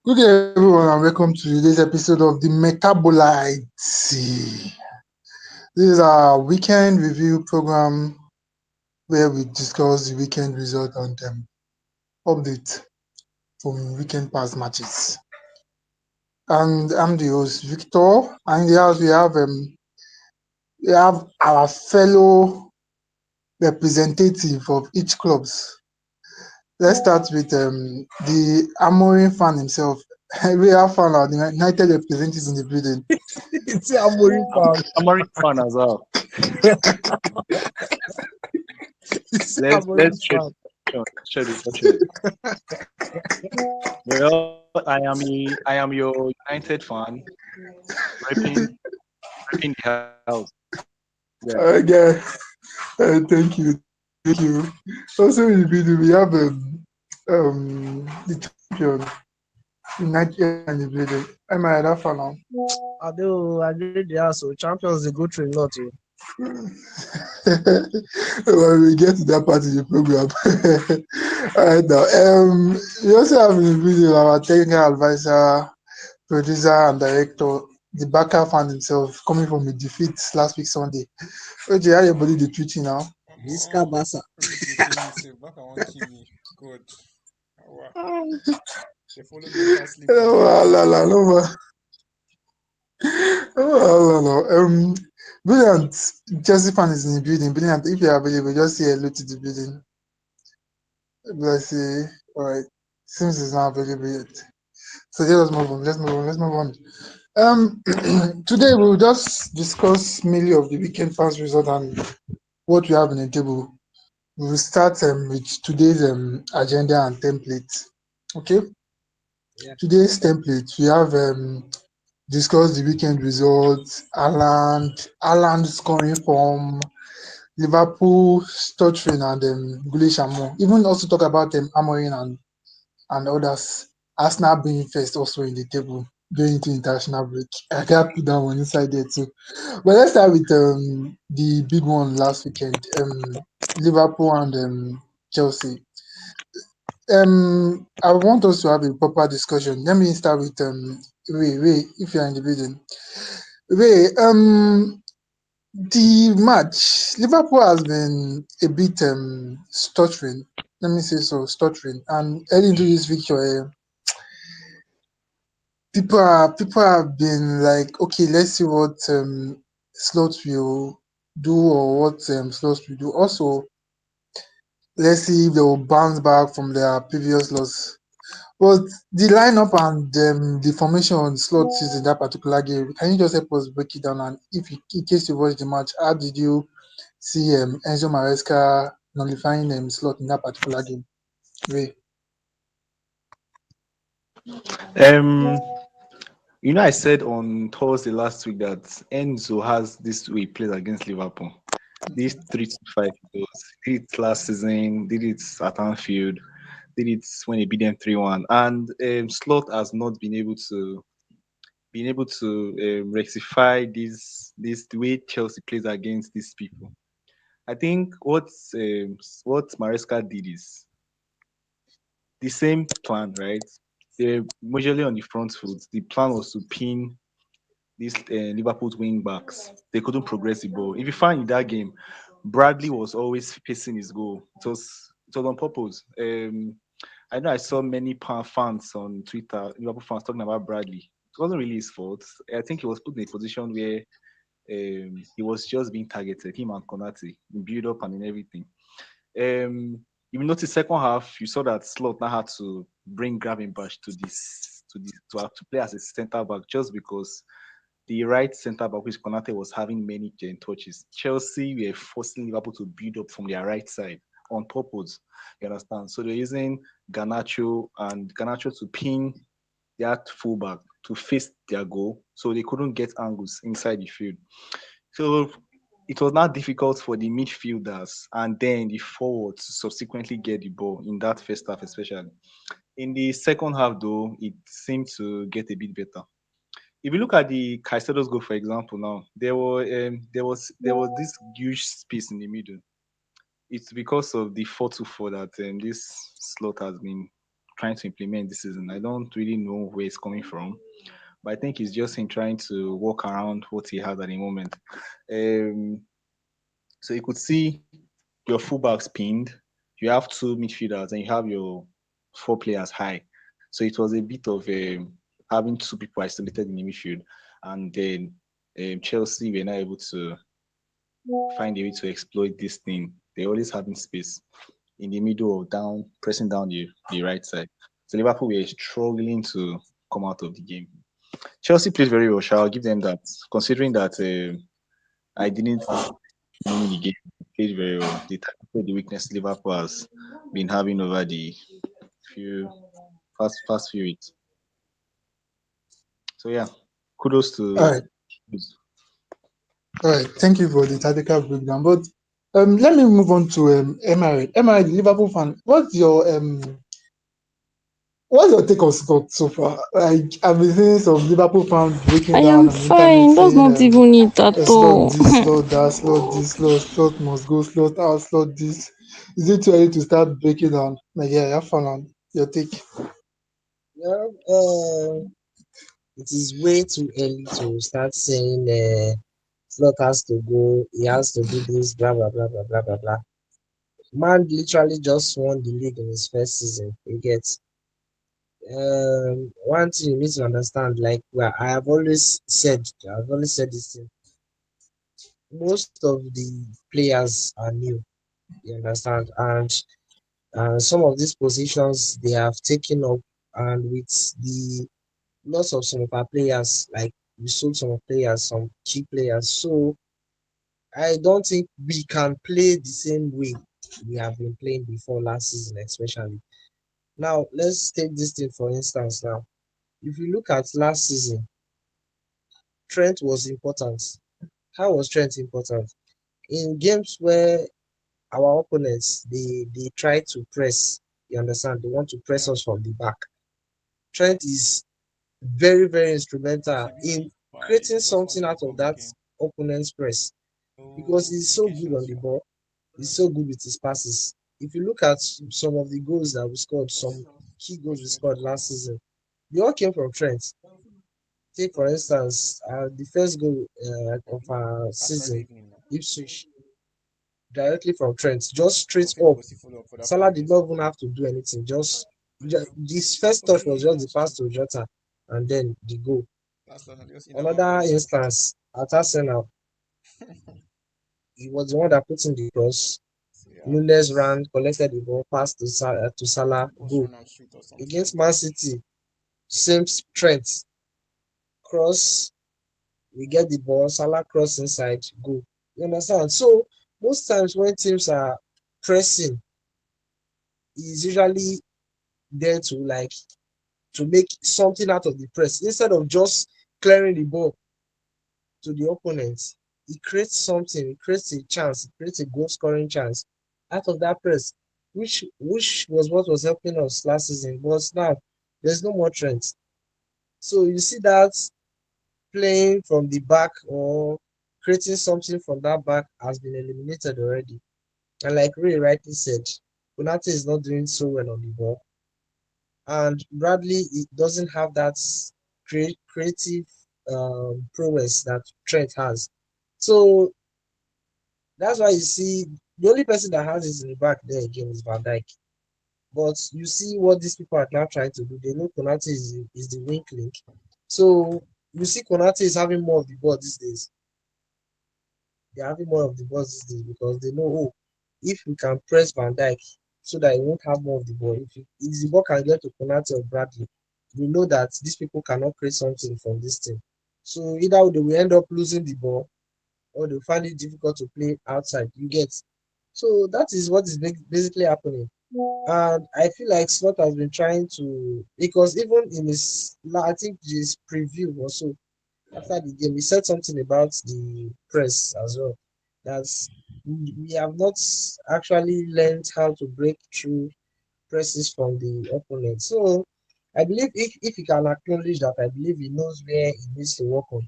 Good day, everyone, and welcome to today's episode of the Metabolites. This is our weekend review program where we discuss the weekend result and update from weekend past matches. And I'm the host, Victor, and in the house we have our fellow representative of each clubs. Let's start with the Amorim fan himself. We have found out the United representative in the building. It's a Amorim fan. I'm already fan as well. It's a Let's Amorim let's fan. share the fortune. Well, I am your United fan, repping the house. Yeah. Again, thank you, thank you. Also in the video, we have the champion United in the building. Am I that far now? I do agree the house. So champions they go through a lot. When we get to that part of the program. All right now. We also have in the video our technical advisor, producer, and director, the Barca fan himself, coming from a defeat last week Sunday. OJ, how your body the treating now? Visca Basa. Back I want kill me. God. They follow mental sleep. No. Brilliant. Chelsea fan is in the building. Brilliant. If you're available, just say hello to the building. Bless you. All right. Seems it's not available yet. So let's move on. Let's move on. Today we'll just discuss mainly of the weekend fast result and what we have in the table. We'll start with today's agenda and template. Okay. Yeah. Today's template we have discuss the weekend results, Haaland scoring form, Liverpool stuttering and Grealish and more. Even also talk about Amorim and others. Arsenal being first also in the table going into international break. I can't put that one inside there too. But let's start with the big one last weekend. Liverpool and Chelsea. I want us to have a proper discussion. Let me start with Ray, if you're in the building. Ray, the match, Liverpool has been a bit stuttering. Let me say so, stuttering. And heading into this victory, people have been like, okay, let's see what Slots will do or what Slots will do. Also, let's see if they will bounce back from their previous loss. But the lineup and the formation Slots used in that particular game, can you just help us break it down? And if you, in case you watched the match, how did you see Enzo Maresca nullifying Slot in that particular game? Ray. Um, I said on Thursday last week that Enzo has this way he plays against Liverpool. These 3-5 goals. Did it last season, did it at Anfield, did it when he beat them 3-1. And Slot has not been able to rectify this the way Chelsea plays against these people. I think what Maresca did is the same plan, right? They're majorly on the front foot. The plan was to pin these Liverpool's wing backs. They couldn't progress the ball. If you find in that game, Bradley was always facing his goal. It was on purpose. I know I saw many fans on Twitter, Liverpool fans talking about Bradley. It wasn't really his fault. I think he was put in a position where he was just being targeted, him and Konate, in build up and in everything. You notice second half, you saw that Slot now had to bring Gravenberch to have to play as a centre back just because the right centre back, which Konate was having many touches. Chelsea were forcing Liverpool to build up from their right side on purpose. You understand? So they're using Garnacho to pin their fullback to face their goal, so they couldn't get angles inside the field. So it was not difficult for the midfielders and then the forwards to subsequently get the ball in that first half, especially. In the second half, though, it seemed to get a bit better. If you look at the Caicedo's goal, for example, now there was this huge space in the middle. It's because of the 4-2-4 that this slot has been trying to implement this season. I don't really know where it's coming from, but I think it's just him trying to work around what he has at the moment. Um, so you could see your fullbacks pinned. You have two midfielders, and you have your four players high. So it was a bit of having two people isolated in the midfield, and then Chelsea were not able to find a way to exploit this thing. They always having space in the middle or down, pressing down the right side. So Liverpool were struggling to come out of the game. Chelsea played very well. Shall I give them that? Considering that I didn't know the game, they played very well. They tackled the weakness Liverpool has been having over the few past few weeks. So yeah, kudos All to. right, all right. Thank you for the tactical breakdown. But let me move on to Emery. Emery, the Liverpool fan. What's your take on Scott so far? Like I've been seeing some Liverpool fans breaking I down am on the internet fine. That's saying not even it a at slot all. this, slot that, slot this, slot must go, slot out, slot this. Is it too early to start breaking down? Like yeah, have fun on your take. Well, it is way too early to start saying Slot has to go, he has to do this, blah blah blah blah blah blah blah. Man literally just won the league in his first season. You get one thing you need to understand, like well, I've always said this thing. Most of the players are new, you understand, and some of these positions they have taken up, and with the loss of some of our players, like we sold some of players, some key players. So I don't think we can play the same way we have been playing before last season, especially. Now, let's take this thing for instance. Now, if you look at last season, Trent was important. How was Trent important? In games where our opponents they try to press, you understand, they want to press us from the back. Trent is very, very instrumental in creating something out of that opponent's press because he's so good on the ball. He's so good with his passes. If you look at some of the goals that we scored, some key goals we scored last season, they all came from Trent. Take for instance, the first goal of our season, Ipswich, directly from Trent, just straight up. Salah did not even have to do anything. This first touch was just the pass to Jota, and then the goal. Another instance at Arsenal, he was the one that put in the cross. Nunes ran, collected the ball, passed to Salah, goal. Against Man City, same Trent, cross, we get the ball, Salah cross inside, goal. You understand? So most times when teams are pressing, he's usually there to like to make something out of the press instead of just clearing the ball to the opponent. He creates something, he creates a chance, he creates a goal scoring chance out of that press, which was what was helping us last season. But now there's no more Trent. So you see that playing from the back or creating something from that back has been eliminated already. And like Ray rightly said, Konate is not doing so well on the ball. And Bradley it doesn't have that creative prowess that Trent has. So that's why you see the only person that has it in the back there again is Van Dijk. But you see what these people are now trying to do. They know Konate is the weak link. So you see Konate is having more of the ball these days. They're having more of the ball these days because they know, oh, if we can press Van Dijk so that he won't have more of the ball, if the ball can get to Konate or Bradley, we know that these people cannot create something from this team. So either they will end up losing the ball or they'll find it difficult to play outside. You get. So that is what is basically happening. And I feel like Slot has been trying to, because even in his, I think his preview also after the game, he said something about the press as well. That's we have not actually learned how to break through presses from the opponent. So I believe if he can acknowledge that, I believe he knows where he needs to work on.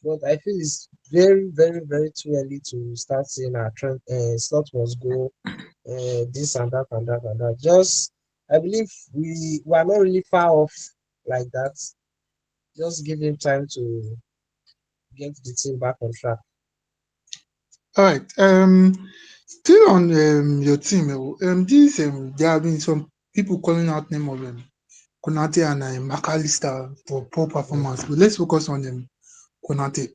But I feel it's very, very, very too early to start saying our Slot must go, this and that and that and that. Just I believe we are not really far off like that. Just give him time to get the team back on track. All right. Still on your team. This there have been some people calling out name of Konate and McAllister for poor Yeah. performance, but let's focus on Konate.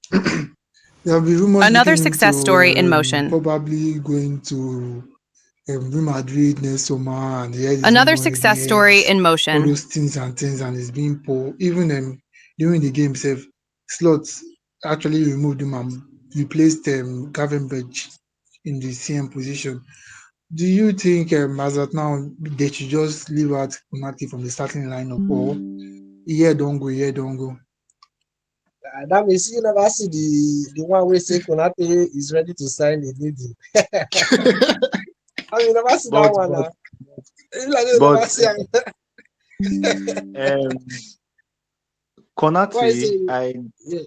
There will be rumors Another looking success into story in motion. probably going to Real Madrid next summer, and the head is not Another going success there. story in All motion. those things, and it's being poor. Even during the game, itself, Slots actually removed him and replaced Gavin Bench in the CM position. Do you think, as of now, they should just leave out Konate from the starting lineup, or here don't go? That means you never see the one way say Konate is ready to sign a new deal. I mean, you never see that But one. but It's like you but never see. um, What is Konate, it? I Yeah,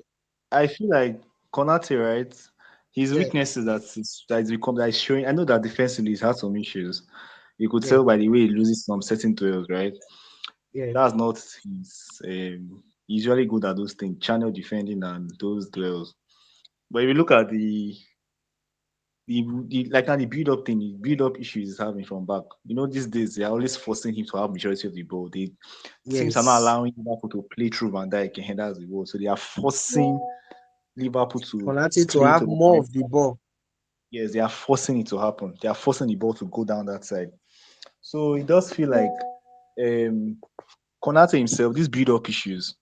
I feel like Konate, right? His yeah, weaknesses that's become that is showing. I know that defensively he's had some issues. You could yeah, tell by the way he loses some certain duels, right? yeah. That's not his. He's usually good at those things, channel defending and those duels. But if you look at the like now the build up thing, the build up issues he's having from back. You know, these days they're always forcing him to have majority of the ball. The teams are not Yes. allowing Liverpool to play through Van Dijk and head the ball, so they are forcing Liverpool to Konate to play have to the more final. of the ball. Yes, they are forcing it to happen. They are forcing the ball to go down that side. So it does feel like um Konate himself, these build up issues.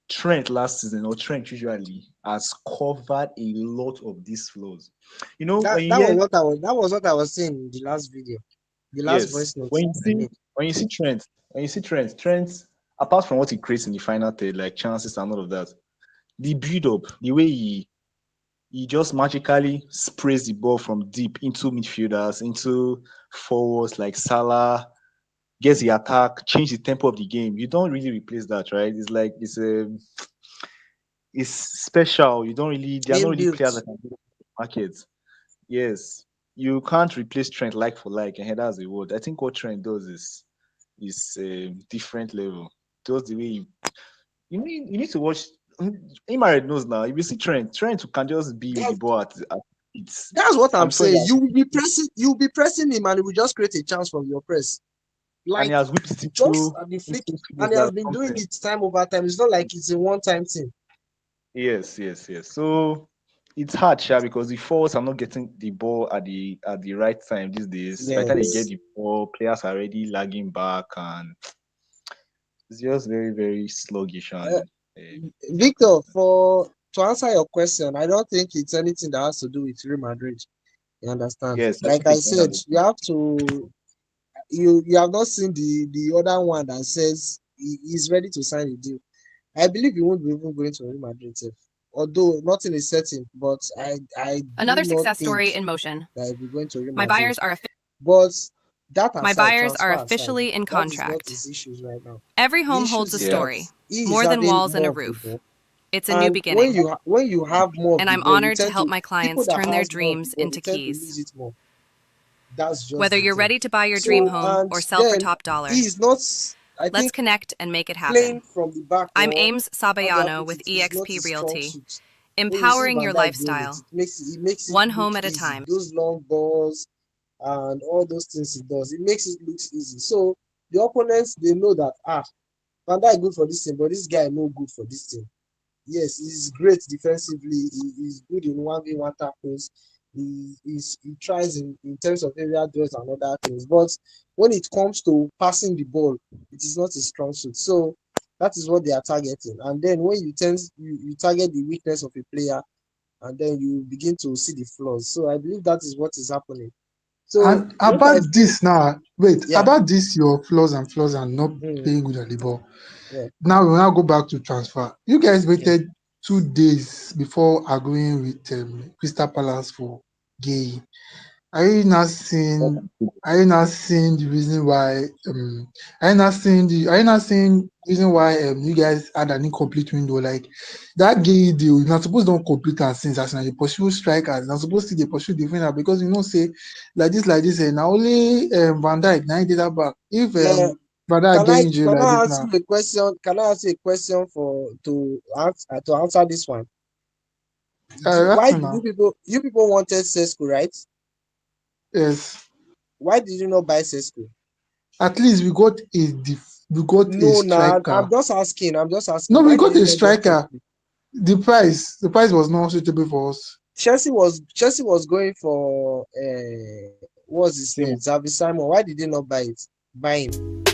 Trent last season, or Trent usually, has covered a lot of these flaws. You know, That when you that was hear, what I was that was what I was saying in the last video, the last yes, voice note when you I see made. Trent, apart from what he creates in the final third, like chances and all of that, the build up, the way he just magically sprays the ball from deep into midfielders, into forwards like Salah, gets the attack, change the tempo of the game. You don't really replace that, right? It's like it's special. You don't really there are not really Inbuilt. players that can do it in the market. Yes. You can't replace Trent like for like, and that's the word. I think what Trent does is a different level. Just the way you need to watch. Imari knows now. If you see Trent can just be with the That, ball at it's that's what and I'm before saying. that, You will be pressing him and he will just create a chance from your press. and he Like has whipped it just into at the flick, space and he has that been doing something. it time over time. It's not like it's a one-time thing. Yes. So it's hard, Sha, because the forwards are not getting the ball at the right time these days. By the time they get Yes. the ball, players are already lagging back, and it's just very, very sluggish. Uh, And Victor, for to answer your question, I don't think it's anything that has to do with Real Madrid. You understand? yes, I Like think I it's said, you have to. You have not seen the other one that says he's ready to sign a deal. I believe he won't be even going to Real Madrid. Sef. Although nothing is certain, but I do Another not success think story in motion. that he'll be going to Real My Madrid. buyers are But that my aside, buyers are transfer aside, officially in that is not contract. his issues right now. Every The home holds issues a is that yeah. story, he is more than having walls and more a of the roof. ball. It's a new And beginning, when you have more of and the I'm ball, you honored to tend help to my people clients that turn their has more of the dreams ball, they into tend to keys. lose it more. That's just Whether the you're thing. ready to buy your dream So home and or sell for then top dollar, he is not. I let's think connect and make it playing happen. from the back, I'm or Ames how do I Sabayano put with it, is not eXp his strong Realty, suit. When you see empowering Van your Dijk doing it, lifestyle, it makes it one look home at a easy. time. Those long balls and all those things he does, it makes it look easy. So the opponents, they know that Van Dijk good for this thing, but this guy no good for this thing. Yes, he's great defensively. He's good in 1v1 tackles. He tries in terms of area duels and other things. But when it comes to passing the ball, it is not his strong suit. So that is what they are targeting. And then when you target the weakness of a player, and then you begin to see the flaws. So I believe that is what is happening. So And what I about feel, this now, wait, yeah, about this, your flaws and not mm, playing good at the ball. yeah, Now we now go back to transfer. You guys yeah, waited 2 days before agreeing with Crystal Palace for Gay. Are you not seeing? Are you not seeing the reason why? Are you not seeing the? Are you not seeing reason why you guys had an incomplete window? Like that gay deal, you're not supposed to don't complete and since as you pursue strikers, not supposed to they pursue defender because you know say like this, and now only Van Dijk now he did that back. If Uh, Van Dijk can get I injured can like I this ask now, you a question? Can I ask you a question to answer this one? that's Why true did now. you people wanted Sesko, right? Yes, Why did you not buy Sesko? at least we got a No, nah, striker. I'm just asking. No, we Why did got you a not get striker. Sesko? The price was not suitable for us. Chelsea was going for what's his name? Same. Xavi Simon. Why did they not buy it? Buy him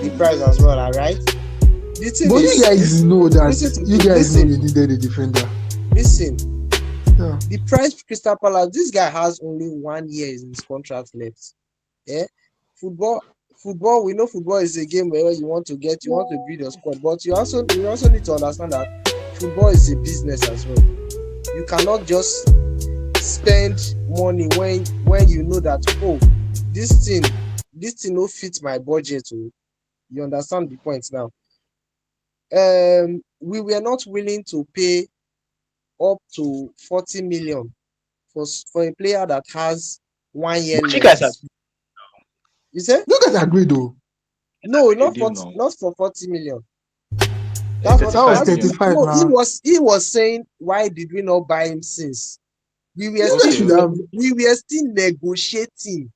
the price as well, alright? The thing But you is, guys know that listen to you me. guys know you needed a defender. Listen. Yeah. The price Crystal Palace. This guy has only 1 year in his contract left. Yeah, football. Football. We know football is a game where you want to build your squad, but you also need to understand that football is a business as well. You cannot just spend money when you know that this thing no fit my budget. Oh. You understand the point now. We were not willing to pay up to 40 million for a player that has 1 year But you guys are left. You say You guys agree though. no, with the deal now. not for 40 million. A That's what That was 35 that's million. thirty-five no. now. He was saying why did we not buy him since You guys Okay, should okay. have. we were still negotiating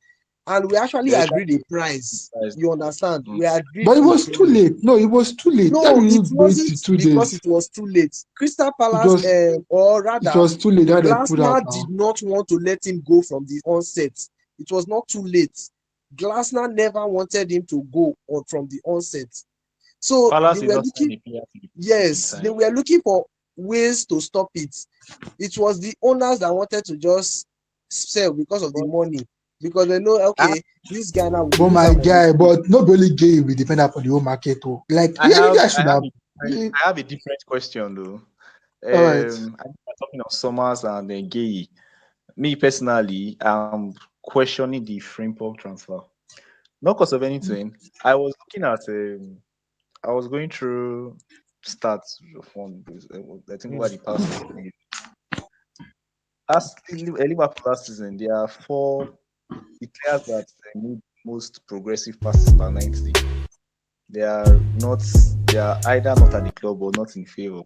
and we actually They were trying agreed a price. to price. You understand? Mm. We agreed But it a was too price. late. No, it was too late. How No, do it you wait wasn't till two because days? it was too late. Crystal It Palace, was or it rather, was too late. How they put out Glasner now. did not want to let him go from the onset. It was not too late. Glasner never wanted him to go on from the onset. So they Palace did were not sign looking, the player to the booking yes, they time. were looking for ways to stop it. It was the owners that wanted to just sell because of the But money. Because they know, I, okay, this guy now will But use my him on the guy, free. but nobody gay will depend upon the whole market too. Like I yeah, you have guys I should have have. a different Yeah, I have a different question though. all right. I think we're talking of Summers and Gay. Me personally, I'm questioning the Frimpong transfer. Not because of anything. I was looking at I was going through stats from I think over the past 2 years. Last Liverpool last season, there are four the players that made most progressive passes per 90. They are not they are either not at the club or not in favor.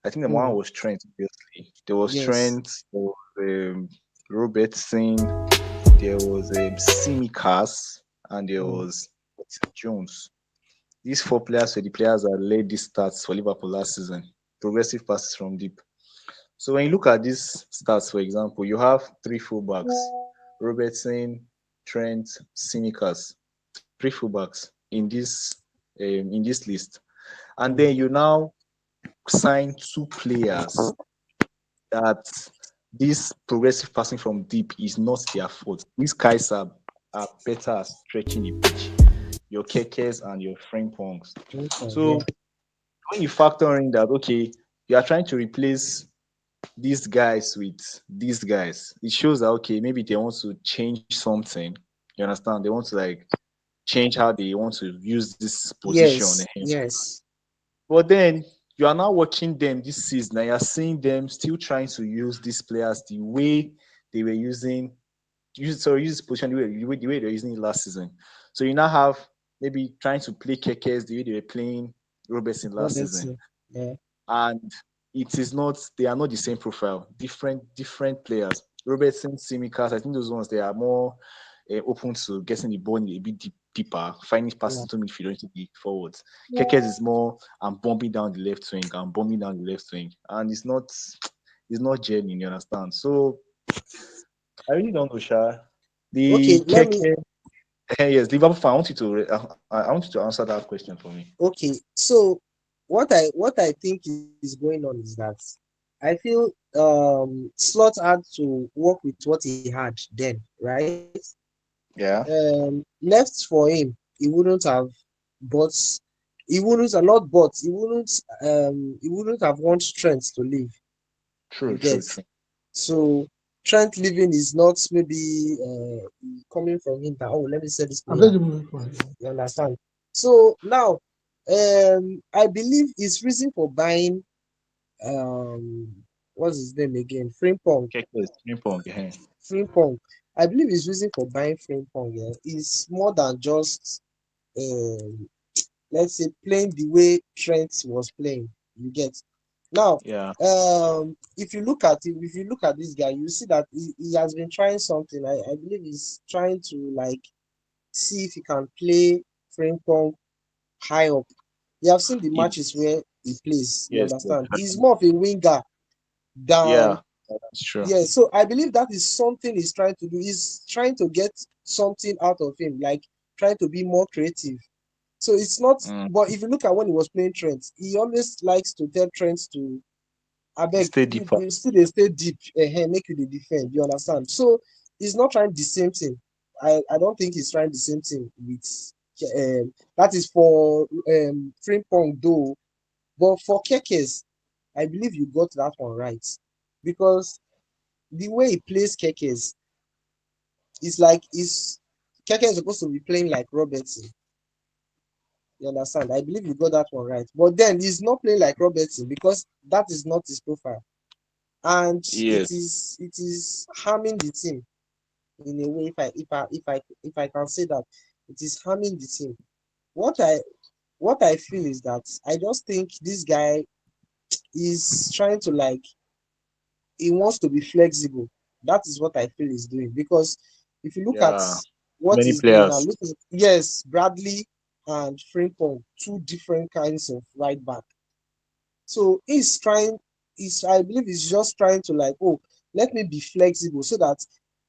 I think the one Hmm. was Trent, obviously. There was Yes. Trent, there was Robertson, there was Simicas, and there Hmm. was Jones. These four players were the players that led these stats for Liverpool last season. Progressive passes from deep. So when you look at these stats, for example, you have three fullbacks: Robertson, Trent, Simicas. Three fullbacks in this list, and Hmm. then you now sign two players that this progressive passing from deep is not their fault. These guys are better at stretching the pitch. Your Kekes and your Frimpongs. Okay. So when you factor in that, okay, you are trying to replace these guys with these guys, it shows that okay, maybe they want to change something. You understand? They want to like change how they want to use this position. Yes. Yes. But then you are now watching them this season and you're seeing them still trying to use these players the way they were use this position the way they're using it last season. So you now have maybe trying to play Kekes the way they were playing Robertson last season. Robertson. Yeah. And it is not they are not the same profile, different players. Robertson, Simicas, I think those ones they are more open to getting the ball a bit deeper, finding passes Yeah. to midfield into the forwards. Kekes is more I'm bombing down the left wing, I'm bombing down the left wing, and it's not genuine, you understand? So I really don't know, Sha. Okay. The Let me. Keke, yes, Liverpool fan. I want you to answer that question for me. Okay. So what I think is going on is that I feel Slot had to work with what he had then, right? Yeah, Left for him, bought he wouldn't have want strength to leave. You true, get true, true. so Trent leaving is not maybe coming from him that, oh, let me sell this I beg player. you move on. You understand? So now, I believe his reason for buying what's his name again? Frimpong. Kekes, Frimpong, eh. Frimpong. I believe his reason for buying Frimpong, yeah, is more than just um let's say playing the way Trent was playing. You get now. Yeah. If you look at this guy, you see that he has been trying something. I believe he's trying to like see if he can play Frimpong high up. You have seen the It, matches where he plays. You yes, yes. understand? He's more of a winger than. Yeah, that's true. Yeah, so I believe that is something he's trying to do. He's trying to get something out of him, like trying to be more creative. So it's not, Mm. but if you look at when he was playing Trent, he always likes to tell Trent to, I beg, Stay you, deeper. you still they stay deep, make you the defend. You understand? So he's not trying the same thing. I don't think he's trying the same thing with, that is for Frimpong though. But for Kekes, I believe you got that one right because the way he plays Kekes is like Keke is supposed to be playing like Robertson. You understand? I believe you got that one right. But then he's not playing like Robertson because that is not his profile. And Yes. it is harming the team in a way, if I can say that. It is harming the team. What I what I feel is that I just think this guy is trying to like he wants to be flexible. That is what I feel he's doing. Because if you look at Yeah. what Many he's doing now, players. look at yes, Bradley and Frimpong, two different kinds of right back. So I believe he's just trying to like, oh, let me be flexible so that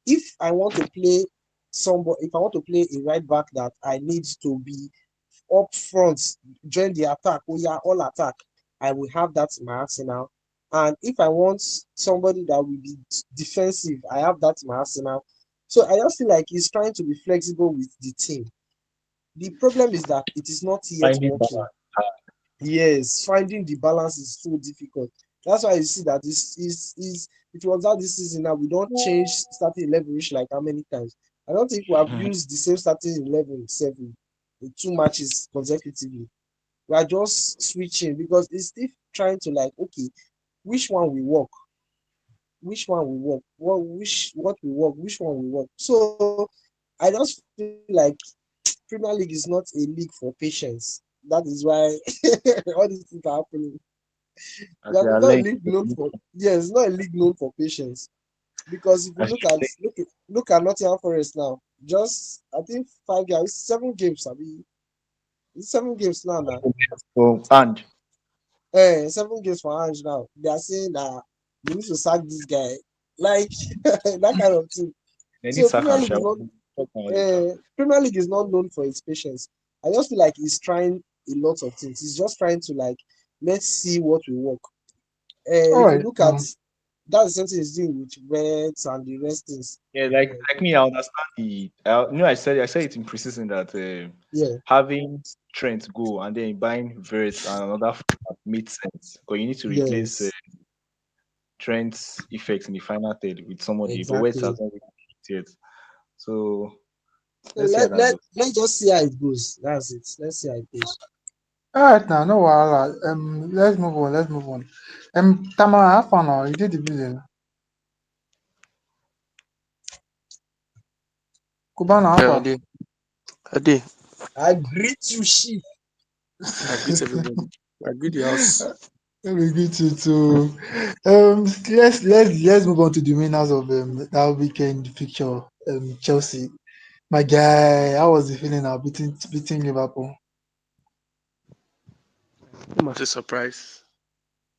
if I want to play if I want to play a right back that I need to be up front during the attack, oh yeah, all attack, I will have that in my arsenal. And if I want somebody that will be defensive, I have that in my arsenal. So I just feel like he's trying to be flexible with the team. The problem is that it is not yet Finding working. balance. Yes, finding the balance is so difficult. That's why you see that this is if it was that this season now, we don't change starting 11 reach like how many times. I don't think we have used the same starting 11 7 in two matches consecutively. We are just switching because it's still trying to like, okay, which one will work, which one will work, what will work, which one will work. So I just feel like Premier League is not a league for patience. That is why all these things are happening. Like, As it's you not are a learning. league known for yeah, it's not a league known for patience. Because if you As look you at learn. Nottingham Forest now, just I think 5 games, 7 games, I mean it's 7 games now. So, and 7 games for Ange now. They are saying that they need to sack this guy. Like that kind of thing. they need So sack and shall talk about later. Premier League is not known for its patience. I just feel like he's trying a lot of things. He's just trying to like let's see what will work. All If you right. look at that's the same thing he's doing with Reds and the rest things. Yeah, like me, I understand the. I said it in precision that Yeah, having Trent go and then buying Verts and another made sense because you need to replace yes, Trent's effects in the final third with somebody, but West has exactly. not really picked yet. So So let's see how that goes. let's just see how it goes. That's it. Let's see how it goes. All right now, no wahala. Let's move on. Let's move on. Tama, have fun now. You did the business. Kubana, have Yeah, fun. I did. I greet you, sheep. I greet everybody. I greet the house. Let me greet you too. Let's move on to the winners of that weekend fixture. Chelsea. My guy, how was the feeling now beating Liverpool? I'm not a surprise.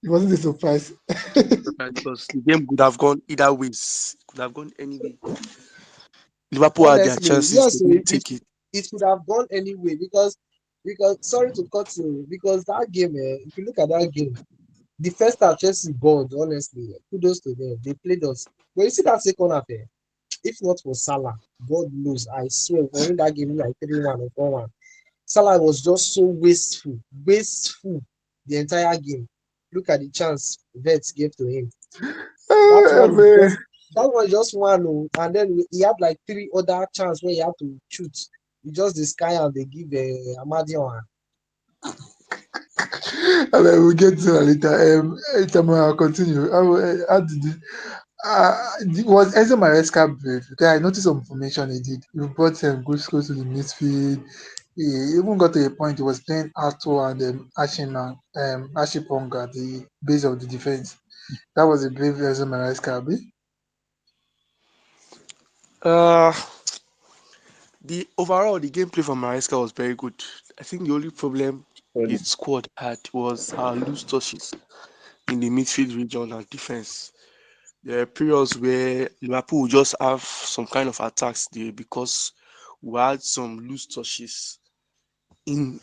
It wasn't a surprise. Surprise because the game could have gone either ways. It could have gone any way. Liverpool had their Honestly, chances. They yes, so didn't take it. it could have gone anyway because sorry to cut you because that game, if you look at that game, the first half Chelsea balled, honestly, kudos to them. They played us. But you see that second half, if not for Salah, God knows, I swear, for him that game like 3-1 or 4-1. Salah was just so wasteful the entire game. Look at the chance Vets gave to him. That Ah, one is just man. That was just one, oh, and then he had like three other chance where he had to shoot. He just the sky and they give Amadi on. I mean, we'll get to that later. Tamara, I'll continue. How did you, was Enzo Maresca brave? Okay, I noticed some information he did. He brought Gusto to the midfield. He even got to a point he was playing Arthur and Ashipong at the base of the defense. That was a brave Enzo Maresca, abi? Uh, the overall the gameplay from Maresca was very good. I think the only problem his squad had was our loose touches in the midfield region and defense. There are periods where Liverpool will just have some kind of attacks there because we had some loose touches in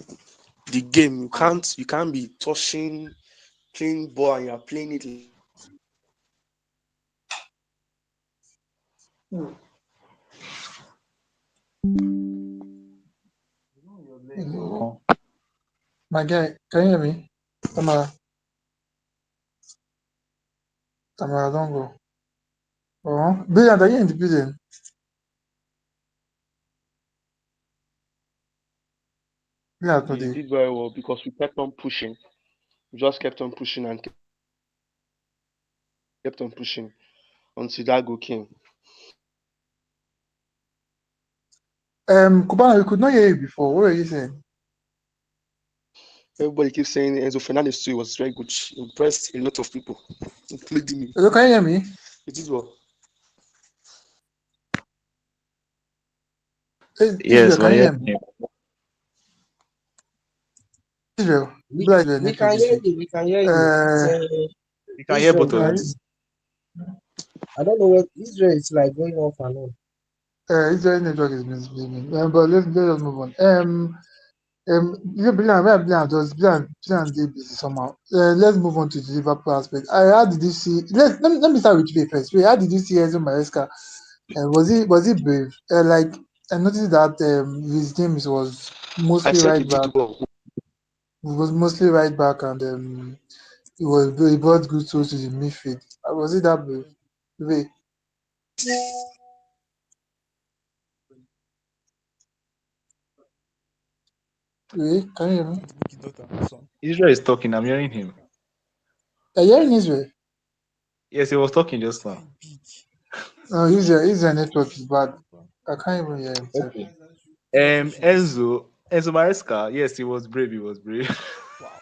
the game. You can't be touching clean ball and you're playing it like that. Oh, My guy, can you hear me? Tamara, Tamara, don't go. Brilliant, are you in the building? Brilliant, no They dey. did very well because we kept on pushing. We just kept on pushing and kept on pushing until that goal came. Kubana, we could not hear you before. What were you saying? Everybody keeps saying Enzo Fernandez too was very good. Impressed a lot of people, including me. Hello, can you hear me? It did well. Israel, yes, can but you yeah, hear me? Israel, We like your we network can this hear week. you. We can hear you. It's Uh, we can hear Israel. both of uh, you. I don't know what Israel is like going off and on. Israel network is misbehaving. But let us move on. Brilliant, dey busy somehow. Let's move on to the Liverpool aspect. How did you see? Let me start with you first. Wait, how did you see Enzo Maresca? Was he brave? Like I noticed that his games was I mostly said he right did back. well. Was mostly right back, and he brought good tools to the midfield. Was it that brave? Wait, can you hear me? Can't book it daughter, son. Israel is talking. I'm hearing him. Are you hearing Israel? Yes, he was talking just now. Very big. No, Israel network is bad. Super. I can't even hear him. Sef. Okay. Congratulations. Enzo Maresca. Yes, he was brave. He was brave. Wow.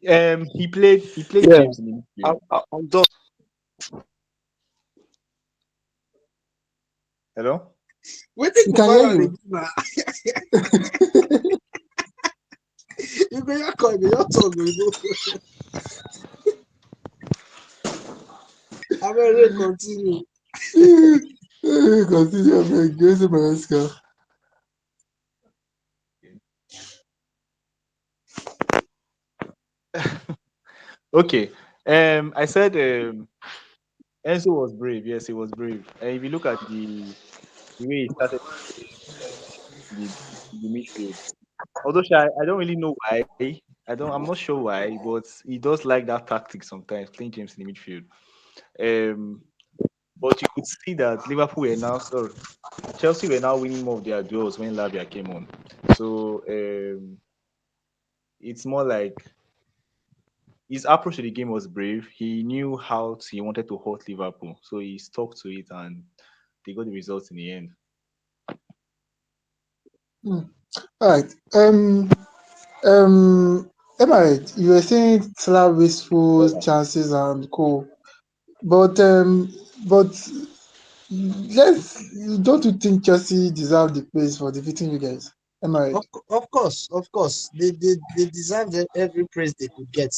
Yeah. He played Yeah, James in the midfield. I'm done. Hello. Wait till We can hear Kubana dey you. give na. You go your call, your talk, we go. Abeg continue. Continue, abeg. Enzo Maresca. Okay. I said Enzo was brave. Yes, he was brave. And if you look at the way he started the midfield, although I don't really know why. I'm not sure why, but he does like that tactic sometimes, playing James in the midfield. Um, but you could see that Liverpool were now sorry, Chelsea were now winning more of their duels when Lavia came on. So it's more like his approach to the game was brave. He knew he wanted to hurt Liverpool, so he stuck to it, and they got the results in the end. Hmm. All right. Am I right? You were saying Salah wasteful chances and co. But but let's don't you think Chelsea deserve the praise for defeating you guys? Am I right? Of course. They deserve every praise they could get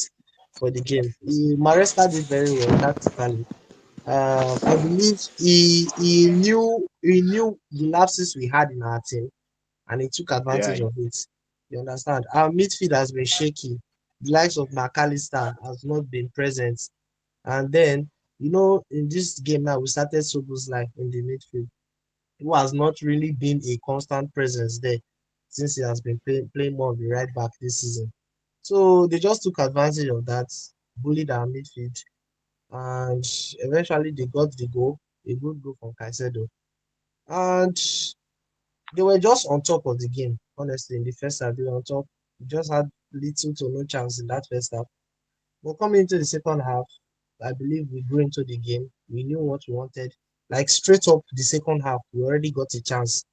for the game. Maresca did very well tactically. I believe he knew the lapses we had in our team and he took Yeah, advantage of it. You understand? Our midfield has been shaky. The likes of McAllister has not been present. And then, in this game now, we started Soboslai in the midfield, who has not really been a constant presence there since he has been playing more of the right back this season. So they just took advantage of that, bullied our midfield, and eventually they got the goal, a good goal from Caicedo, and they were just on top of the game. Honestly, in the first half, they were on top. We just had little to no chance in that first half. But coming into the second half, I believe we grew into the game. We knew what we wanted. Like straight up the second half, we already got a chance.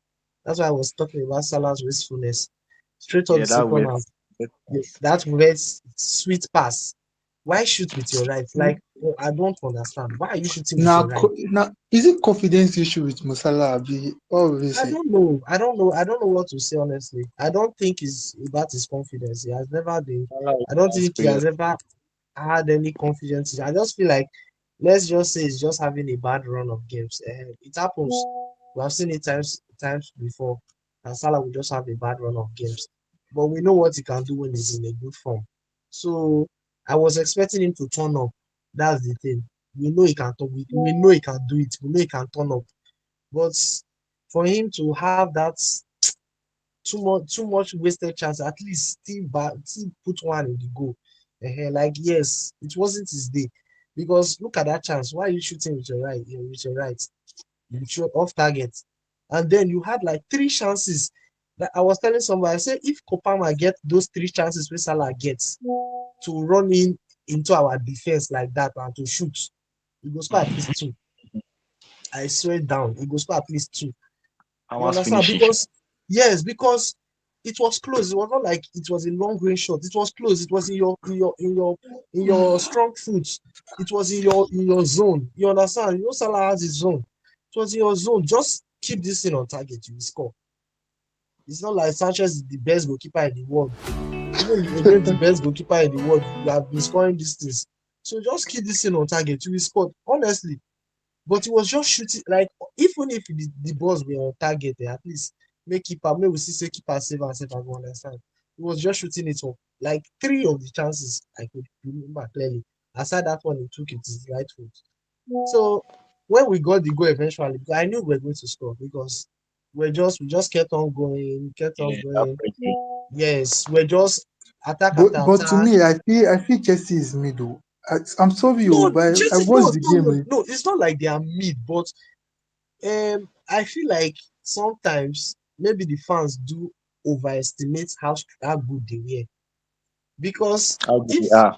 That's why I was talking about Salah's wastefulness. Straight up Yeah, the that second wet. half, wet pass. that wet sweet pass. Why shoot with your right? Like, oh, I don't understand. Why are you shooting with Now, your right? now, is it confidence issue with Musala? Abi? What will you I say? don't know. I don't know. I don't know what to say honestly. I don't think it's about his confidence. He has never been. Salah I don't is think he prayer. has ever had any confidence. I just feel like let's just say he's just having a bad run of games. It happens. We have seen it times before. And Salah will just have a bad run of games. But we know what he can do when he's in a good form. So I was expecting him to turn up. That's the thing. We know he can turn. We know he can do it. We know he can turn up. But for him to have that too much wasted chance, at least still put one in the goal. Like yes, it wasn't his day. Because look at that chance. Why are you shooting with your right? With your right, you shot off target, and then you had like three chances. That I was telling somebody, I said if Kopama get those three chances where Salah gets to run into our defense like that and to shoot, he goes score at least two. I swear down, he goes score at least two. I You want to understand? finish it. Because yes, because it was close. It was not like it was a long range shot. It was close. It was in your strong foot. It was in your zone. You understand? You know Salah has his zone. It was in your zone. Just keep this thing on target. You will score. It's not like Sanchez is the best goalkeeper in the world. Even against the best goalkeeper in the world, you have been scoring these things. So just keep this thing on target. You will score. Honestly, but he was just shooting like even if the balls were on target, at least make keeper, may we see say keeper save and go understand. He was just shooting it up. Like three of the chances I could remember clearly. Aside that one, he took it his right foot. So when we got the goal eventually, because I knew we were going to score because we just kept on Yeah, that going. pressing. Yes, we're just attack But after but to attack. me, I feel Chelsea is middle. I'm sorry, No, but I Chelsea, watched no, the no, game. no, no. It's not like they are mid, but I feel like sometimes maybe the fans do overestimate how good they were because How good if they are.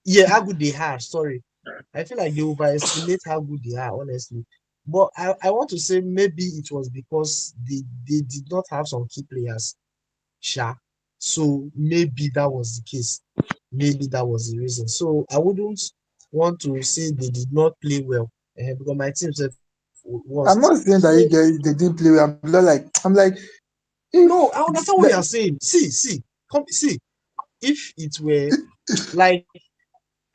yeah, how good they are. Sorry, I feel like they overestimate how good they are, honestly. But I want to say maybe it was because they did not have some key players, sha. So maybe that was the case. Maybe that was the reason. So I wouldn't want to say they did not play well because my team said I'm worst. not saying that So you guys they didn't play well. I'm like if no, I understand what like, you are saying. See, come see. If it were like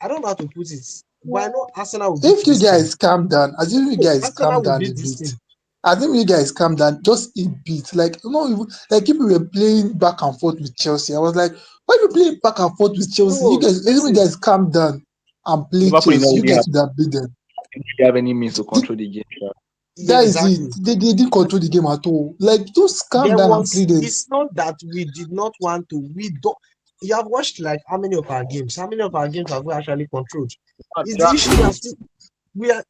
I don't know how to put it, but I know Arsenal will beat if you this team. guys calm down, assume you No, guys calm Arsenal will down a beat this bit. team. Assume you guys calm down just a bit. Like no, like people were playing back and forth with Chelsea. I was like, why you playing back and forth with Chelsea? You No, guys, assume you listen. guys calm down and play Liverpool did not Chelsea. You really guys should have beat them. have any means to control the game. Sha. Yeah, That is it. exactly. They didn't control the game at all. Like just calm There down and play was. them. It's not that we did not want to. We don't. You have watched like how many of our games? How many of our games have we actually controlled? Is the issue we are Exactly. still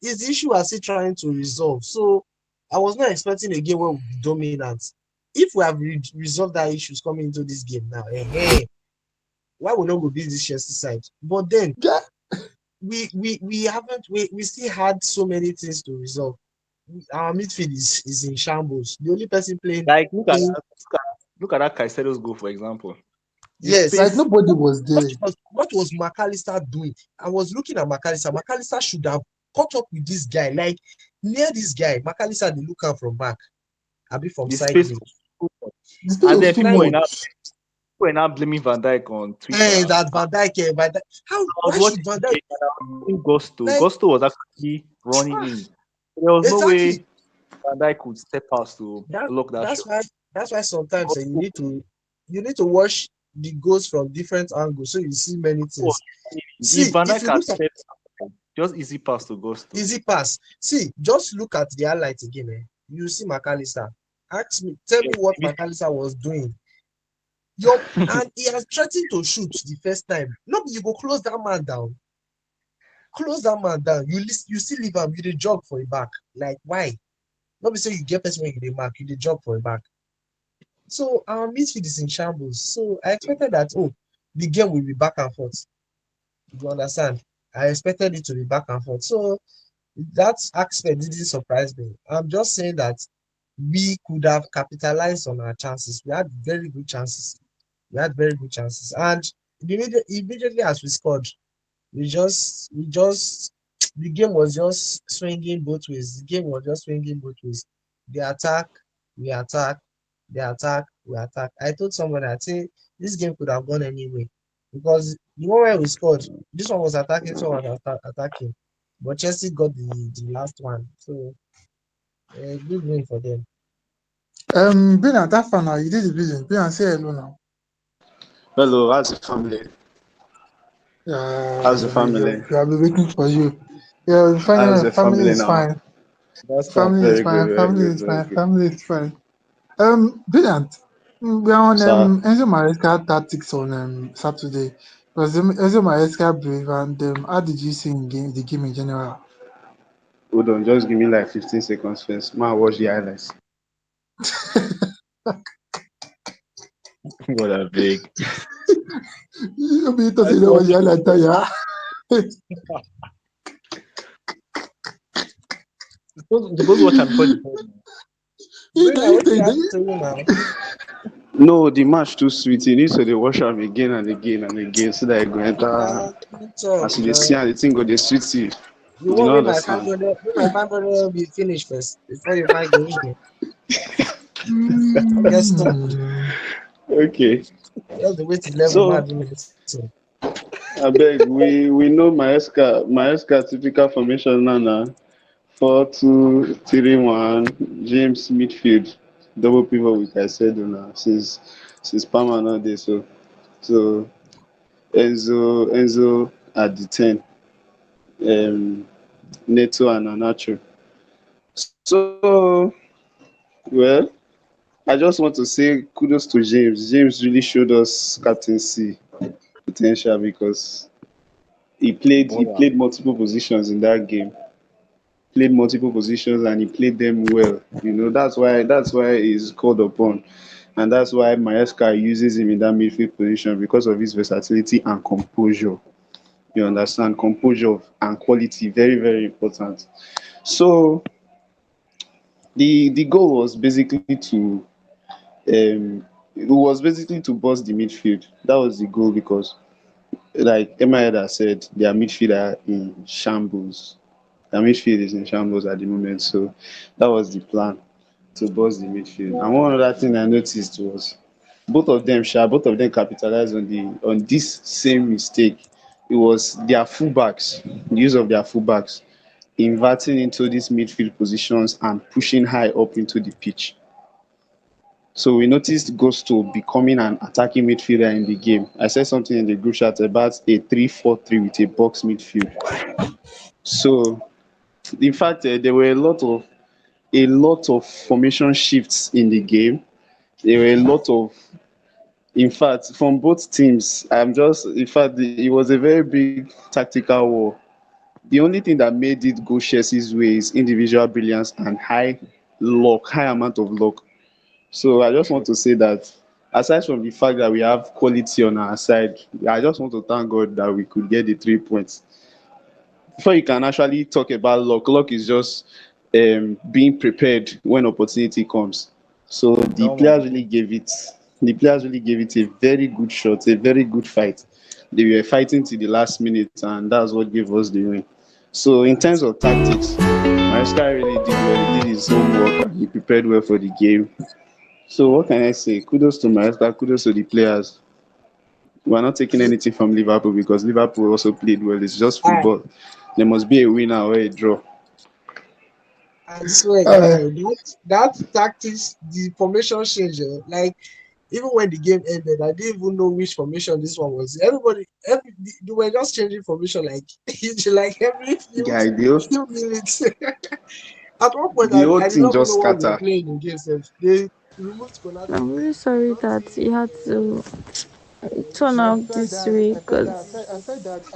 is the issue we are still trying to resolve. So I was not expecting a game where we'll be dominant. If we have resolved that issues coming into this game now, why we not go beat this Chelsea side? But then Yeah, we haven't we still had so many things to resolve. Our midfield is in shambles. The only person Like look at playing that. Look at that Caicedo's goal, for example. It's yes. like safe. nobody was What there. was McAllister doing? I was looking at McAllister. McAllister should have caught up with this guy, like near this guy. McAllister they look out from back, a bit from The side space view. was too much. The space And was then too Like people are now blaming Van Dijk on Twitter. that Van Dijk, Van Dijk. How? I was Why should watching Van the Dijk game and I was seeing Gusto. like? Gusto was actually running Ah, in. There was no exactly. way Van Dijk could step past to That block that that's shot. why that's why sometimes Gusto you need to watch the goals from different angles so you see many was things. running in. If See, Van if Dijk you had look at stepped out, just easy pass to Gusto. easy pass, see, just look at the highlights again. You see McAllister. Tell me what McAllister was doing. And he has threatened to shoot the first time. No, you go close that man down. close that man down. You still leave him. You dey jog for a back. Like why? Not be say you get person when you dey mark. You dey jog for a back. So our midfield is in shambles. So I expected that the game will be back and forth. You understand? I expected it to be back and forth. So that aspect didn't surprise me. I'm just saying that we could have capitalized on our chances. We had very good chances. We had very good chances. And immediately as we scored, we just the game was just swinging both ways. The game was just swinging both ways. They attack, we attack, they attack, we attack. I told someone I say this game could have gone anyway because the moment we scored, this one was attacking, this one was attacking, but Chelsea got the last one. So good win for them. Brilliant, that far now. You did the business. Brilliant, say hello now. Hello, how's the family? Yeah, How's the family? we have been waiting for you. Yeah, How's finally, the family family is now? fine. That's fine. Family is Very good, fine. very Family good, is very fine. good. Family is fine. Brilliant. We are on Sir, Enzo Maresca tactics on Saturday. Was Enzo Maresca brave and how did you see the game in general? hold on, just give me like 15 seconds first. Man, watch the highlights. God I beg. You be to I say that was watched your like that, yeah. Suppose watch am before the game. Brina, what you You happen to you now? No, the match too sweet. You need to dey watch am again and again and again so that I go enter. Nah, you talk, As you dey see man. am, the thing go dey sweet you. You You want no me my understand? 500, make my 500 be finished first before you find go game. I guess so. Okay. Just the way to level So, mad minutes. abeg, we know Maesca typical formation now na 4-2-3-1 James midfield double pivot with Caicedo now since Palmer no dey so Enzo at the 10, Neto and Anacho. So, well, I just want to say kudos to James. James really showed us captaincy potential because he Baller. played multiple positions in that game. Played multiple positions and he played them well. You know, that's why he's called upon. And that's why Maesca uses him in that midfield position because of his versatility and composure. You understand? Composure and quality, very, very important. So the goal was basically to bust the midfield. That was the goal because like Emma said, their midfield are in shambles. Their midfield is in shambles at the moment. So that was the plan to bust the midfield. And one other thing I noticed was both of them capitalized on this same mistake. It was their fullbacks, the use of their fullbacks, inverting into these midfield positions and pushing high up into the pitch. So we noticed Gusto becoming an attacking midfielder in the game. I said something in the group chat about a 3-4-3 with a box midfield. So in fact, there were a lot of formation shifts in the game. There were a lot of, in fact, from both teams. In fact, it was a very big tactical war. The only thing that made it go Chelsea's way is individual brilliance and high amount of luck. So I just want True. to say that aside from the fact that we have quality on our side, I just want to thank God that we could get the 3 points. Before you can actually talk about luck is just being prepared when opportunity comes. So Normal. the players really gave it a very good shot, a very good fight. They were fighting to the last minute, and that's what gave us the win. So in terms of tactics, Maresca really did well. He did his homework and he prepared well for the game. So what can I say? Kudos to Maresca, kudos to the players. We're not taking anything from Liverpool because Liverpool also played well. It's just I football. There must be a winner or a draw. I swear, Uh, guy, that tactics, the formation change, like even when the game ended, I didn't even know which formation this one was. They were just changing formation like like every Guy, the, few minutes. At one point, the whole I did thing not even just know what we were scatter. playing against. They removed Konate. I'm really sorry Brought that in you had to. turn I out felt this that way I felt that because I felt that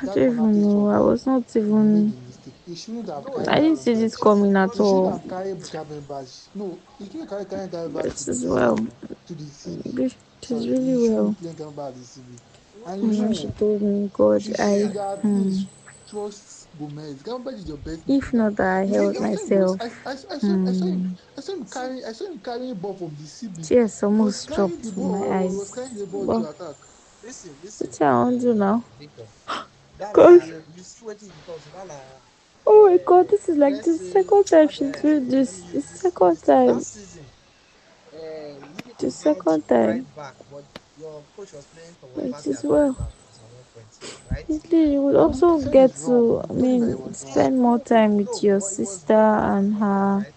I that don't even Konate know. I transfer, was not he made even. a mistake. He shouldn't have No, carried I didn't see this Gravenberch. coming at He shouldn't all. have carried Gravenberch. No, he shouldn't carry Gravenberch to It the is well. to the CB. It So is he really shouldn't be well. playing Gravenberch at the CB. what And what you When should she know, happen? told me, God, you I should at least trust Gomez. Gravenberch is your best if midfielder. not that I You see, held every time he goes, myself, I saw him carrying the ball from the CB. tears He was almost carrying dropped the from my ball. He was eyes. carrying the ball But to attack. Listen, what I want to do now? Victor. That God, you see what you talk. So that oh my God, this is like let's the say second time how do she's I doing let me this. The use this second thing. time. Last season, The Liverpool had second time. right back, but your coach was playing Tom It Party is as a right well. back at one point, right? At least you would I'm not also saying get it's wrong. to, I I'm telling you that it mean, was wrong. spend more time with No, your but it was sister wrong at and one point, her right?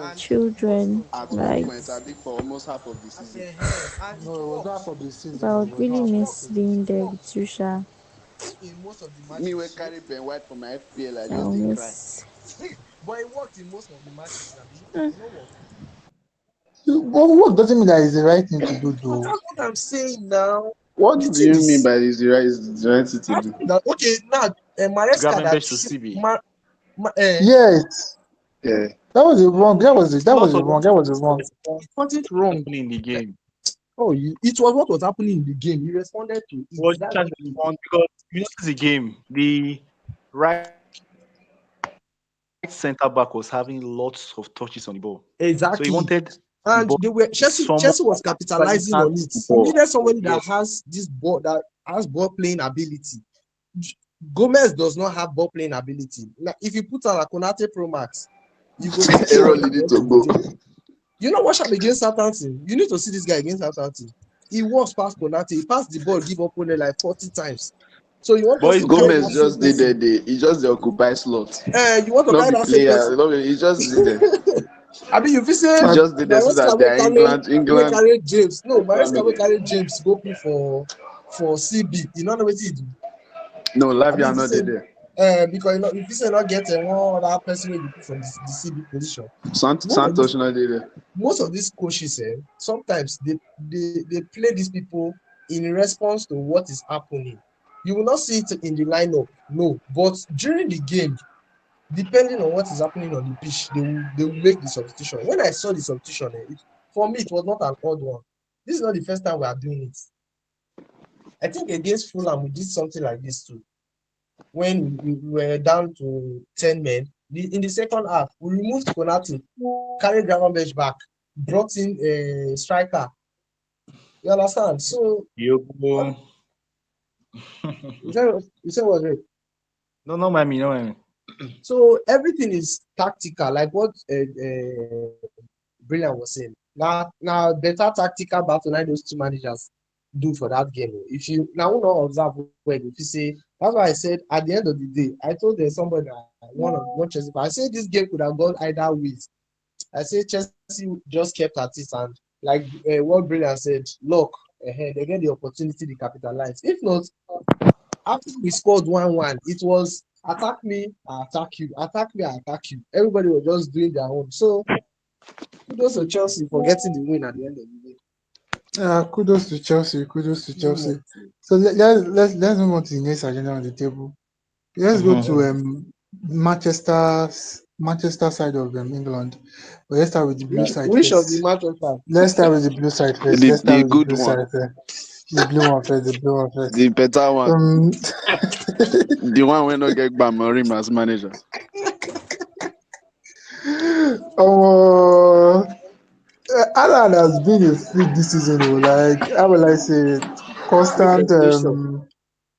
And Yes. most children. of At some of one Like, the point, I think for almost half of the season. and it No, it was not worked. half of the but I season. It would was really not It half of the miss worked. season. being It there with worked you, Sha. in most of the Me when matches. So, carry Ben White for my FPL, I just I'll they cry. miss. but it worked in most of the matches. Abi, Mm. you know what? What doesn't mean that it's the right thing to do, But though. that's what I'm saying now. What The do thing you mean is, by this the right thing to I do? think that okay now, Maresca that Gravenberch to CB. Yes, Yeah. that was a wrong. A That lot was a of wrong. That was a things wrong. wasn't wrong. happening in the game. Oh, it was what was happening in the game. He responded to it. Was That's charged the thing. on because you notice the game, the right centre back was having lots of touches on the ball. So he wanted the Exactly. ball And they were someone Chelsea was that actually capitalizing on has it. the He ball. needed somebody that Yes. has this ball that has ball playing ability. Gomez does not have ball playing ability. Now, if you put on a Konate Pro Max, you go see Errol error at the needed end to of the go. day. You know what happened against Southampton? You need to see this guy against Southampton. He was past Konate. He passed the ball, give up only like 40 times. So you want But us it's to carry good. Gomez that same just did person? he just the occupy slot. You want to Not carry be that same player, person? not be, he just did there. I mean, if you say He I, just did there so Maresca that they are will England carry James. No, Maresca will family. carry James go play for CB. You know what he do? No, I mean, Lavia if you not say there. because if you say not get one other person will be from the CB position. Most of Santos these not there. coaches, sometimes they play these people in response to what is happening. You will not see it in the lineup, no. But during the game, depending on what is happening on the pitch, they will make the substitution. When I saw the substitution, for me it was not an odd one. This is not the first time we are doing it. I think against Fulham we did something like this too. When we were down to 10 men, in the second half, we removed Konate, carried Gravenberch back, brought in a striker. You understand? So Diogo. you said what right? No, no, mind me, no, mind me. So everything is tactical, like what Brilliant was saying. Now better tactical battle like those two managers do for that game. If you now not observe well, if you say that's why I said at the end of the day, I told there's somebody that one Chelsea, but I said this game could have gone either ways. I said Chelsea just kept at it and like what Brilliant said, look ahead, they get the opportunity to capitalize. If not, after we scored 1-1, it was attack me, I attack you, attack me, I attack you. Everybody was just doing their own. So kudos to Chelsea for getting the win at the end of the day. kudos to Chelsea. Kudos to No Chelsea. So let's move on to the next agenda on the table. Let's go to more. Manchester side of England. But let's start with the blue side Which of the first. matches are Let's start with the blue side first. The Let's start the with the good blue one. side first. The blue one first. The blue one first. The better one. Um, The one when not get Bamarim as manager. oh, Alan has been a freak this season. Oh, like how will I say it? freak Constant, revelation?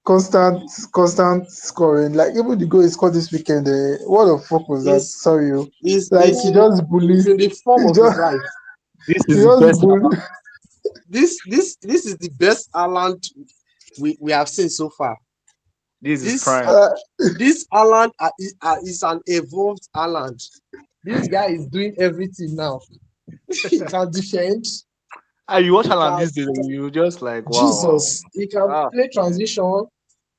constant scoring. Like even the goal he scored this weekend. What the fuck was that? Is Sorry, you. is Like is is in the form he of his just, life. This he is the just best. bully. This is the best Haaland we have seen so far. This is This prime. this Haaland is an evolved Haaland. This guy is doing everything now. He can defend. And you watch He Haaland can these days, and you just like, wow, Jesus. He can wow. play transition.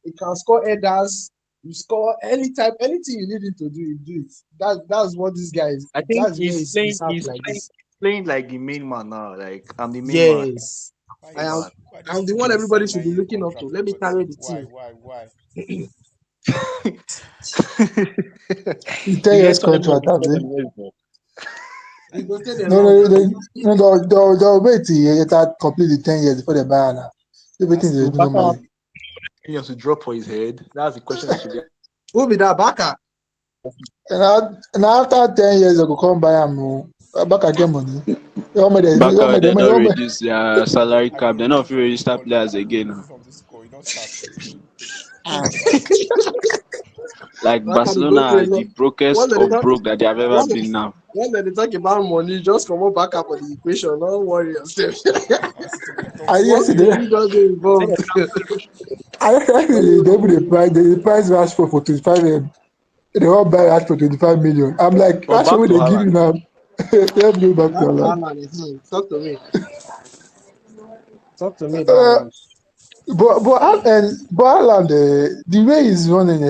He can score headers. You score any type, anything you need him to do, he do it. That's what this guy is. I think That's where he's happy like this. he's playing like the main man now. Like I'm the main man. Yes. Why I am this? Why I'm this the one stupid everybody should be sideline looking up to. Let me carry controversy? the Why? team. Why? Why? The 10 You years get 200 contract, million have for they? the years, though. You go take the No, long. no, no, they'll wait till you start complete the 10 years before they buy her. Everything That's they Will do Baka have normally. millions to drop for his head? That's the question I should be Who be that Baka? And after 10 years, they will come buy him. Back again money. How much they how Baka, much the they money? don't How much? reduce their salary I cap. beg They're not remove free from this register call. players again. Remove from this call. You don't start. Like Baka they go through Barcelona a is the lot. Once brokest they of talk, broke that they have ever once they, been now. once they talk about money, just come on Baka for the equation. Don't worry yourself. Man City go talk I Once yesterday, money don't get saying. involved. I yesterday they put the price Rashford for 25 M. They all buy Rashford for 25 million. I'm like, But Rashford, back what to they give you Haaland. now? Let's go back to Back to Haaland. Haaland. Talk to me. Talk to me about Uh, Haaland. but Haaland, the way he's running,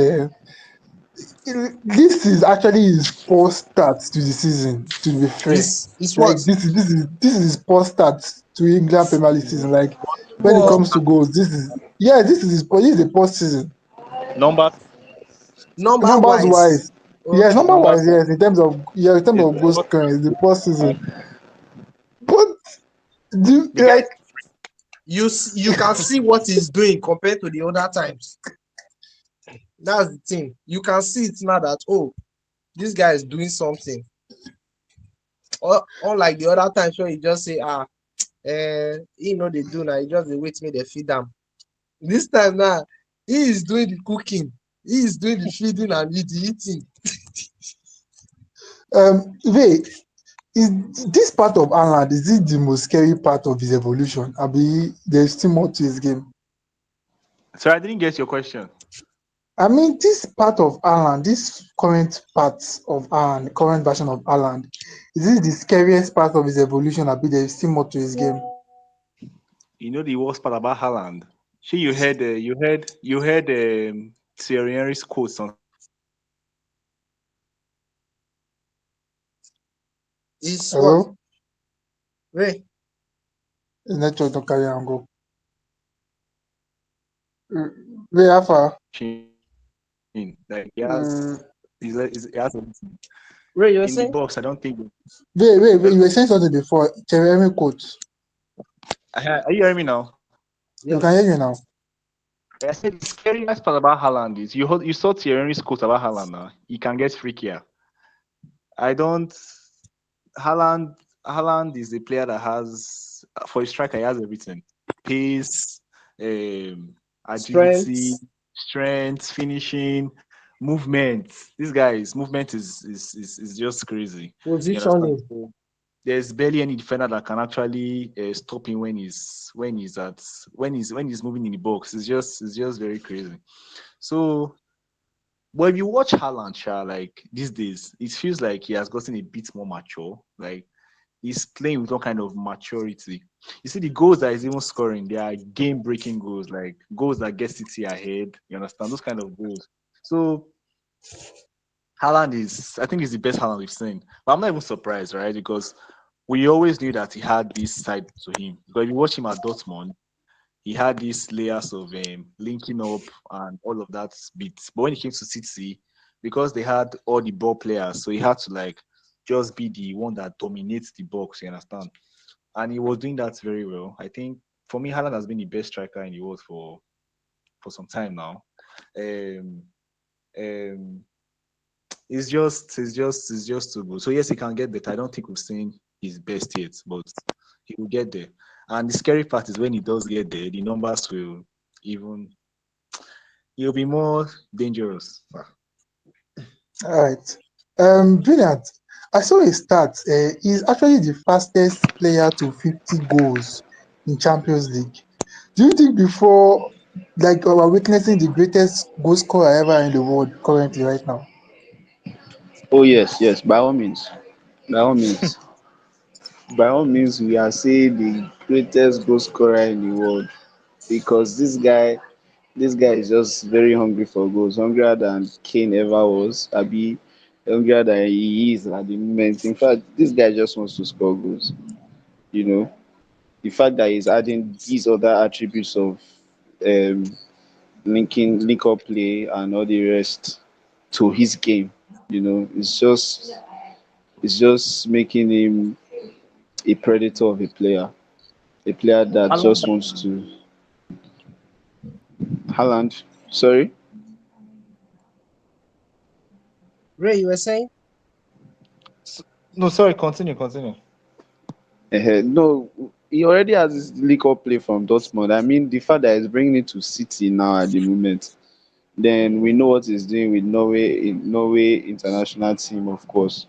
this is actually his first start to the season. To be fair, It's like what? this is his first start to England Premier League season. Like when it But comes to goals, this is the first season. Numbers, number Numbers wise, wise, yes, okay. number numbers wise, yes. In terms is of goal first. scoring, it's the first season. But do The guy like You can see what he's doing compared to the other times. That's the thing. You can see it now that this guy is doing something. Unlike the other times where you just say, they do now. You just dey wait me they feed them. This time now, he is doing the cooking. He is doing the feeding and the eating. wait, is this part of Haaland, is it the most scary part of his evolution? I mean, there's still more to his game. Sorry, I didn't get your question. I mean, this part of Haaland, this current part of Haaland, the current version of Haaland, is this the scariest part of his evolution? I mean, there's still more to his game. You know the worst part about Haaland. See, you heard Thierry Henry's quotes on Is what? Hello? Wait, His network don't carry and go. Wait, how far? like Uh, he has everything. wait, you're In the saying? box. I don't think. wait, you were saying something before. Jeremy quote. Are you hearing me now? You can Yes. hear you now. I said the scariest part about Haaland is you saw Thierry Henry's quote about Haaland now. He can get freakier. I don't. Haaland Haaland is a player that has for a striker he has everything: pace, agility, Strength, strength, finishing, movement. This guy's movement is just crazy. You understand? positioning. So there's barely any defender that can actually stop him when he's moving in the box. It's just very crazy. So, but if you watch Haaland, like these days, it feels like he has gotten a bit more mature. Like he's playing with all kind of maturity. You see, the goals that he's even scoring, they are game-breaking goals, like goals that get City ahead. You understand those kind of goals. So Haaland I think, he's the best Haaland we've seen. But I'm not even surprised, right? Because we always knew that he had this side to him. Because if you watch him at Dortmund, he had these layers of linking up and all of that bits. But when it came to City, because they had all the ball players, so he had to like just be the one that dominates the box. You understand? And he was doing that very well. I think for me, Haaland has been the best striker in the world for some time now. Um, um, it's just too good. So yes, he can get better. I don't think we've seen his best yet, but he will get there. And the scary part is when he does get there, the numbers will even he'll be more dangerous. All right. Brilliant. I saw a stat. He's actually the fastest player to 50 goals in Champions League. Do you think before, like, we're witnessing the greatest goal scorer ever in the world currently right now? Oh yes, yes, by all means. By all means. By all means, we are seeing the greatest goal scorer in the world because this guy is just very hungry for goals, hungrier than Kane ever was, Abi, hungrier than he is at the moment. In fact, this guy just wants to score goals, you know. the fact that he's adding these other attributes of um, link up play and all the rest to his game, it's just making him a predator of a player that just Haaland, wants to. Haaland, sorry. Ray, you were saying? No, sorry, continue. No, he already has his link up play from Dortmund. I mean, the fact that he's bringing it to City now at the moment, then we know what he's doing with Norway international team, of course.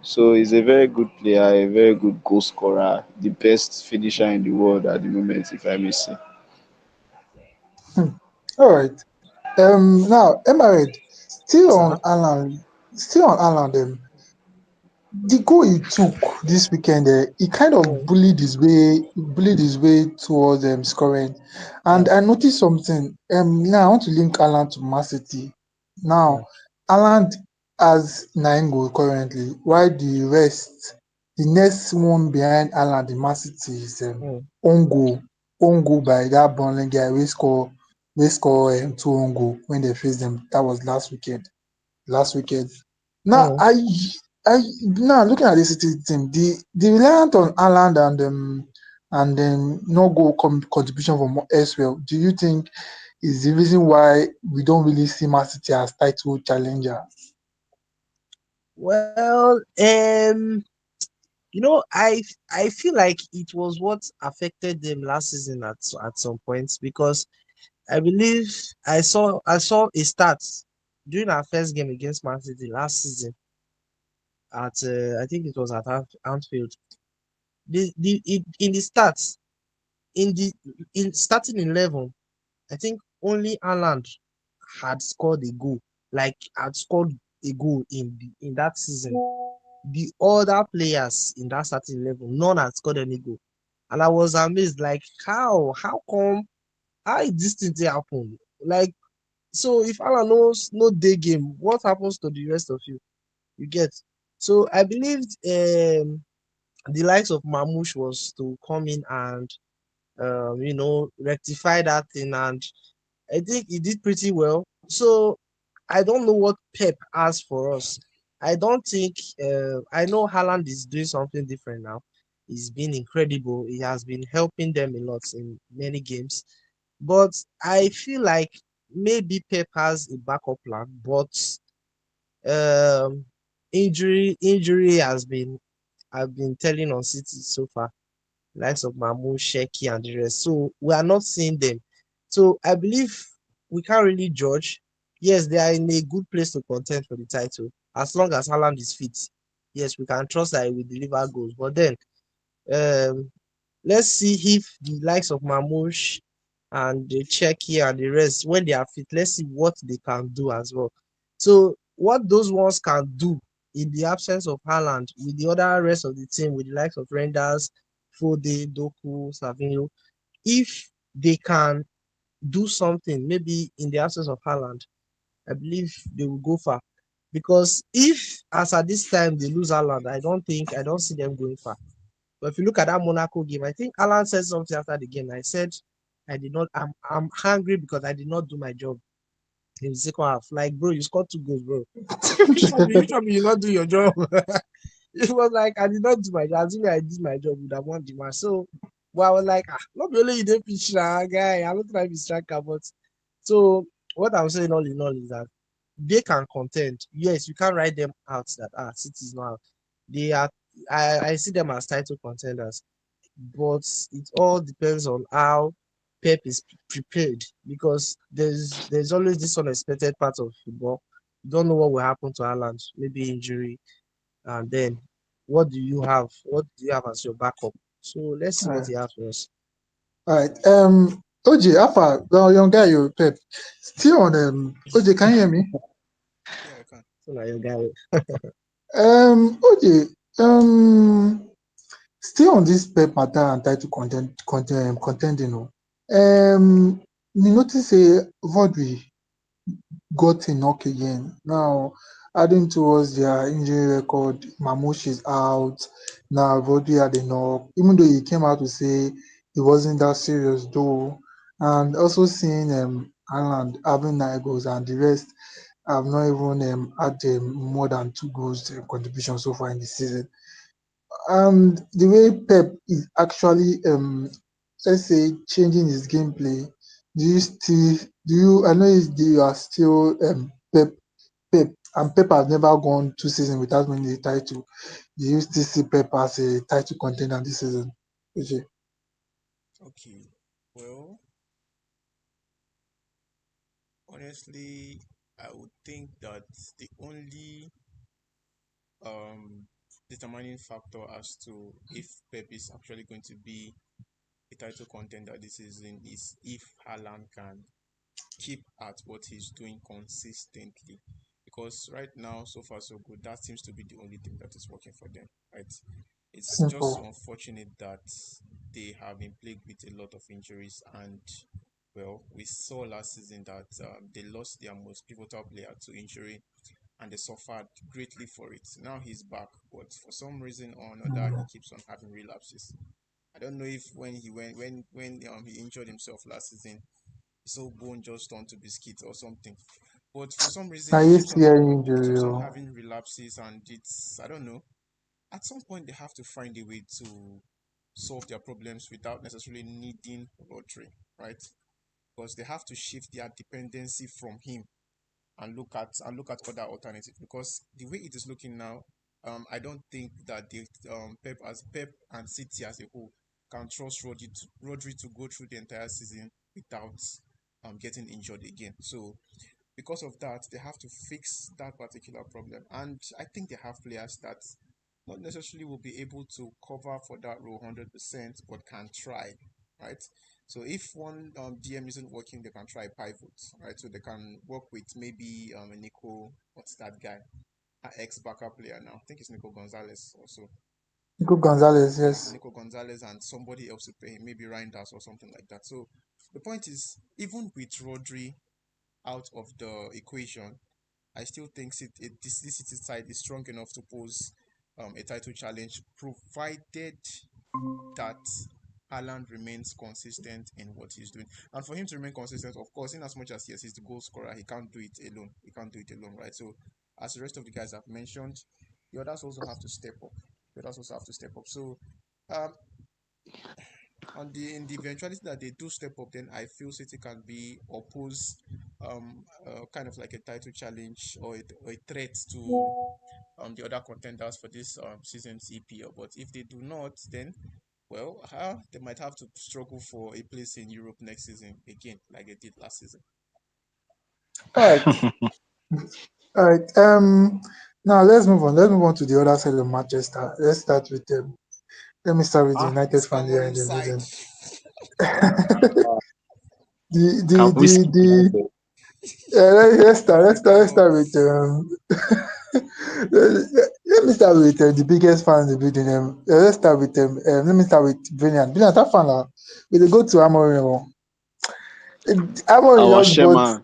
So he's a very good player, a very good goal scorer, the best finisher in the world at the moment, if I may say. All right. Now, Emerald, Sir? Still on Alan. The goal he took this weekend, he kind of Mm, bullied his way towards scoring. yeah, And I noticed something. Now I want to link Alan to Man City. yeah. Now, Alan has 9 goals currently, while the next one behind Alan, the Man City is Mm, own goal, own goal by that Burnley guy. We score 2 own goal when they faced them. That was last weekend. Now mm. I now looking at the City team, the reliant on Haaland and then no goal contribution from elsewhere. Do you think is the reason why we don't really see Man City as title challenger? Well, I feel like it was what affected them last season at some points because I believe I saw a stat during our first game against Man City last season at I think it was at Anfield. In the stats in starting 11, I think only Haaland had scored a goal, like had scored a goal in that season. The other players in that starting 11, none had scored any goal. And I was amazed, like how come how is this thing dey happen? Like so if Haaland knows no day game, what happens to the rest of you? You get. So I believed the likes of Mamouche was to come in and rectify that thing, and I think he did pretty well. So I don't know what Pep has for us. I don't think I know Haaland is doing something different now. He's been incredible. He has been helping them a lot in many games. But I feel like maybe Pep has a backup plan, but um, injury has been I've been telling on City so far, likes of Mamu, Sheki, and the rest. So we are not seeing them. So I believe we can't really judge. Yes, they are in a good place to contend for the title as long as Haaland is fit. Yes, we can trust that he will deliver goals. But then um, let's see if the likes of Mamush and the Czechia and the rest, when they are fit, let's see what they can do as well. So what those ones can do in the absence of Haaland with the other rest of the team, with the likes of Renders, Fode, Doku, Savinho, if they can do something, maybe in the absence of Haaland, I believe they will go far. Because if, as at this time, they lose Haaland, I don't see them going far. But if you look at that Monaco game, I think Alan said something after the game. I said, I'm hungry because I did not do my job in the second half. Like, bro, you scored 2 goals, bro. You told me you not do your job. It was like I did not do my job. Assuming I did my job, would have won the match. So, well, I was like, not only you didn't pitch guy. I look like a striker, but so what I'm saying all in all is that they can contend. Yes, you can't write them out that City is not out. They are. I see them as title contenders, but it all depends on how Pep is prepared because there's always this unexpected part of football. You don't know what will happen to Haaland, maybe injury, and then what do you have? What do you have as your backup? So let's see All what right. he has for us. All right. OJ, Alpha, well, young guy, you Pep. Still on OJ, can you hear me? Yeah, I can. So now your guy. OJ, still on this Pep matter and title contending. You notice say Rodri got a knock again. Now, adding towards their injury record, Mamouche is out. Now, Rodri had a knock. Even though he came out to say it wasn't that serious though. And also seeing Haaland having 9 goals and the rest have not even had more than 2 goals contribution so far in the season. And the way Pep is actually let's say changing his gameplay, do you still do you I know you are still Pep and Pep has never gone 2 seasons without winning the title. Do you still see Pep as a title contender this season? Okay. Okay. Well, honestly, I would think that the only um determining factor as to if Pep is actually going to be a title contender this season is if Haaland can keep at what he's doing consistently. Because right now, so far so good, that seems to be the only thing that is working for them. Right? It's just Simple. unfortunate that they have been plagued with a lot of injuries, and well, we saw last season that they lost their most pivotal player to injury, and they suffered greatly for it. Now he's back, but for some reason or another, he keeps on having relapses. I don't know if when he injured himself last season, his whole bone just turned to biscuit or something. But for some reason, I used to hear injury. Oh. having relapses, and it's I don't know. At some point, they have to find a way to solve their problems without necessarily needing Rodri, right? Because they have to shift their dependency from him and look at other alternatives. Because the way it is looking now, I don't think that the Pep and City as a whole can trust Rodri to go through the entire season without getting injured again. So because of that, they have to fix that particular problem. And I think they have players that not necessarily will be able to cover for that role 100%, but can try, right? So if one DM isn't working, they can try pivot, right? So they can work with maybe Nico, what's that guy? Our ex backup player now. I think it's Nico Gonzalez also. Nico Gonzalez, Yeah, yes. Nico Gonzalez and somebody else to play him, maybe Reinders or something like that. So the point is, even with Rodri out of the equation, I still think this City side is strong enough to pose a title challenge, provided that Haaland remains consistent in what he's doing. And for him to remain consistent, of course, in as much as yes, he's the goal scorer, he can't do it alone. He can't do it alone, right? So, as the rest of the guys have mentioned, the others also have to step up. The others also have to step up. So, um, in the eventuality that they do step up, then I feel City can be oppose kind of like a title challenge or a threat to the other contenders for this season's EPL. But if they do not, then well, they might have to struggle for a place in Europe next season again, like they did last season. All right. All right. Now let's move on. Let's move on to the other side of Manchester. Let's start with them. Let me start with the United Mr. fan here in Morim the side. building. the Can the we the skip the United? let's Flop. start with let me start with the biggest fan in the building. Let's start with let me start with Brilliant. Brilliant, that fan. We dey go to Amorim. Amorim Our just bought. Shema,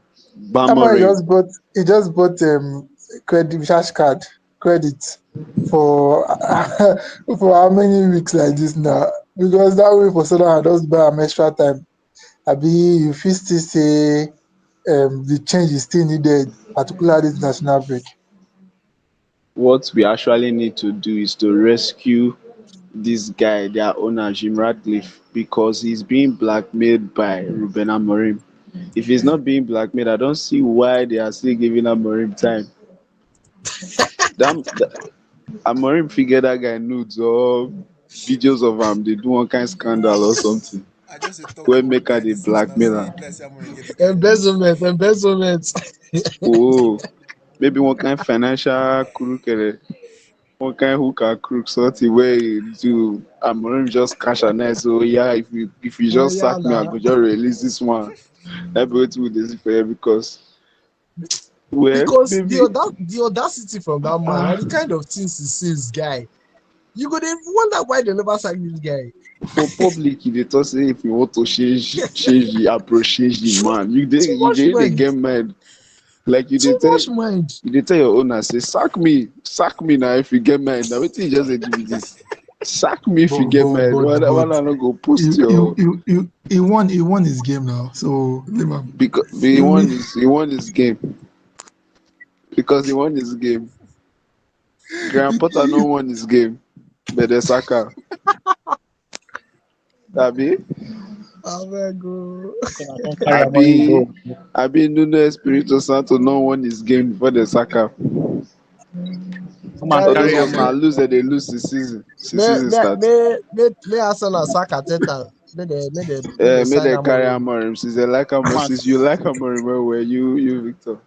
Amorim Bamorim. just bought credit recharge card credit for for how many weeks like this now? Because that way for so long I just buy am extra time. Abi you fit still say the change is still needed, particularly this national break. What we actually need to do is to rescue this guy, their owner, Jim Ratcliffe, because he's being blackmailed by Ruben Amorim. If he's not being blackmailed, I don't see why they are still giving Amorim time. That Amorim figure that guy nudes or videos of him, they do one kind of scandal or something. I just dey talk Where one make her guy the this season. I say, blackmailer. let's say I'm gonna get this guy nudes. Embezzlement. Oh, maybe one kind of financial crook, one kind hookah crook something where you do Amorim just cash a night. So yeah, if you Oh just yeah, sack me, I nah. go just release this one. That be what we dey see for here because well Because maybe the audacity from that man and the kind of things he says, guy, you go dey wonder why they never sack this guy. for public you dey talk say if you want to change the approach, change the Too, man. You dey too you much dey dey mind. get mind. Like Too much mind. you dey tell your owner say sack me now if you get mind. Na wetin you just dey do be this. Sack me if you but get but married. but Why but not go he post he your he won his game now. So leave him. because He win. he won his game because he won his game. Graham Potter no won his game, but the Saka. Abi Oh my god. I don't carry Amorim Abi go. Abi Nuno Espirito Santo no won his game before the Saka. Come and All Charlie, those carry ones now Amorim lose that go. they lose the season. The me season me start. me me Arsenal sack Ateta. May they May sign they carry Amorim. Amorim since they like Come Amorim and since you like Amorim well, you Victor.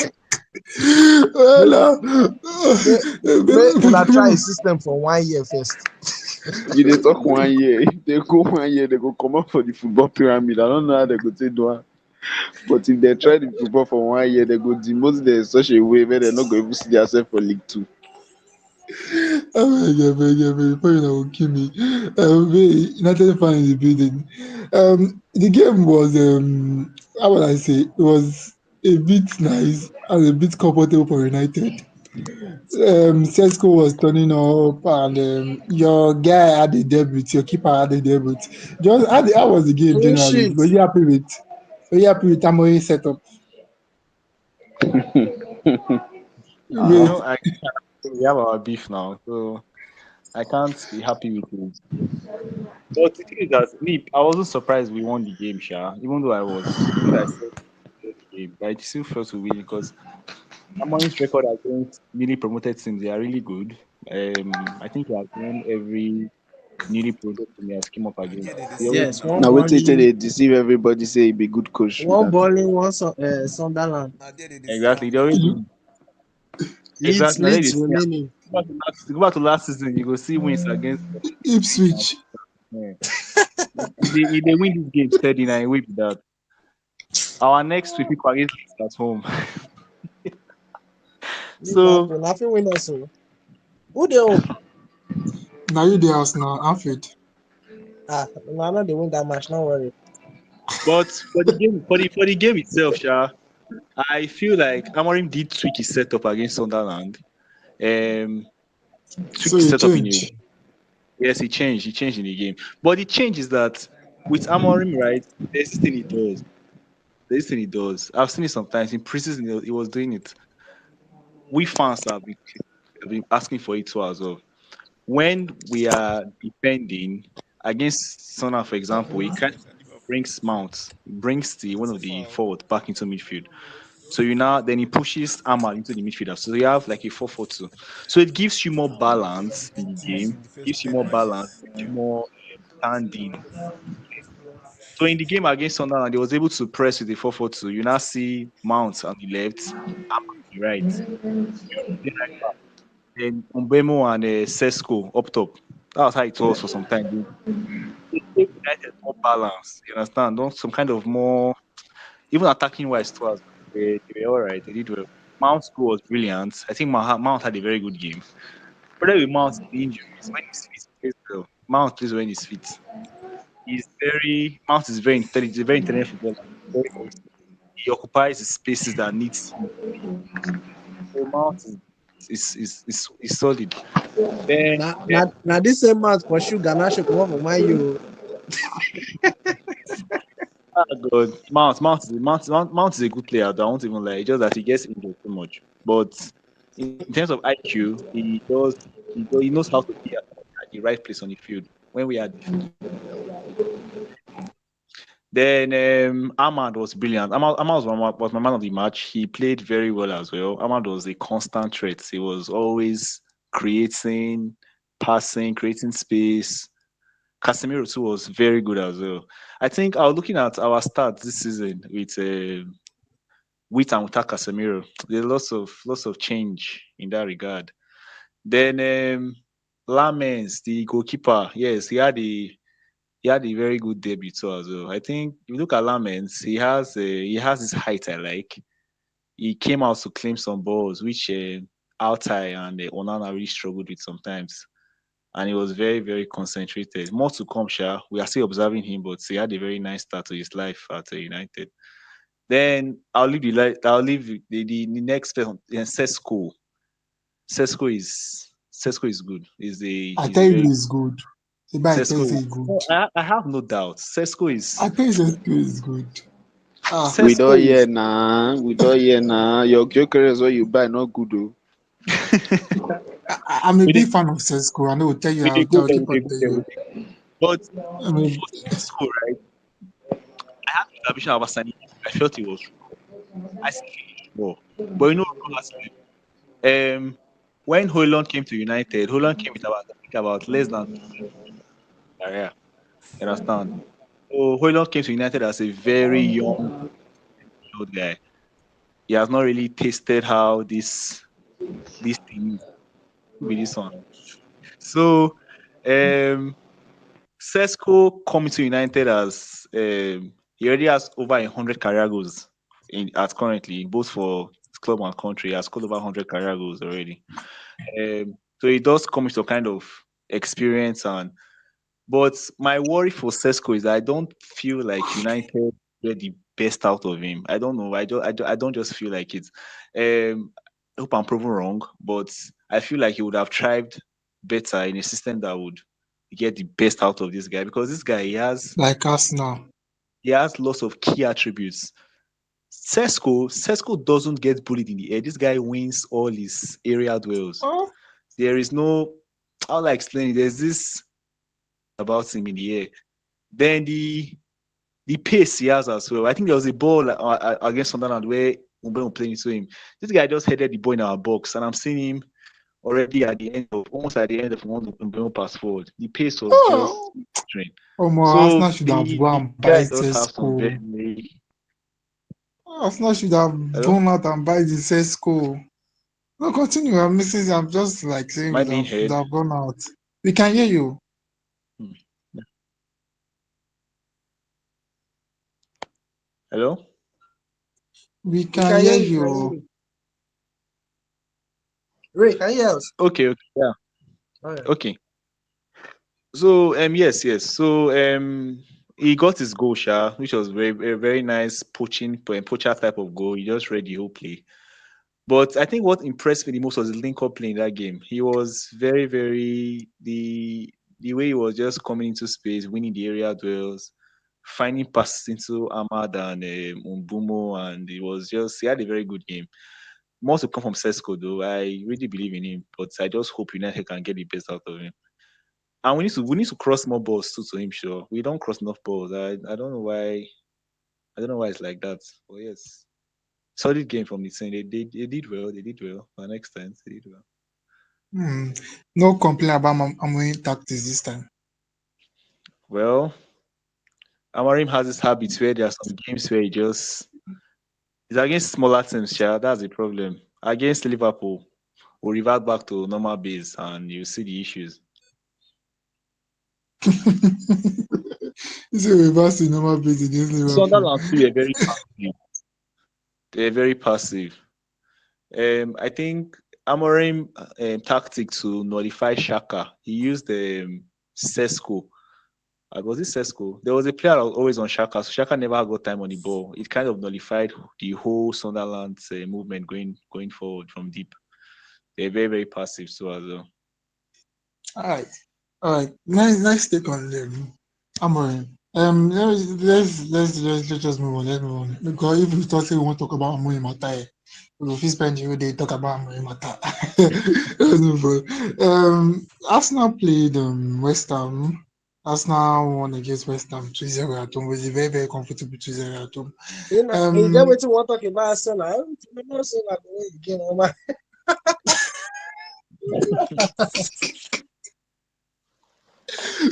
May Well, may may una try a system for 1 year first. You they talk 1 year. If they go 1 year, they go come up for the football pyramid. I don't know how they go take do it. But if they try the football for 1 year, they go demote them in such a way where they're not going to see themselves for League Two. oh my god, probably that will kill me. United fan in the building. The game was how would I say? It was a bit nice and a bit comfortable for United. Sesko was turning up, and your guy had a debut. Your keeper had a debut. Just how was the game Clean generally? sheet. Were you happy with Amorim's setup? You Wait, know, we have our beef now, so I can't be happy with it. But the thing is that me, I wasn't surprised we won the game, Sha. Even though I said we won the game, but I still felt to win because Amorim's record against newly promoted teams, they are really good. I think he has won every newly promoted team he has came up And against. there they He always Yes, deceive. one Now wait till balling, they deceive everybody say he be good coach with one that. balling, one Sunderland. Now there they deceive exactly. They Hamlet. always you- Leeds, exactly. Now they Leeds see remaining. go back to last season, you go see wins against. Ipswich. Yeah. If they win this game steady, now we with that. Our next we pick against Leeds at home. So Liverpool, nothing winners. So who they hope? Now you the house now, Anfield. No, no, they win that match. Don't worry. but for the game itself, Sha, I feel like Amorim did tweak his setup against Sunderland. Um, So tweak his you setup in a change. yes, he changed. He changed in the game. But the change is that with Amorim, right, there's this thing he does. There's this thing he does. I've seen it sometimes. In preseason, he was doing it. We fans have been asking for it too as well. When we are defending against Sona, for example, he kind of Arsenal, Liverpool. brings Mount, brings the one So of the far, forward back into midfield. So you now then he pushes Ahmad into the midfielder. So you have like a 4-4-2. So it gives you more balance in the beat us game, in the first gives you 10 more balance, minutes. gives you more standing. So in the game against Sunderland, he was able to press with the 4-4-2. You now see Mount on the left, Ahmad on the right. Then Umbemo and Sesko up top. That was how it was for some time. They gave United more balance. You understand? Don't some kind of more even attacking wise too as well. They were all right. They did well. Mount's goal was brilliant. I think Mount had a very good game. But with Mount is the injuries. When he's fit, he plays well. Mount plays when he's fit. Mount is very intelligent, he's a very intelligent footballer. Very he occupies the spaces that needs him. So Mount is solid. Then Now this same match for sugar. Now she come up for my you. God, Mount is a good player. I won't even lie. It's just that he gets injured too much. But in terms of IQ, he knows how to be at the right place on the field when we are defending. Then Ahmad was brilliant. Ahmad was my man of the match. He played very well as well. Ahmad was a constant threat. He was always creating, passing, creating space. Casemiro too was very good as well. I think I was looking at our stats this season with and without Casemiro. There's lots of change in that regard. Then Lamens, the goalkeeper, yes, he had a very good debut too as well. I think if you look at Lamens, he has this height I like. He came out to claim some balls, which Altai and Onana really struggled with sometimes. And he was very, very concentrated. More to come, Sha. We are still observing him, but he had a very nice start to his life at United. Then I'll leave the next person. Sesko. Sesko Sesko is good. I He's a tell you very it's good. Maybe I tell Sesko. you it's good. No, I have no doubt. Sesko is I tell you it's good. Ah, We Sesko don't hear is. nah. We don't hear nah. Your Gyökeres what you buy not good though. I'm a we dey big fan of Cesco. I know. Tell you, we dey go I'll there. We keep dey on go telling there. you. But I mean, for Sesko, right? I had reservation about signing him. I felt he was raw. I still feel he's raw. But raw as well. When Højlund came to United, Højlund came with about less than 2 years career. You understand? So Højlund came to United as a very young old guy. He has not really tasted how this thing is. Who be this one? So um Sesko coming to United as he already has over 100 career goals at currently both for his club and country. He has scored over 100 career goals already. So he does come with some kind of experience and but my worry for Sesko is that I don't feel like United get the best out of him. I don't know. I don't just feel like it. I hope I'm proven wrong, but I feel like he would have thrived better in a system that would get the best out of this guy because this guy like Arsenal. he has lots of key attributes. Sesko doesn't get bullied in the air. This guy wins all his area duels. Oh, There is no how will I explain it? There's this about him in the air. Then the pace he has as well. I think there was a ball against Sunderland where Mbemo playing into him. This guy just headed the ball in our box, and I'm seeing him already at the end of almost at the end of one Mbemo pass forward. The pace was just oh, train. Arsenal So should have the gone and guy buy does have some Cesco. very Arsenal should have hello. gone out and buy the Cesco. No, continue. I'm missing. I'm just like saying Am I we being should heard? have gone out. We can hear you. Hmm. Hello. We We can can hear hear you. Can hear you. you. Ray, can you hear us? Okay. Okay. Yeah. All right. Okay. So yes. So he got his goal, which was very nice poacher type of goal. He just read the whole play. But I think what impressed me the most was the link up play in that game. He was very the way he was just coming into space, winning the area duels, finding passes into Ahmad and Umbumo, and he had a very good game. More to come from Sesko though. I really believe in him, but I just hope United can get the best out of him. And we need to cross more balls too to him. Sure, we don't cross enough balls. I don't know why. I don't know why it's like that. But yes, solid game from the team. They did well. They did well. For next time, they did well. Hmm. No complaint about Amorim tactics this time. Well, Amarim has this habit where there are some games where it's against smaller teams. Sure, that's the problem. Against Liverpool, we'll revert back to normal base and you see the issues. This is a reverse to normal base against Liverpool. Sunderland too, are very passive. They're very passive. I think Amorim tactic to nullify Shaka. He used Sesko. Was it Sesko? There was a player that was always on Shaka, so Shaka never got time on the ball. It kind of nullified the whole Sunderland movement going forward from deep. They're very passive too as well. All right. Nice take on them. Amorim. Let's just move on. Let's move on. Because if we thought we want to talk about Amorim Matai, we will spend the whole day talk about Amorim Matai. Let's move on. Arsenal played West Ham. Arsenal won against West Ham 2-0 at home. It was a very comfortable 2-0 at home. You get what you want to talk about Arsenal. I'm not saying that the way you get over.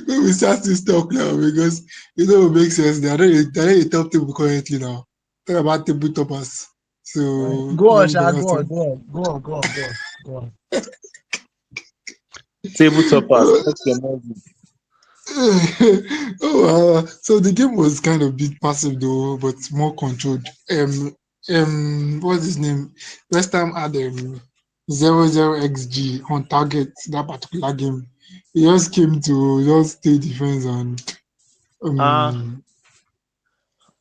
We start to talk now because it don't make sense. They're not a top table currently now. Talk about table toppers. So Go on, let me Sha. go Go to on. Go on. Table toppers. What's your margin? so the game was kind of bit passive though, but more controlled. What's his name? West Ham had 0-0 XG on target that particular game. He just came to just stay defense and Uh um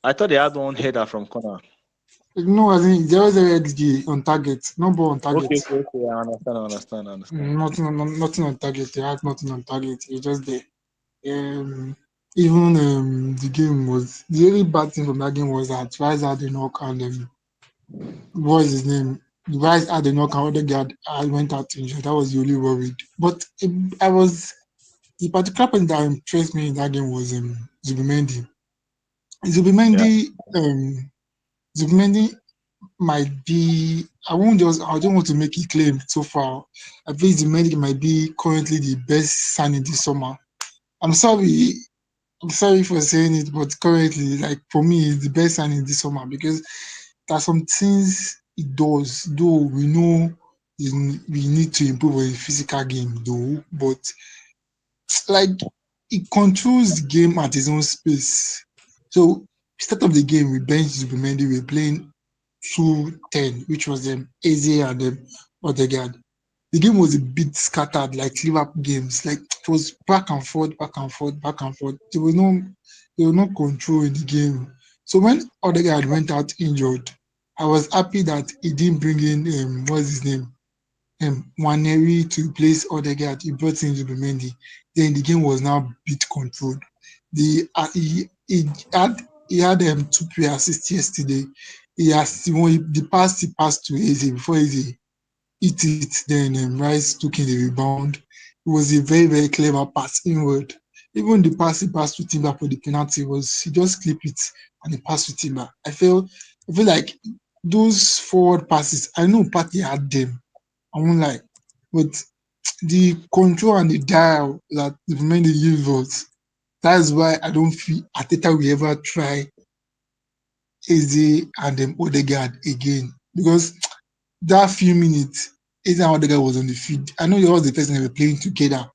I thought they had one header from corner. No, I think 0-0 XG on target. No ball on target. Okay. I understand. Nothing on target. They had nothing on target. It's just there. Even the game was the only bad thing from that game was that Rice had a knock and what was his name? Rice had a knock and Odegaard went out injured. That was the only worried. But I was the particular point that impressed me in that game was Zubimendi. Yeah. Zubimendi um Zubimendi might be I don't want to make a claim so far. I think Zubimendi might be currently the best signing this summer. I'm sorry, I'm sorry for saying it, but currently, like for me, it's the best signing this summer because there are some things it does. Though we know we need to improve on the physical game, though, but like it controls the game at his own space. So start of the game, we benched Zubimendi. We were playing 2-10, which was Eze and Odegaard. The game was a bit scattered like Liverpool games. Like it was back and forth, back and forth, back and forth. There was no control in the game. So when Odegaard went out injured, I was happy that he didn't bring in what's his name? Waneri to replace Odegaard. He brought in Zubimendi. Then the game was now bit controlled. He had two player assists yesterday. The pass he passed to Eze before Eze hit it. Then Rice took in the rebound. It was a very very clever pass inward. Even the pass he passed to Timber for the penalty was he just clip it and he passed to Timber. I feel like those forward passes. I know Partey had them. I won't lie, but the control and the dial that the men they use was that's why I don't feel Ateta will ever try Eze and Odegaard again because that few minutes Eze and Odegaard was on the field. I know it was the person they were playing together.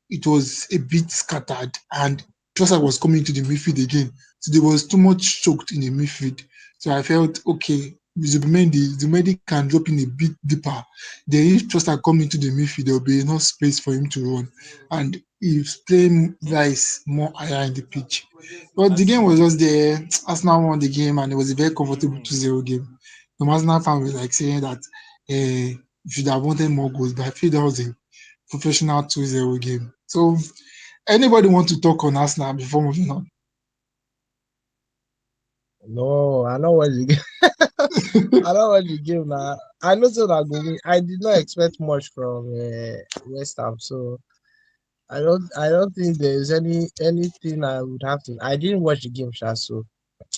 It was a bit scattered and Trossard was coming to the midfield again. So there was too much choked in the midfield. So I felt okay. Zubimendi can drop in a bit deeper. Then if Trossard come into the midfield, there will be enough space for him to run. And he's playing Rice more higher in the pitch. But the game was just there. Arsenal won the game and it was a very comfortable 2-0 game. The Arsenal fan was like saying that you should have wanted more goals, but I feel that was a professional 2-0 game. So anybody want to talk on Arsenal before moving on? No, I know what you I know what you give now. I know so that go win. I did not expect much from West Ham, so I don't think there's anything I would have to. I didn't watch the game, Sha, so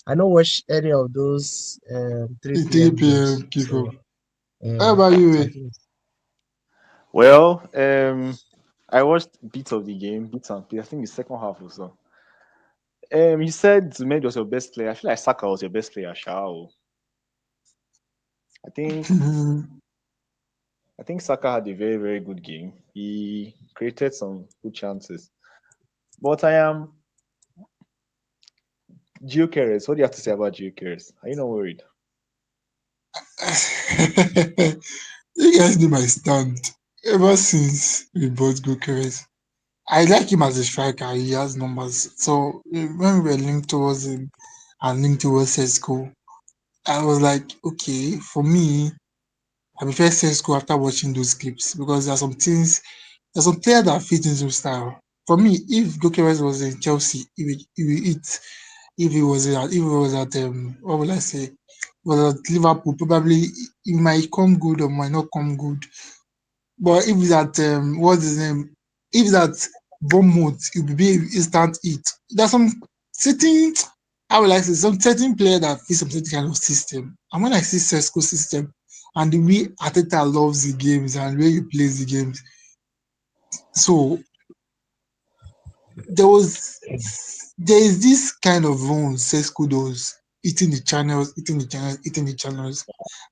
I don't watch any of those The 3 p.m. 3 p.m. games. kickoff. So How um, about you, I Ray? think Well, I watched bits of the game, bits and pieces. I think the second half or so. You said Zumed was your best player. I feel like Saka was your best player, Shao. I think I think Saka had a very, very good game. He created some good chances. But I am Gio Keres. What do you have to say about Gio Keres? Are you not worried? You guys know my stand. Ever since we bought Gokeres, I like him as a striker. He has numbers. So when we were linked towards him and linked towards Sesko, I was like, okay, for me, I prefer Sesko after watching those clips because there's some players that fit into style. For me, if Gokeres was in Chelsea, he will eat. If he was at what will I say? Was at Liverpool, probably he might come good or might not come good. But if it's at what's his name? If it's at Bournemouth, it will be an instant hit. There's some certain I would like to say some certain player that fits some certain kind of system. And when I see Cesco system and the way Ateta loves the games and the way he plays the games, so there was there is this kind of run Sesko does, eating the channels.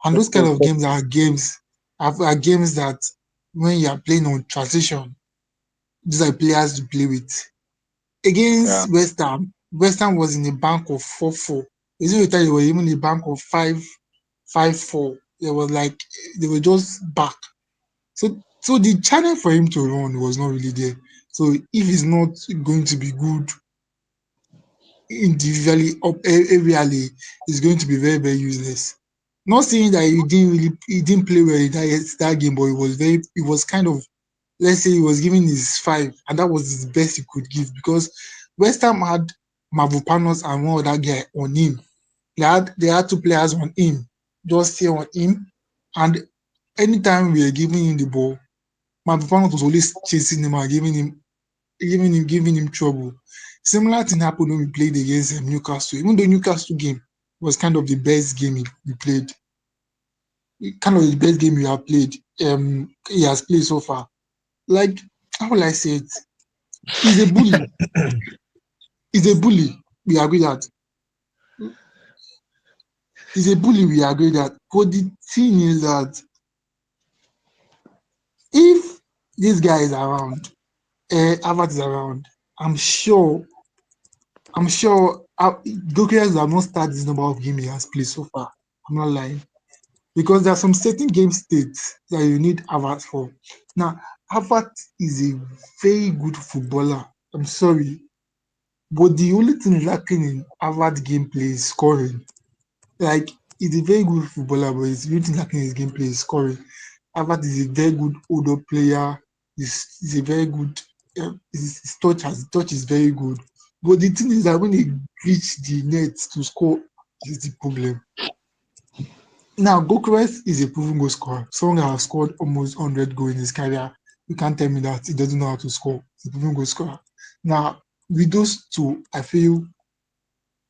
And those kind of games are games that when you are playing on transition, these are players to play with. Yeah. Against West Ham was in a bank of 4-4. Is it time they were even in a bank of 5-4? They was like they were just back. So the channel for him to run was not really there. So if he's not going to be good individually up aerially is going to be very, very useless. Not saying that he didn't play well in that game, but it was kind of, let's say he was giving his five, and that was his best he could give because West Ham had Mavropanos and one other guy on him. They had two players on him, just here on him, and anytime we were giving him the ball, Mavropanos was always chasing him and giving him trouble. Similar thing happened when we played against Newcastle. Even though Newcastle game was kind of the best game we played, kind of the best game we have played. He has played so far. Like, how will I say it? He's a bully. He's a bully. We agree that he's a bully. We agree that. But the thing is that if this guy is around, Harvard is around, I'm sure. I'm sure Gokers have not started this number of games he has played so far. I'm not lying. Because there are some certain game states that you need Harvard for. Now, Harvard is a very good footballer. I'm sorry. But the only thing lacking in Harvard gameplay is scoring. Like, he's a very good footballer, but his only thing lacking in his gameplay is scoring. Harvard is a very good older player. He's a very good. His touch is very good. But the thing is that when he reach the net to score, is the problem. Now, Gokeres is a proven goal scorer. Someone that has scored almost 100 goals in his career. You can't tell me that he doesn't know how to score. He's a proven goal scorer. Now, with those two, I feel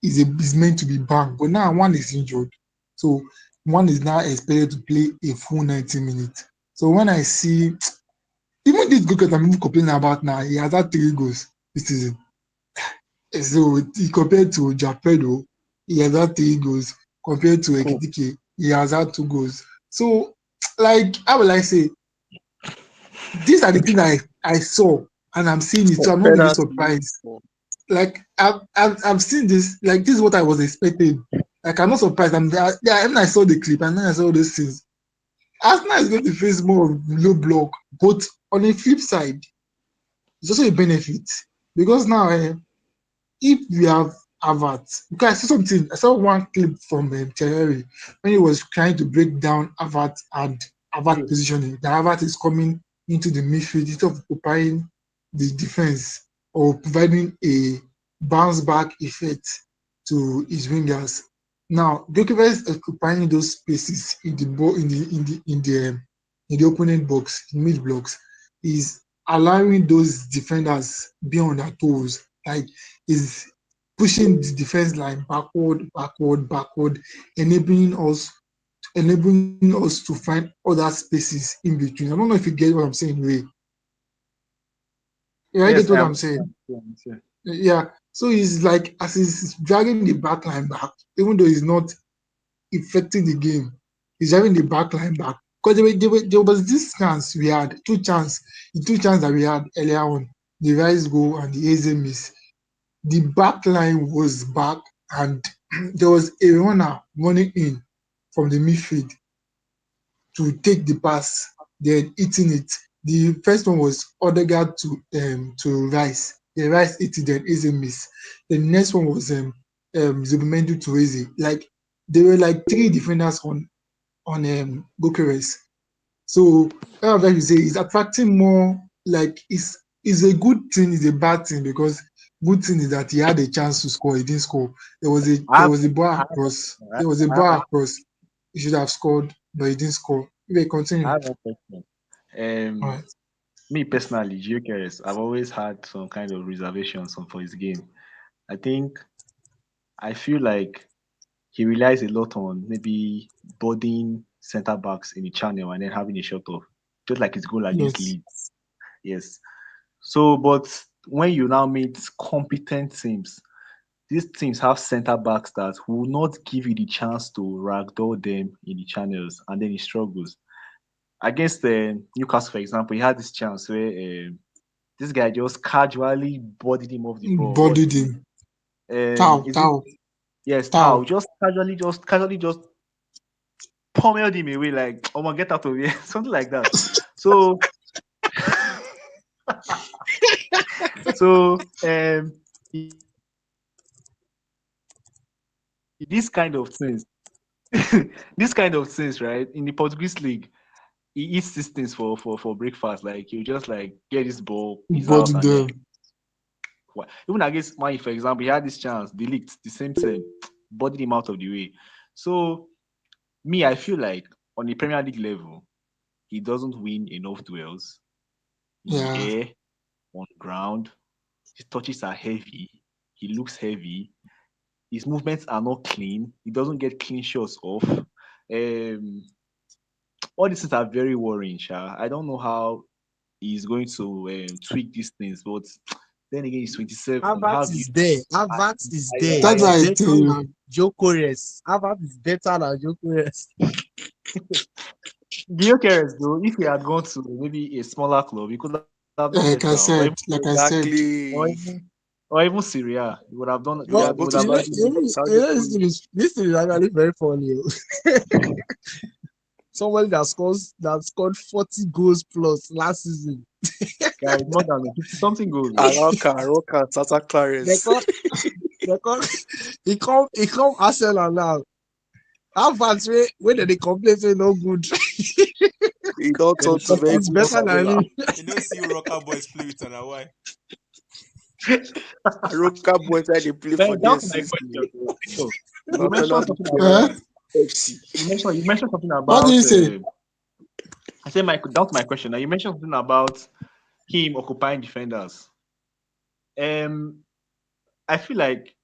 is meant to be banned. But now one is injured. So one is now expected to play a full 90 minutes. So when I see even this goalkeeper I'm even complaining about now, he has had 3 goals this season. So he compared to Japedo, he has had 3 goals. Compared to Oh, Ekitike, he has had 2 goals. So, like, how will I say? These are the things I saw, and I'm seeing it. So I'm not really penalty. surprised. Like I've seen this. Like this is what I was expecting. Like I'm not surprised. I'm there. Yeah, when I saw the clip and then I saw those things, Arsenal is going to face more of low block. But on the flip side, it's also a benefit because now if we have Havertz, because I saw something, I saw one clip from Thierry when he was trying to break down Havertz and Havertz positioning. The Havertz is coming into the midfield instead of occupying the defense or providing a bounce back effect to his wingers. Now, Gyökeres is occupying those spaces in the ball in the opponent box, in mid blocks, is allowing those defenders be on their toes. Like is pushing the defense line backward, enabling us to find other spaces in between. I don't know if you get what I'm saying, Ray. Yeah, I get Yes, what I I'm understand. saying. Yeah, yeah. Yeah. So he's like as he's dragging the back line back, even though he's not affecting the game, he's driving the back line back. Because there was this chance we had, the 2 chances that we had earlier on, the Rice goal and the Eze miss. The back line was back and there was a runner running in from the midfield to take the pass, then eating it. The first one was Odegaard to Rice. The Rice hit it, then Eze miss. The next one was Zubimendi to Eze. Like there were like 3 defenders on Gokeres. So what I'm trying to say is attracting more like is a good thing, is a bad thing because good thing is that he had a chance to score, he didn't score. I There have, was a bar I have, across. I There was a have, bar across. He should have scored, but he didn't score. Okay, I continue. have a question. All Um, right. Me personally, Gyökeres, I've always had some kind of reservations for his game. I think I feel like he relies a lot on maybe boarding centre backs in the channel and then having a shot off, just like his goal against Yes. Leeds. Yes. So, but when you now meet competent teams, these teams have centre backs that will not give you the chance to ragdoll them in the channels, and then he struggles. Against Newcastle, for example, he had this chance where this guy just casually bodied him off the ball. What's Bodied his name? him. Tau, Is it? Tau, Yes, Tao. Tau. Just casually, just pummeled him away like, "Oh my, get out of here," something like that. So, so he This kind of things, this kind of things, right? In the Portuguese league, he eats these things for breakfast. Like you just like get this ball, he's But out, and then the even against Man, U, for example, he had this chance, delete the same thing, bodied him out of the way. So me, I feel like on the Premier League level, he doesn't win enough duels in the yeah, air, on ground. His touches are heavy. He looks heavy. His movements are not clean. He doesn't get clean shots off. All these things are very worrying, Sha. I don't know how he's going to tweak these things, but then again, he's 27. How Havertz do you is there. I, Havertz is there. that's I He's why I better tell you. than Jokeres. Havertz is better than Jokeres. Gyökeres though, if he had gone to maybe a smaller club, he could have done better, Like I said, or Exactly. even or even Syria. He would have done. Yeah, He go would to have done. Saudi Pro League. This thing is actually very funny. Somebody that scored 40 goals plus last season. Guy, more than 50 something goals. Aroka, Tata They Clarence. call they call he come Arsenal now. Havertz when they complain say no good. He don't Then turn he to talk very He's about good better than footballer. him. You don't see Rocker Boys play with an why. Aroka boys where they play for then there that's my since question. Though. Victor, you mentioned National something eh? about Defenders FC. you mentioned something What do about you say? I said my down to my question. Now you mentioned something about him occupying defenders. Um I feel like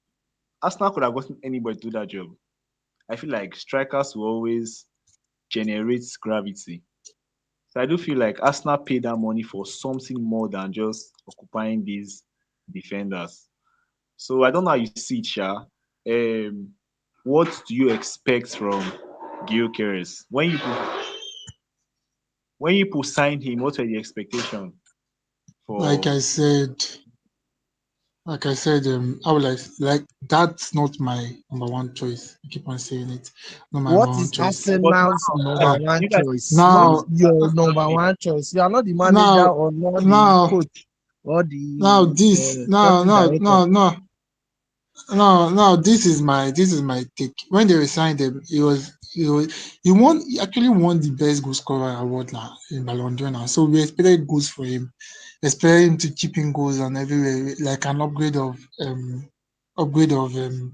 Arsenal could have gotten anybody to do that job. I feel like strikers will always generate gravity. So I do feel like Arsenal paid that money for something more than just occupying these defenders. So I don't know how you see it, Sha. What do you expect from Gil Keres? When you signed him, what were the expectation Like for I said, I would like that's not my number one choice. I keep on saying it, not my What number one is choice. but Arsenal's number Uh, one you guys choice? Not now, your number one choice. You are not the manager now, or not the now, coach or now, the this, now, sporting now, director. now, now, now, this is my take. When they signed him, he actually won the best goal scorer award now in Ballon d'Or now. So we expected goals for him, expected him to chip in goals and everywhere, like an upgrade of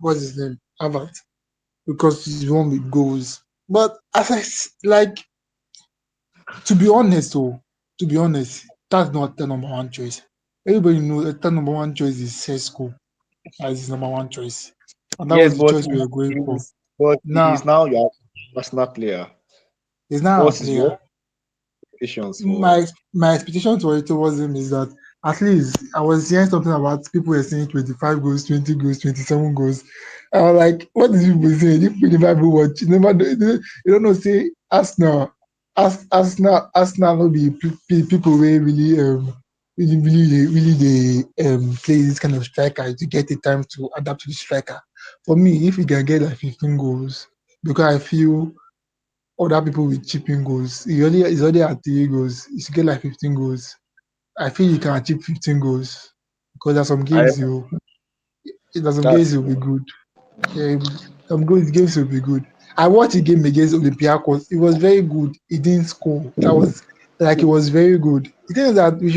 what's his name, Havertz, because he's won with goals. But like, to be honest, that's not the number one choice. Everybody knows that the number one choice is Sesko as his number one choice. And that yes, was the but choice we were going for. he's Now, now your Arsenal player. he's now a What is your player. expectations for? My expectation towards him is that at least I was hearing something about people were saying 25 goals, 20 goals, 27 goals. I was like, what is people saying? If 25 people watch, you don't know, say Arsenal will be people where really they play this kind of striker to get the time to adapt to the striker. For me, if he can get like 15 goals, because I feel other people with chipping goals. He's already at 3 goals. He should get like 15 goals. I feel he can achieve 15 goals because I there's some games that's he'll be good. Yeah, some good games will be good. I watched a game against Olympiacos. It was very good. He didn't score. That was like it was very good. The thing is that we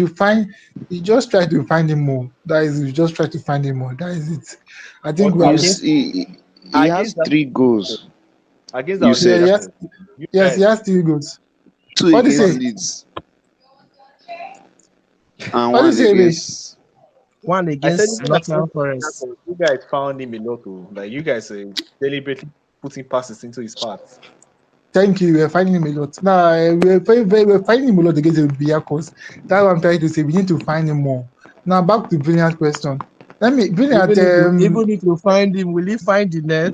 just try to find him more. We just try to find him more. That is it. I think but we You have against see, he has against that three goals. against that You yeah, said yes, Olympiacos, you yes, he guys has 3 goals. two What do you against say? Leeds and What do you one say, Ray? against. One I said against even Nottingham against Forest. Olympiacos, you guys found him a lot. Oh. Like you guys deliberately putting passes into his paths. Thank you. We're finding him a lot. Now we're finding him a lot against the Biakos. That's what I'm trying to say. We need to find him more. Now back to brilliant question. Brilliant. Even if you find him, will he find the net?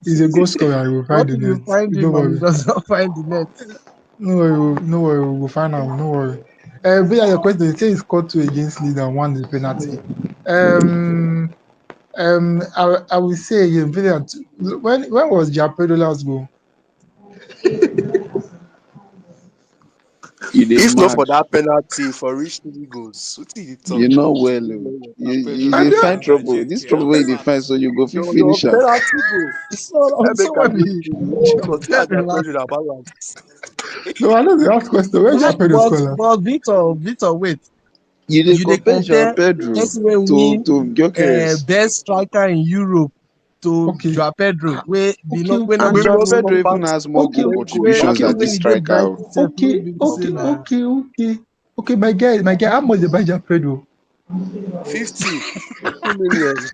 Is a goal scorer. We'll What find the if you net. find Don't him and he worry. does not find the net? No worry. No worry. We'll find out. No worry. Brilliant. Your question. You say he scored 2 against Leeds and 1 the penalty. Um. I will say again, brilliant. When was Japedo last goal? You dey If not mad. for that penalty for reach 3 goals, what did you You talk? know well. Oh. You And dey then, find Now that trouble. Jen This care, trouble I'm wey you dey sad. find, so you go fit Your finish am. penalty goal. So, I make so a when good we because I got relax. question about that. no, I know the last question. Where But Pedro but scholar? but Victor, wait. You dey You dey compare Joao compare Pedro person wey to win Gyökeres. best striker in Europe to Okay. Joao Pedro, wey be Okay, wey no okay. And be Joao Previous even Pedro even compact has more Okay, goal wey contributions okay, than wey this e dey striker. bright Oh. itself no okay, be the okay, same na. okay. Okay, my guy, how much they buy Jack Pedro? 50 million.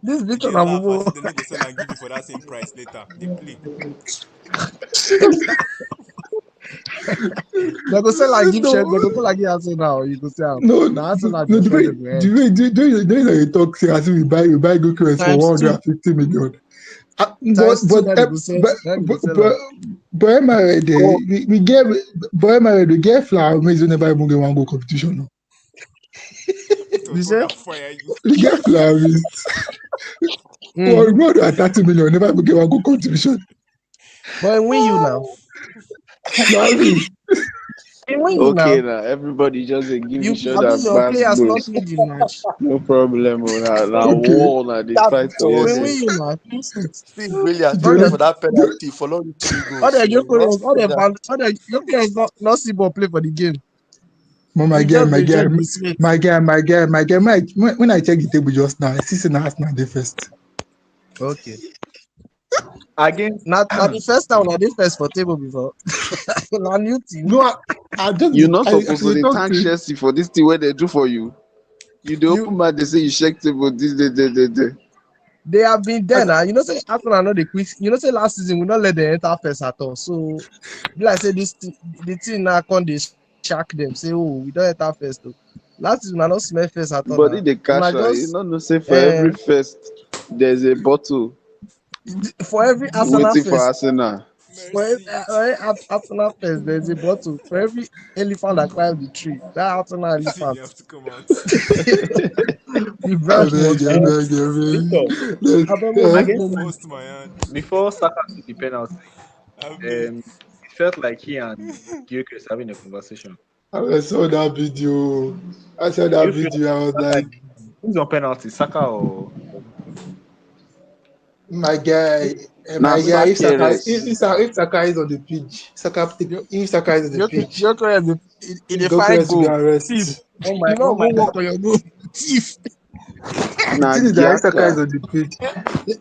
This You Victor get na laugh as mumu. if they no go sell and give you for that same price later. They play. They go sell and give share. They No, go call like Arsenal. You go say no, na Arsenal no. Joao Pedro go The head. way you talk, say as if we buy Goku for Times two, 150 million. But times two. but That they eh, go sell. but That they go but sell but am. but Emma, Oh, we get but Emma, we get flower. We never even get one go competition. No. So You God say? that fire you. We get flowers. Mm. Well, more than 30 million. Never even get one go contribution. But he win you now. Flowers. He win you now. Okay, now everybody just dey give You each I other mean your pass players not goals. win the match. No problem. Oh. Now Okay. war, now they that fight for Victor here. We was win Then. you now. still brilliant. All Only the Just, for that just, penalty for not 3 goals. all the So not Gyökeres, all the Gyökeres not see ball play for the game. but He just dey sweat. my guy. When I check the table just now, I see say na Arsenal dey first. Okay. Against Now the first time I did first for table before. Na new team. No, I just You not I supposed to dey talk thank to Chelsea for this thing where they do for you. You dey You open mouth, they say you shake table this day. they have been I, there now. You know, say Arsenal know the quick. You know, say last season we not let them enter first at all. So, be like say the team now come they shock them. Say, oh, we don't enter first though. Last season I not smell first at all But if now. they Una cash out, you just not know say for uh, every first there's a bottle for every Arsenal waiting for first, Arsenal. for every, Mercy. Arsenal first, there's a bottle. For every elephant that climbed the tree, that Arsenal See, elephant, you have to come out. the I branch beg, must I fall. beg, I Victor, beg. I don't know Let's, this against moment. Bust my hand. before Saka took the penalty, I beg. it felt like he and Gyökeres having a conversation. I saw that video. I saw Do that you feel like video. I was Saka like, is who's on penalty, Saka or my guy, Now my guy. Sakeres. If Saka is on the pitch, if Saka is on the pitch, Joker in the fight Goku to be goal. arrested. Thief. You know, go work on your goal. Thief. The Now thing is that if Saka is Giaka. on the pitch,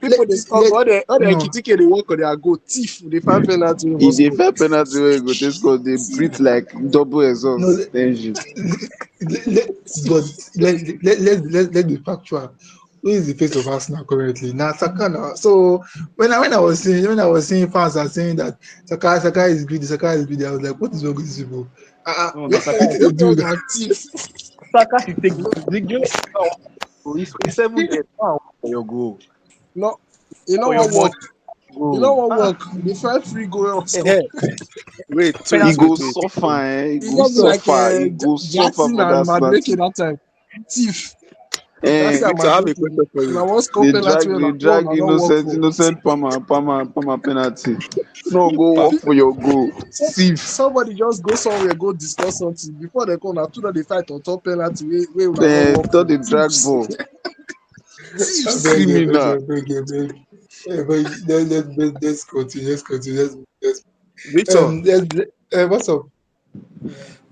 People they score let all the no. Kitike they work on their goal. Thief. They find penalty we If must they score. fair penalty where you go this cause they Thief. breathe like double No, exhaust engine. but Thief. let's be factual. Who is the face of Arsenal currently? Now Saka now. So when I was seeing fans are saying that Saka is greedy, Saka is greedy, I was like, what is wrong with this people? no? What No, Saka. did they do Joker that? na thief. Saka should take the game. It's 7 years. Wow, for your goal, No, you know for your what money work? You know goal. what work? The first free goal of score. eh, wait, He wait, Penalty. wait, go wait. suffer, eh? He It's go just be like suffer. He go suffer Jackson for and that Madueke snatching. that time. Thief. Eh, Jackson and Victor, I have a Madueke. question for Now you. one score penalty when they one drag I don't work for. innocent Palmer penalty. No go work for your goal. So Thief. somebody just go somewhere, go discuss something before they come. Now two that they fight on top penalty. We will not work Thought for they drag thieves. ball. I Thieves. beg, I beg, Criminal. I beg, I beg. Let's continue. Let's continue. Victor, What's up?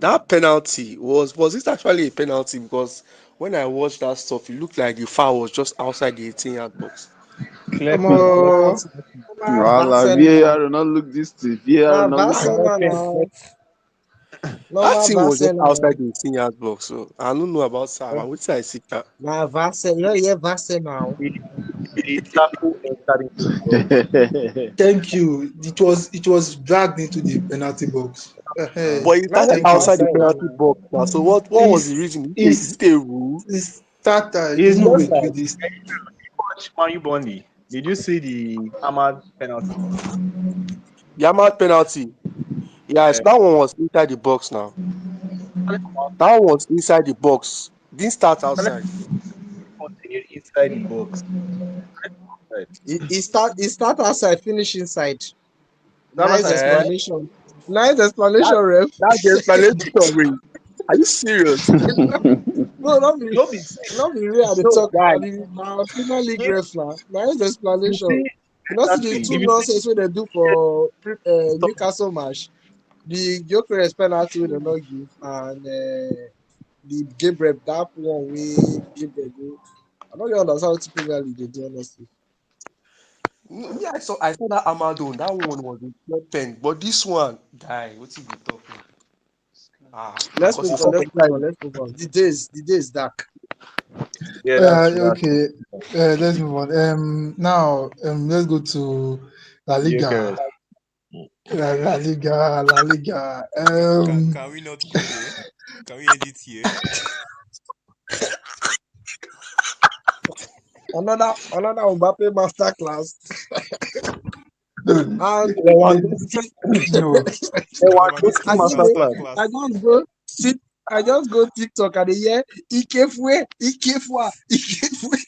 that penalty was it actually a penalty? Because when I watched that stuff, it looked like the foul was just outside the 18-yard box. Clear I'm penalty. No uh, penalty. Na Voila, Vasen now. VAR will not look this thing. VAR will Na not look Vasen am. now. That Normal thing was just Vasen now. outside the 18-yard box. So I don't know about Sam. I would say I see that. Na Vasen. You know, yeah, Vasen now. The tackle entered into the box. thank you. It was dragged into the penalty box. But it Now started na Thank you. outside the Vasen penalty now. box now. So what was the Is reason? Is is it a rule? is starter? It's No just wait like with this. watch Manu Bondi. Did you see the Ahmad penalty? The Ahmad penalty. Yes, Uh, that one was inside the box now. That one was inside the box. Didn't start outside. continued inside the box. Right. He start outside, finish inside. That Nice was Eh? explanation. Nice explanation, That ref. that's the explanation, way. Are you serious? No, not be No be see, not be real. They no talk guy. about the my Premier League If ref now. Nice you explanation. see You know, see the exactly, two if you see nonsense what they do for stuff, Newcastle match. The Gyökeres penalty we they not give, and the Gabriel that one we Gabriel go. I don't really understand what Premier League they do honestly. me, I saw that Amado. That one was a pure pen, but this one, guy, what's he be talking? Let's Cause move it's on. some Let's move on. time. Let's move on. The day is dark. Yeah, that's true. That's Okay, let's move on. Now, let's go to La Liga. Gyökeres. La Liga. Can we not go there? Can we end it here? Another Mbappe masterclass. no, And Lewandowski, no, Lewandowski Lewandowski I think masterclass. I masterclass. just go sit. I just go TikTok and they hear Ikefwe, Ikefwa, Ikefwe,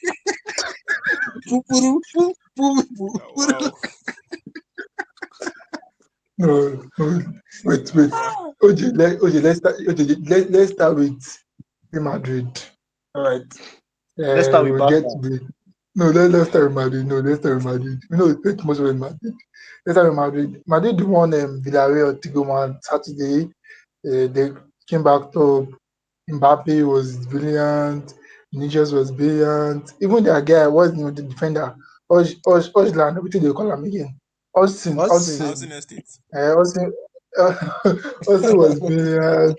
Pupuru, Pupuru. Wow. no. Wait. Bruh. Let's start with Real Madrid. All right. Let's start with We'll Barca. get to the no. Let's start with Madrid. No, let's start with Madrid. We know it's too much about Madrid. Let's start with Madrid. Madrid won Villarreal 3-1 Saturday. They came back top. Mbappe was brilliant. Vinicius was brilliant. Even their guy was the defender. Ojland, everything they call him again. Austin. Housing estate. Austin, Austin was brilliant.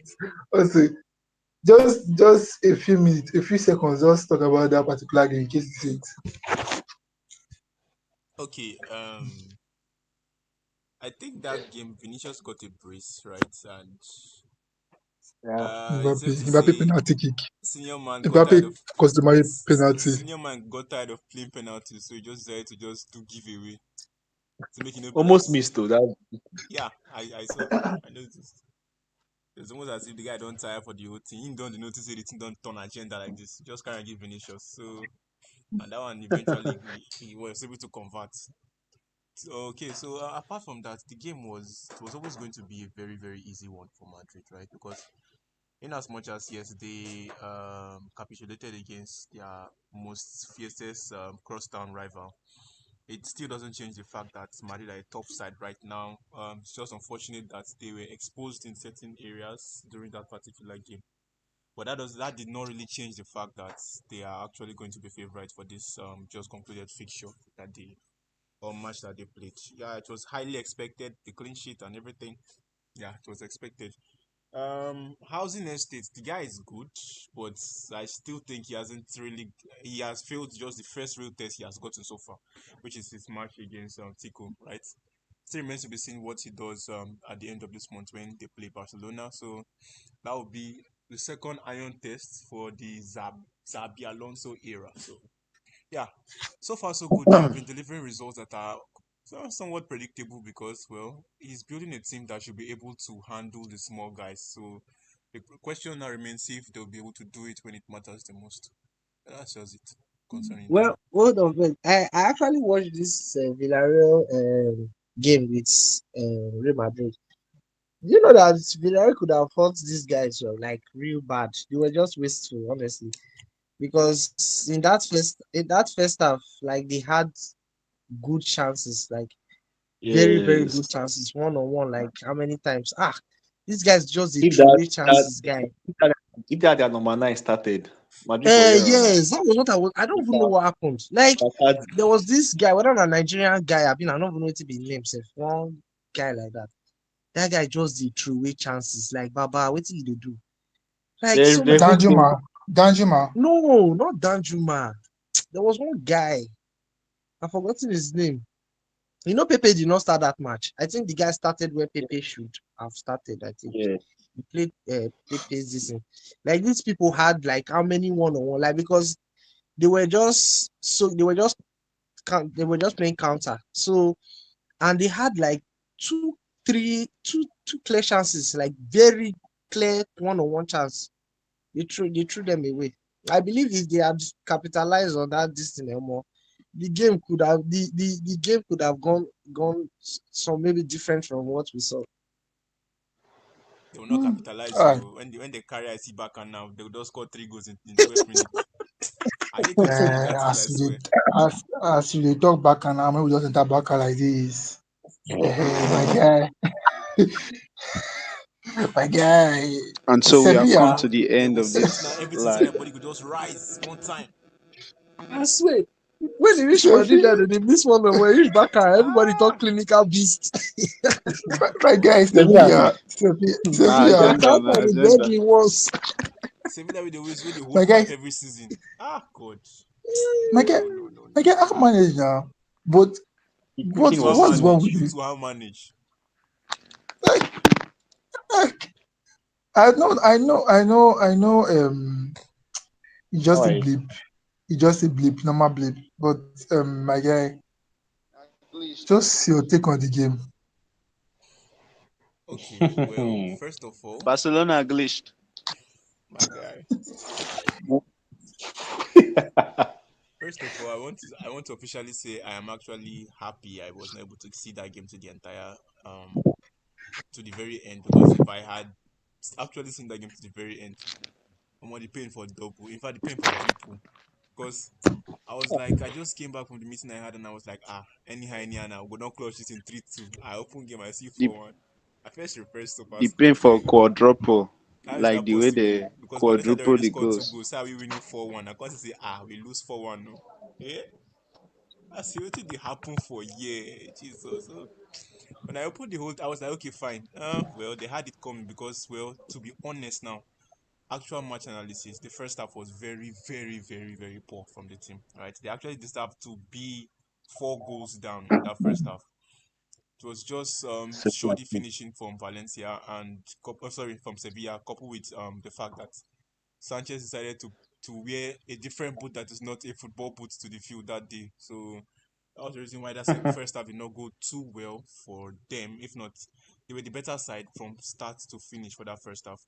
Austin, just a few minutes, a few seconds, just talk about that particular game in case you see it. Okay. I think that game Vinicius got a brace, right? And Yeah. it's safe to Mbappe say penalty kick. senior man got Mbappe tired of customary penalty. senior man got tired of playing penalties, so he just decided to just do giveaway to make it no Almost penalties. missed though. That Yeah, I saw. I noticed. It's almost as if the guy don't tire for the whole thing. He don't notice it, it don't turn agenda like this. Just kind of give Vinicius. So and that one eventually he was able to convert. So, okay, so apart from that, the game was always going to be a very very easy one for Madrid, right? Because in as much as yes they capitulated against their most fiercest crosstown rival, it still doesn't change the fact that Madrid are a top side right now. It's just unfortunate that they were exposed in certain areas during that particular game. But that did not really change the fact that they are actually going to be favourites for this just concluded fixture that they or match that they played. Yeah, it was highly expected, the clean sheet and everything. Yeah, it was expected. Housing estate, the guy is good, but I still think he has failed just the first real test he has gotten so far, which is his match against Tico, right? Still remains to be seen what he does at the end of this month when they play Barcelona. So that will be the second iron test for the Zabi Alonso era. So yeah, so far so good. They have been delivering results that are somewhat predictable because, well, he's building a team that should be able to handle the small guys. So the question now remains if they'll be able to do it when it matters the most. That's just it concerning them. Well, hold on, wait. I actually watched this Villarreal game with Real Madrid. You know that Villarreal could have fought these guys like real bad. They were just wasteful, honestly. Because in that first half, like they had good chances, like very, very yes. good chances, one on one, like how many times? These guys just the If true that way that chances, guy. if that, if that their number 9 started, Madrid for here now. Yes, that was what I don't even know what happened. Like there was this guy, whether a Nigerian guy, I don't even know what to be named, sef. One guy like that. That guy just the true way chances. Like Baba, what did he do? Like so They many hooked people. him. Danjuma. No, not Danjuma. There was one guy. I've forgotten his name. You know, Pepe did not start that match. I think the guy started where Pepe should have started. I think Yeah. he played Pepe's this thing. Like these people had like how many one on one? Like because they were just playing counter. So and they had like two clear chances, like very clear one on one chance. They threw them away. I believe if they had capitalized on that distance more, the game could have gone some maybe different from what we saw. They will not capitalize. Alright. So when they carry IC back and now they will just score 3 goals in 12 minutes. I hate watching Liga teams, I As you swear. dey as you dey talk back and now, make we just enter back like this. My guy, my guy, And so we have come Sevilla. to the They end will of see it now. this Everything said live. everybody could just rise one time. I swear. When they reach Madrid, Sevilla, they miss one of when they reach Baka, everybody talk Ah, clinical beast. my guy, Sevilla, Sevilla, Sevilla, na Sevilla. agenda, Baka na for the agenda. deadly ones. Sevilla with the ways where they My hold guy, mark every season. Ah, God. my guy, No, no, no, my no, guy. no. How manage now? But He what cooking To how was what's small. wrong manage? with You him? to how manage? Like, like I know. It's just a Why? blip. It's just a blip, normal blip. But my guy, just your take on the game. Okay, well, first of all, Barcelona glitched. my guy. First of all, I want to officially say I am actually happy I was not able to see that game to the entire to the very end, because if I had actually seen that game to the very end, I'm only paying for double. In fact, the paying for triple, because I was like, I just came back from the meeting I had, and I was like, anyhow, now we don't close this in 3-2. I open game, I see The 4-1. I first refreshed super the score. pain for quadruple, How is like that the way possible? they Because Valencia had quadruple already the scored two goals. goals. So how are we winning 4-1? I can't say, we lose 4-1. No. Eh? I see what did happen for year. Jesus. So when I opened the whole, I was like, okay, fine. Well, they had it coming because, well, to be honest now, actual match analysis, the first half was very, very, very, very poor from the team. Right? They actually deserved to be 4 goals down in that first half. It was just shoddy finishing from Valencia and from Sevilla, coupled with the fact that Sanchez decided to wear a different boot that is not a football boot to the field that day. So that was the reason why that first half did not go too well for them. If not, they were the better side from start to finish for that first half.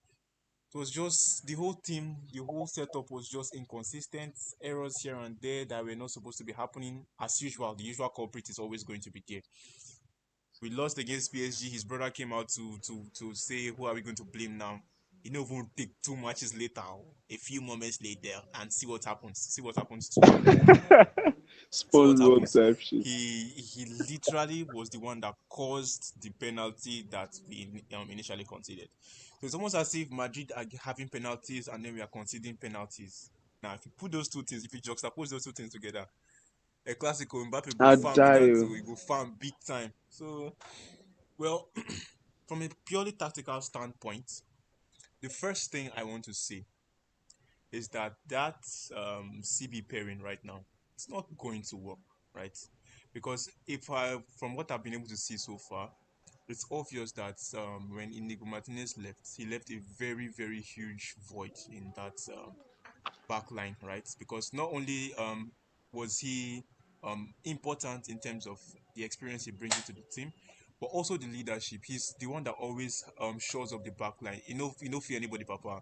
It was just the whole team, the whole setup was just inconsistent, errors here and there that were not supposed to be happening. As usual, the usual culprit is always going to be there. We lost against PSG. His brother came out to say, who are we going to blame now? You know, even take 2 matches later, a few moments later, and see what happens. See what happens to see what SpongeBob happens. type shit. He literally was the one that caused the penalty that we initially conceded. So it's almost as if Madrid are having penalties and then we are conceding penalties. Now, if you put those two things, if you juxtapose those two things together, a classical Mbappe go farm with that Adayo. too. He go farm big time. So, well, from a purely tactical standpoint, the first thing I want to say is that CB pairing right now, it's not going to work, right? Because from what I've been able to see so far, it's obvious that when Inigo Martinez left, he left a very, very huge void in that back line, right? Because not only was he important in terms of the experience he brings into the team, but also the leadership. He's the one that always shows up the back line. You know, fear anybody, Papa.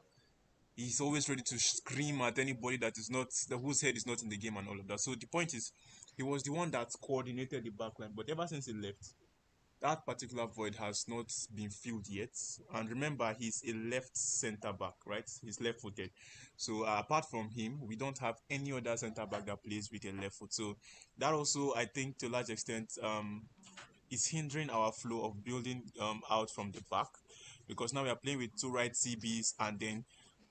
He's always ready to scream at anybody that is not whose head is not in the game and all of that. So the point is, he was the one that coordinated the back line. But ever since he left, that particular void has not been filled yet. And remember, he's a left centre back, right? He's left footed. So apart from him, we don't have any other centre back that plays with a left foot. So that also, I think, to a large extent, is hindering our flow of building out from the back, because now we are playing with two right CBs, and then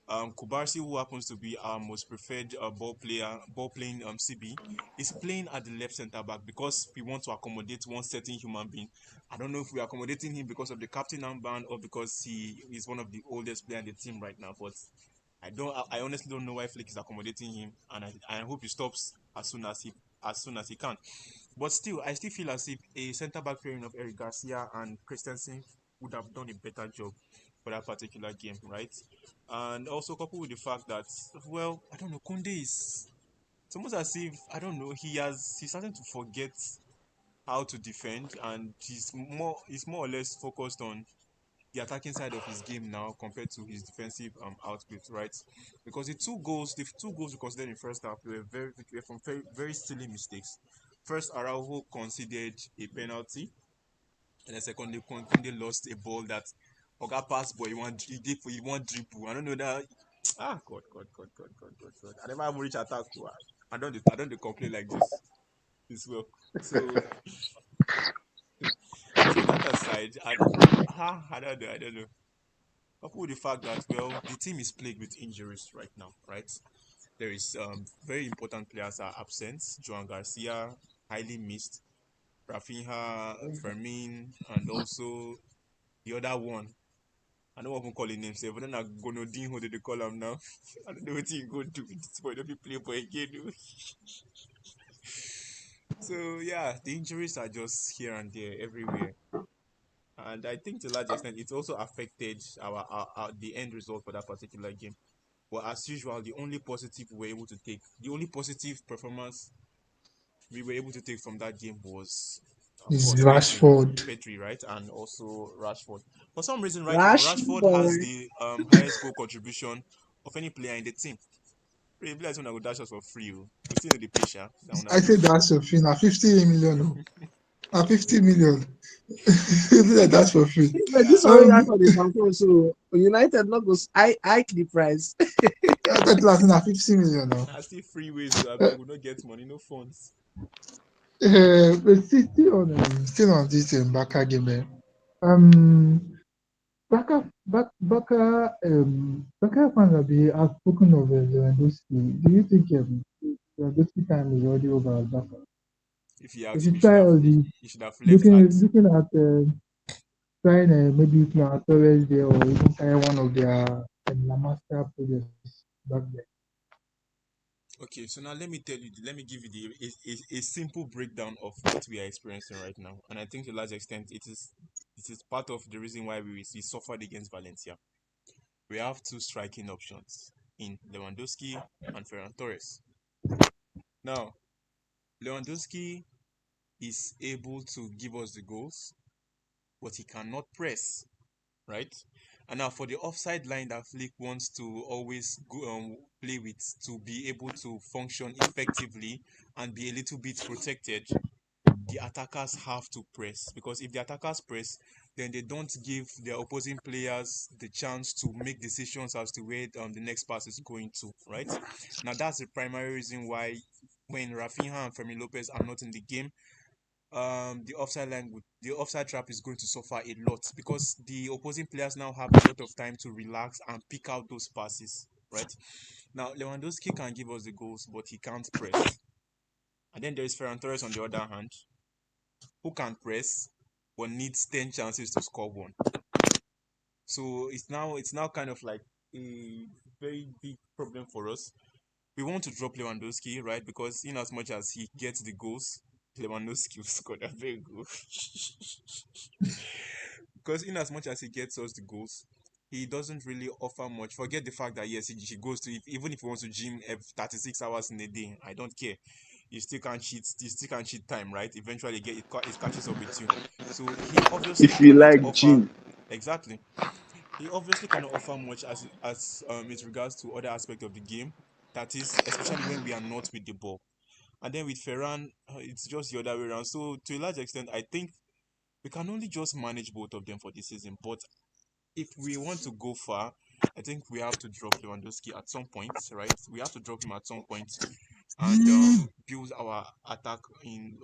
Kubarsi, who happens to be our most preferred ball playing CB, is playing at the left centre back because we want to accommodate one certain human being. I don't know if we're accommodating him because of the captain armband or because he is one of the oldest players in the team right now. But I honestly don't know why Flick is accommodating him, and I hope he stops as soon as he can. But still, I still feel as if a centre back pairing of Eric Garcia and Christensen would have done a better job for that particular game, right? And also coupled with the fact that, well, I don't know, Kunde is, it's almost as if, I don't know, he's starting to forget how to defend, and he's more or less focused on the attacking side of his game now compared to his defensive output, right? Because the two goals we considered in first half were from very, very silly mistakes. First, Araujo considered a penalty, and then secondly, Kunde lost a ball that Oga pass boy, he want dribble. I don't know that. Ah, God. I never have reach attack. I don't complain like this. This well. So, so that aside, I don't know. Coupled with the fact that the team is plagued with injuries right now, right? There is very important players are absent. Joan Garcia highly missed. Rafinha, Fermin, and also the other one. I don't want to call his name, but then I gonna Gonodinho they call him now. I don't know what he go do with this boy. Don't be play for again. Oh. So yeah, the injuries are just here and there everywhere, and I think to a large extent it's also affected our the end result for that particular game. But as usual, the only positive performance we were able to take from that game was, of Is course, Rashford. Petri, right, and also Rashford. For some reason, right now, Rashford has Rashford. the highest goal contribution of any player in the team. Really, like when I go dash us for free, oh. We still know the pay, sha. That one I I pay. said that's for free. Now 50 million. Oh. Now 50 million. That's for free. But this one we Um, act on the bankroll, so United not go hike the price. that last now 50 million now. Now still free ways, so I beg we not get money, no funds. But still on this Baka game. Um, Baka fans have been outspoken of Lewandowski. Do you think Lewandowski time is already over at Baka? If you If ask you me, try all the you should have left at. looking at trying maybe Florent Torres there or even try one of their La Master projects back there. Okay, so now let me give you a simple breakdown of what we are experiencing right now, and I think to a large extent it is part of the reason why we suffered against Valencia. We have two striking options in Lewandowski and Ferran Torres. Now, Lewandowski is able to give us the goals, but he cannot press, right? And now for the offside line that Flick wants to always play with to be able to function effectively and be a little bit protected, the attackers have to press, because if the attackers press, then they don't give their opposing players the chance to make decisions as to where the next pass is going to, right? Now that's the primary reason why when Rafinha and Fermin Lopez are not in the game, the offside trap is going to suffer a lot, because the opposing players now have a lot of time to relax and pick out those passes, right? Now Lewandowski can give us the goals, but he can't press. And then there is Ferran Torres on the other hand, who can press but needs 10 chances to score one. So it's now kind of like a very big problem for us. We want to drop Lewandowski, right? Because in as much as he gets the goals, Lewandowski will score that very goal. Because in as much as he gets us the goals, he doesn't really offer much. Forget the fact that yes, he goes to even if he wants to gym 36 hours in a day, I don't care. You still can't cheat. You still can't cheat time, right? Eventually, it catches up with you. So he obviously If you cannot like offer gym, exactly. He obviously cannot offer much as with regards to other aspect of the game. That is, especially when we are not with the ball. And then with Ferran, it's just the other way around. So to a large extent, I think we can only just manage both of them for this season. But if we want to go far, I think we have to drop Lewandowski at some point, right? We have to drop him at some point and build our attack in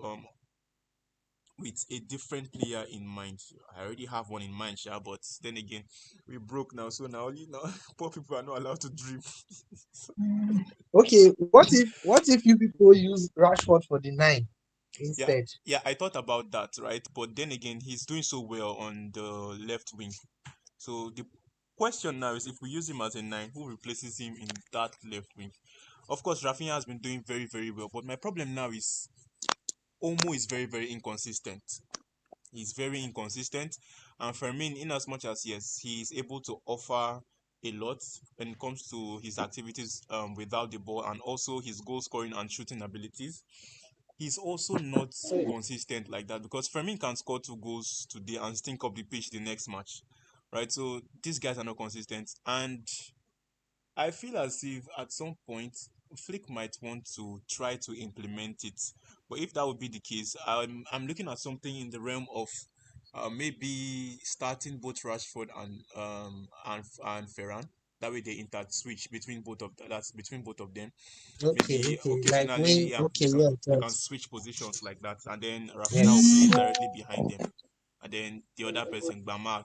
with a different player in mind. I already have one in mind, sha, but then again, we broke now, so now only now poor people are not allowed to dream. So, Okay, what if you people use Rashford for the nine yeah, instead? yeah, I thought about that, right? But then again, he's doing so well on the left wing. So the question now is if we use him as a nine, who replaces him in that left wing? Of course, Rafinha has been doing very, very well, but my problem now is Omo is very, very inconsistent. He's very inconsistent, and Fermin, in as much as yes, he is able to offer a lot when it comes to his activities without the ball and also his goal scoring and shooting abilities. He's also not consistent like that, because Fermin can score 2 goals today and stink up the pitch the next match, right? So these guys are not consistent, and I feel as if at some point Flick might want to try to implement it. But if that would be the case, I'm looking at something in the realm of maybe starting both Rashford and Ferran. That way they inter switch between both of that's between both of them. Okay, Maybe okay. Like occasionally, me, yeah, okay, yeah, they can that. switch positions like that, and then Rafinha will play Yes. directly behind them, and then the other person, Bama,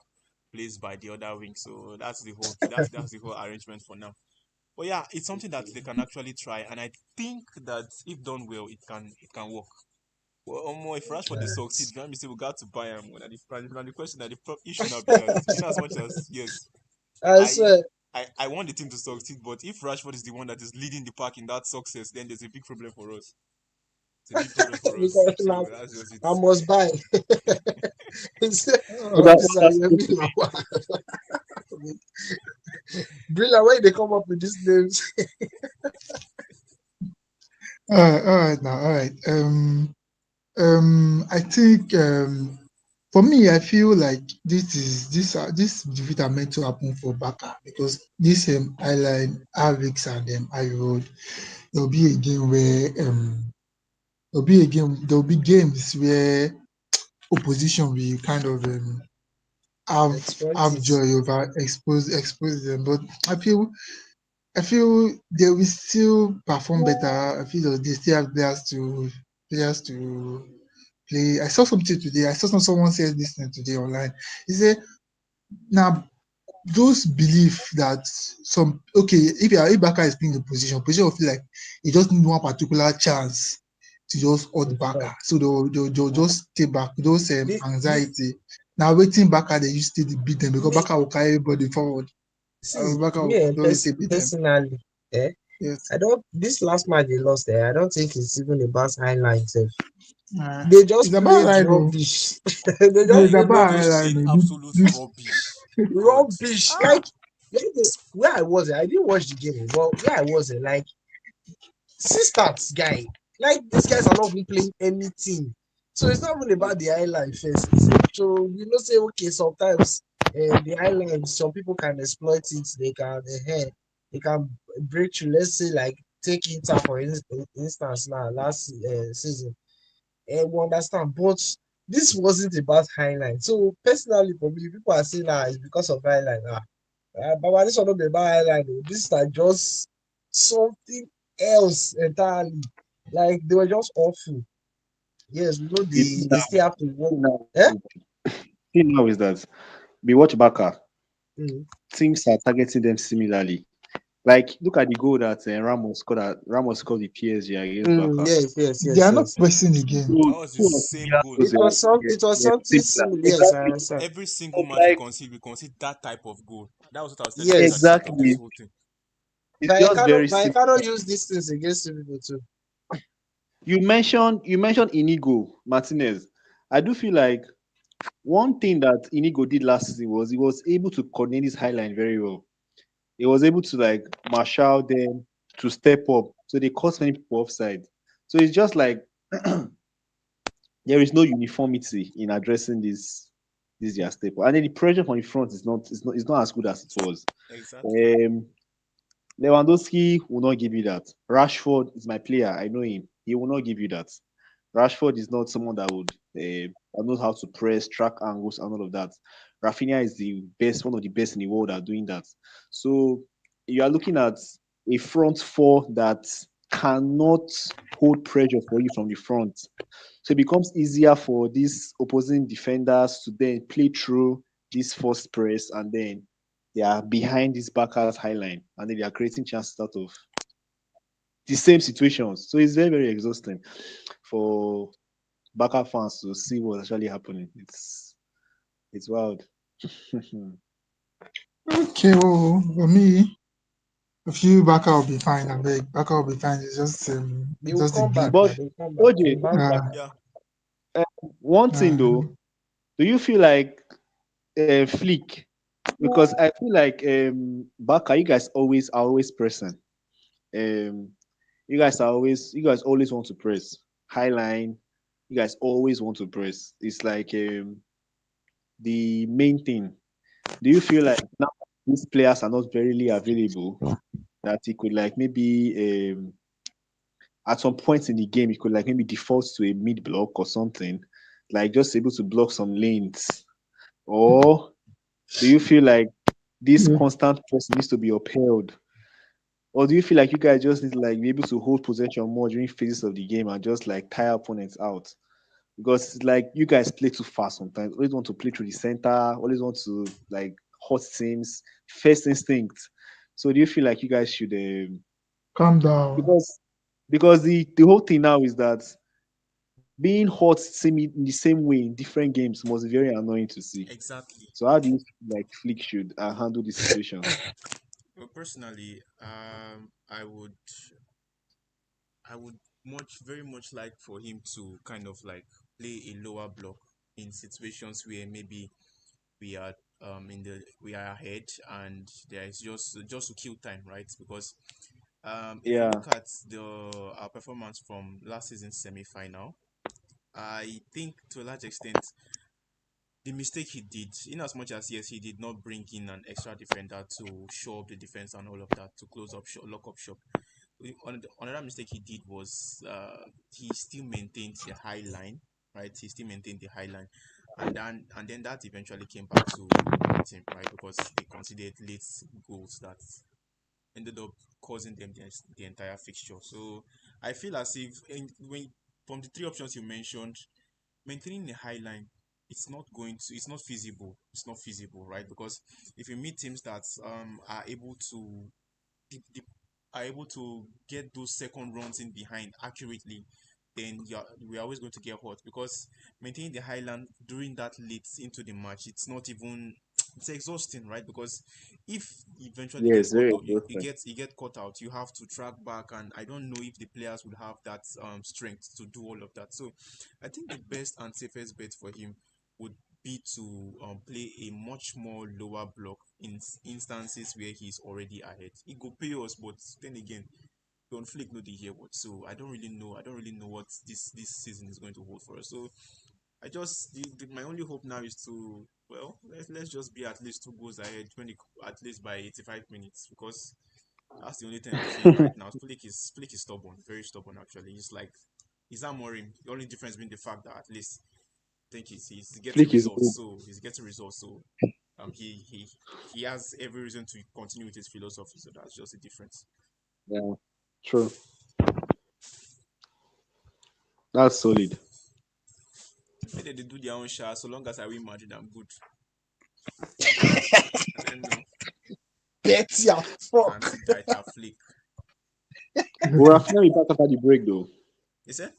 plays by the other wing. So that's the whole arrangement for now. But yeah, it's something that they can actually try, and I think that if done well, it can work. Well, if Rashford they succeed, let me say we got to buy him. And the question that the issue now be that in as much as yes, I I swear. I want the team to succeed, but if Rashford is the one that is leading the pack in that success, then there's a big problem for us. It's a big problem for us. Because now So that's just it. I must buy. What Uh, that, This is what how that, you be like, Brilliant, where they come up with these names? all right now, all right. I think for me, I feel like this defeat are meant to happen for Baka because this Highline, Avix and I Road, there'll be a game where there'll be games where opposition will kind of Exploit have it. joy over expose them. But I feel they will still perform better. I feel that they still have players to play. I saw something today. I saw someone said this thing today online. He said now those belief that some okay if Baka is playing the position will feel like he just need one particular chance to just hold To Baka. score. So they'll just stay back. Those The anxiety. Now waiting Baka they used to beat them because me Baka will carry everybody forward. see Baka me will and always take beat them. personally, eh? Yes. I don't this last match they lost there. I don't think it's even about highlights. Uh, They it's just about played right though. rubbish. They No, just it's played about They rubbish. highlight. played absolute rubbish. God. Rubbish. Ah, Where I was, I didn't watch the game, but where I was, like see stats, guy. Like these guys are not even playing anything. So it's not even about the highlight first. So say okay, sometimes the highlight, some people can exploit it. They can break through. Let's say like take Inter for instance now last season. We understand, but this wasn't about highlight. So personally, for me, people are saying it's because of highlight. But this one not be about highlight. This is like just something else entirely. Like they were just awful. Yes, we know you see they now, still have to work. see now, Eh? see now is that we watch Baka. Mm. Teams are targeting them similarly. Like, look at the goal that Ramos scored the PSG against Baka. Yes, yes, They yes, are not yes. pressing again. that So, was the two of same the goal. goals It was something similar. similar. Yes, I Exactly. understand. Every single So, match like, we concede that type of goal. That was what I was telling people at the Yes. start of this exactly. whole thing. It's just very But I simple. cannot use these things against you people too. You mentioned Inigo Martinez. I do feel like one thing that Inigo did last season was he was able to coordinate his highline very well. He was able to like marshal them to step up. So they caught many people offside. So it's just like there is no uniformity in addressing this their staple. And then the pressure from the front is not as good as it was. Exactly. Um Lewandowski will not give you that. Rashford is my player. I know him. He will not give you that. Rashford is not someone that knows how to press, track angles, and all of that. Rafinha is the best, one of the best in the world at doing that. So you are looking at a front four that cannot hold pressure for you from the front. So it becomes easier for these opposing defenders to then play through this first press and then they are behind this backers high line and then they are creating chances out of the same situations. So it's very, very exhausting for Barca fans to see what's actually happening. It's wild. Okay, well, for me, a few Baka will be fine. I beg, Baka will be fine. They It's will just a come back blip. But now. They will come back. They will OJ, bounce back. Uh, Yeah. one thing uh, though, do you feel like Flick? Because I feel like Barca, you guys always are always pressing. Um, you guys always want to press high line. You guys always want to press. It's like the main thing. Do you feel like now these players are not very available that he could like maybe at some point in the game he could like maybe default to a mid block or something like just able to block some lanes, or do you feel like this Yeah. constant press needs to be upheld? Or do you feel like you guys just need to like be able to hold possession more during phases of the game and just like tire opponents out? Because it's like you guys play too fast sometimes. Always want to play through the center. Always want to like hot teams. First instinct. So do you feel like you guys should Calm down. because the whole thing now is that being hot in the same way in different games must be very annoying to see. Exactly. So how do you feel like Flick should handle this situation? Well, personally, I would very much like for him to kind of like play a lower block in situations where maybe we are we are ahead and there is just to kill time, right? Because if you Yeah. look at the our performance from last season's semi-final, I think to a large extent the mistake he did, in as much as yes, he did not bring in an extra defender to show up the defense and all of that to close up shop, lock up shop. Another mistake he did was he still maintained the high line, right? He still maintained the high line, and then that eventually came back to bite him, right? Because they considered late goals that ended up causing them the entire fixture. So I feel as if when from the three options you mentioned, maintaining a high line, it's not feasible. It's not feasible, right? Because if you meet teams that are able to the, are able to get those second runs in behind accurately, then we're always going to get hot because maintaining the high line during that late into the match, it's not even it's exhausting, right? Because if you eventually get Yes, caught very out, exhausting. you get caught out, you have to track back, and I don't know if the players would have that strength to do all of that. So I think the best and safest bet for him would be to play a much more lower block in instances where he's already ahead. It could pay us, but then again, Don Flick know the year what. So I don't really know. I don't really know what this season is going to hold for us. So I just my only hope now is to let's just be at least 2 goals ahead at least by 85 minutes because that's the only thing I'm seeing right now. Flick is stubborn, very stubborn actually. He's Amorim. The only difference being the fact that at least I think he's getting Flick is results. good. So he's getting results. So he has every reason to continue with his philosophy. So that's just the difference. Yeah. True. That's solid. Maybe they do their own shot. So long as I win Madrid, I'm good. I don't know. Betty as fuck. Fancy tighter flick. Will Rafinha be back after the break though? You say?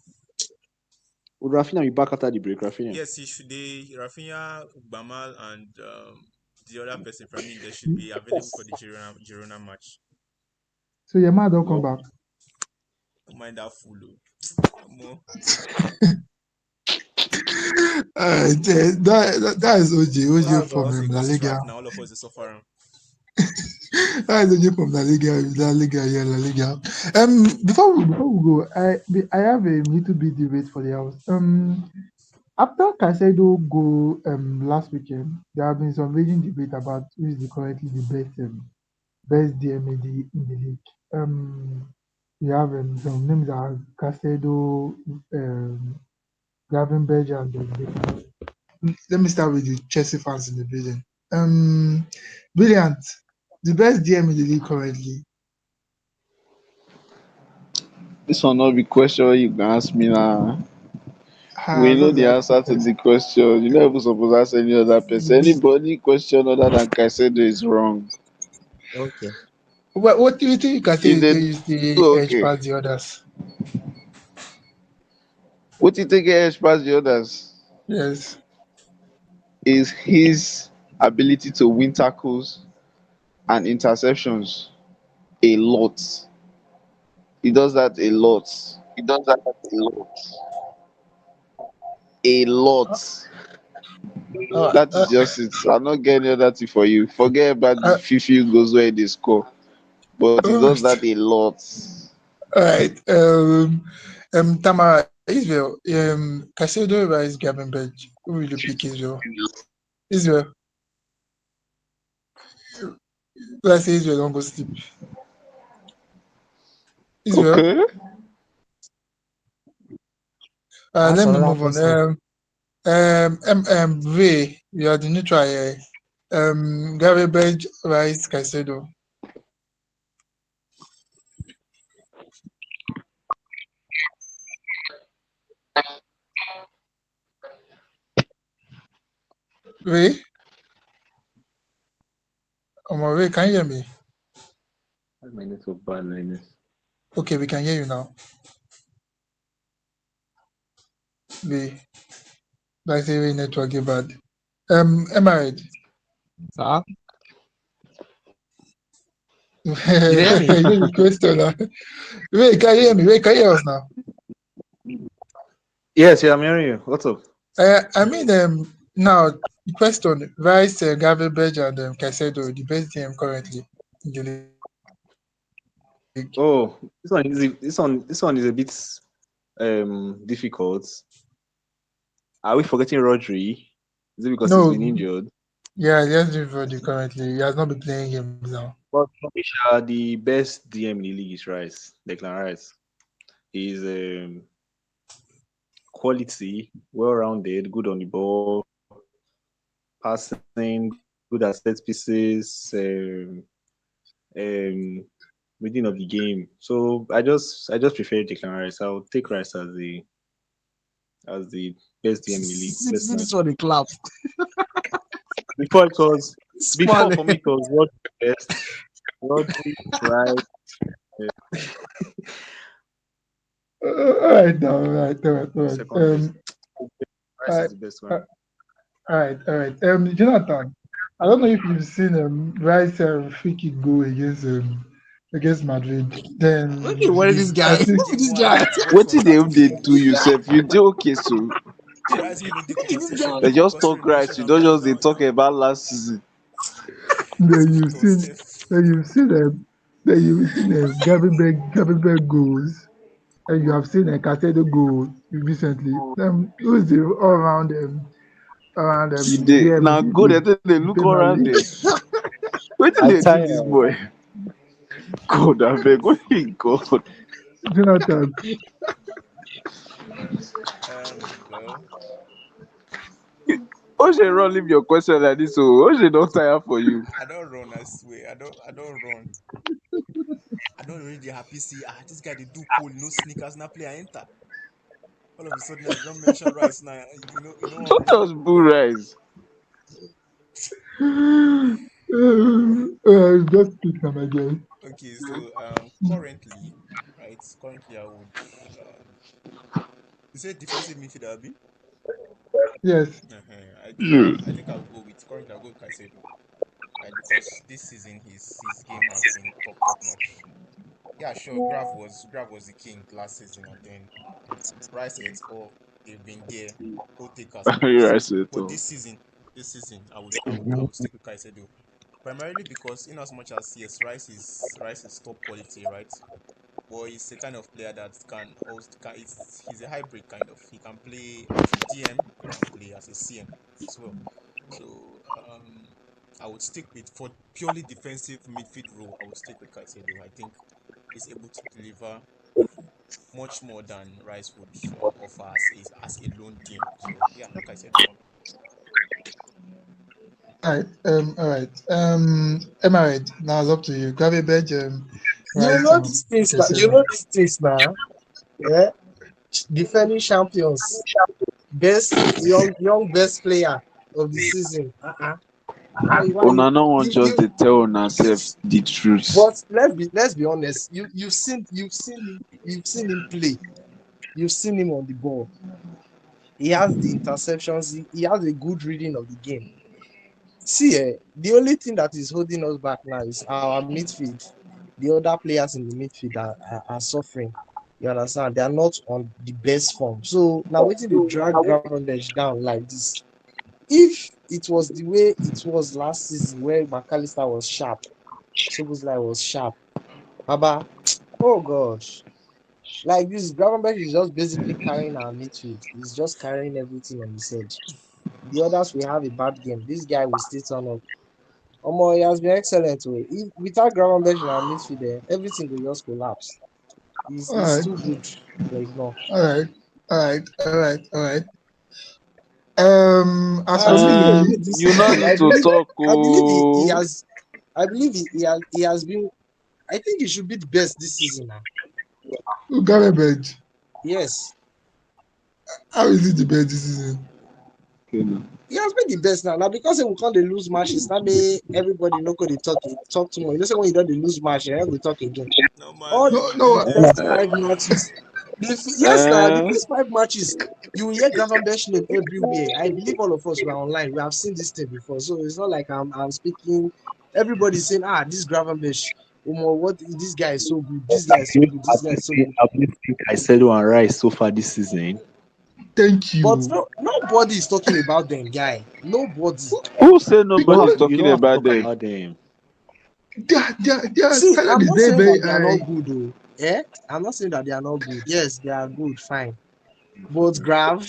Would Rafinha be back after the break, Rafinha? Yes, he should. Rafinha, Bamal, and the other person from me, they should be available for the Girona match. So your man don't come No. back. Don't mind that fool. More. That is OJ That's from us a La good Liga. strike. Now all of us are suffering. That is OJ from La Liga, yeah, La Liga. Before we go, I have a little bit debate for the house. After Caicedo go last weekend, there have been some raging debate about who is currently the best DM in the league. We have some names are Caicedo, Gravenberch, and Declan. Let me start with the Chelsea fans in the building. Um, Brilliant. The best DM in the league currently. This one not be question you can ask me now. We know Just the the answer to the question. You never supposed to ask any other person. Anybody question other than Caicedo is wrong. Okay. what do you think you can say If is they going to do use the edge okay, past the others? what you think edge past the others Yes. is his ability to win tackles and interceptions a lot. He does that a lot. He does that a lot. A lot. Uh, That uh, is just it. I'm not getting other thing for you. Forget about the uh, 50 goals where they score. But he does that a lot. all right. Tamara, Israel. Caicedo is Gravenberch. Who will you pick Israel? Israel. Let's say Israel don't go sleep. Israel. Okay. Ask Let me another move on. person. Ray, you are the neutral here. Garbage, Rice, Caicedo. Ray, Ray, can you hear me? That's my network bad like this. Okay, we can hear you now. Ray, that's a Ray network get bad. Emirate, Sir, you you hear me? know the question now. Ray, can you hear me? Ray, can you hear us now? Yes, yeah, I'm hearing you. What's up? I mean, now the question: Rice, Garbage, and Caicedo, the best DM currently in the league. Oh, this one is a bit difficult. Are we forgetting Rodri? Is it because he's No, been injured? yeah, yes, Rodri currently. He has not been playing games now. But for me, the best DM in the league is Rice, Declan Rice. He's quality, well-rounded, good on the ball, passing, good at set pieces, um, reading of the game. So I just prefer Declan Rice. I'll take Rice as the best DM in the league, best See nine. this one, the clap. Before it was before Smart. for me it was Rodri best, Rodri, Rice. Uh, All right, now, all right, all right, all right. second best. All Rice right, is the best all one. right, all right. Jonathan, I don't know if you've seen Rice free kick goal against Madrid. Okay, Then what is the this guy? I Rice think Who give is this one guy? network What from did start to they do finish. yourself? You do okay, so Rice give the This compensation guy. they just because talk right. relegation You and don't all. just they Now, talk about last season. then it you've was seen safe. Gabby Beg goals, and you have seen Casado goal recently. Who's the all round around DM in Now the go league, there, they the look Premier around League? there. What did I they do tire. this boy? God, I beg, what did God? Jonathan, Well, Oje run leave your question like this, so Oje don't tire for you. I don't run. I swear, I don't run. I don't really happy see this guy they do pool, no sneakers, now play I enter. All of a sudden I don't mention rice now. Don't just boo rise. just speak now, my guy. Okay, so currently I would you say defensive midfielder, Abi? Yes. I think I will go with currently I'll go with Caicedo. Right, because this season his game has been top notch. Yeah, sure. Graf was the king last season, and then Rice it's all they've been there, all takers and all. You So, right, say it but all. this season, I would stick with Caicedo, primarily because in as much as yes, Rice is top quality, right? But he's a kind of player that he's a hybrid kind of. He can play as a DM, he can play as a CM as well. So I would stick with for purely defensive midfield role. I would stick with Caicedo. I think he's able to deliver much more than Rice would offer as a lone DM. So yeah, Caicedo for me. All right. Emirate, now it's up to you. Garbage, You Rice, know and these things now. You Casado. know these things now. Yeah. Defending champions, best young best player of the season. Why Una no one just you they tell una self the truth. but let's be honest. You've seen him play. You've seen him on the ball. He has the interceptions. He has a good reading of the game. See, the only thing that is holding us back now is our midfield. The other players in the midfield are suffering. You understand? They are not on the best form. So now waiting to drag Gravenberch down like this. If it was the way it was last season where McAllister was sharp, Soboslai was sharp, Baba, oh gosh. Like this, Gravenberch is just basically carrying our midfield. He's just carrying everything on his head. The others will have a bad game. This guy will still turn up. Omo, he has been excellent. Without Gravenberch in our midfield, everything will just collapse. He's, All he's right. too good to ignore. All right. All right. All right. All right. As I for think Uh, me, even this you no season, need to talk. I believe he Oh, has, I believe he has been. I think he should be the best this season now. Garbage. Yes, How is it the best this season? okay, no. he has been the best now. Now because he will come they lose matches, that may everybody no go they talk too much. You know, say when you don't they lose match, they will talk again. All Normally, No, we no. do the this. first Uh, 5 matches, yes, now the uh, first 5 matches, you will hear Gravenberch name everywhere. I believe all of us were online. We have seen this thing before, so it's not like I'm speaking. Everybody's saying, this Gravenberch, what this guy is so good. This guy is so good. This guy is so good. Have you think I said one right so far this season? Thank But you. no, nobody is talking about them, guy. Nobody. who said You don't nobody's have to, you talking don't have to about talk them? about them. Their See, standard I'm is not very, saying very that they are not high. good, though. I'm not saying that they are not good. Yes, they are good, fine. But Grav,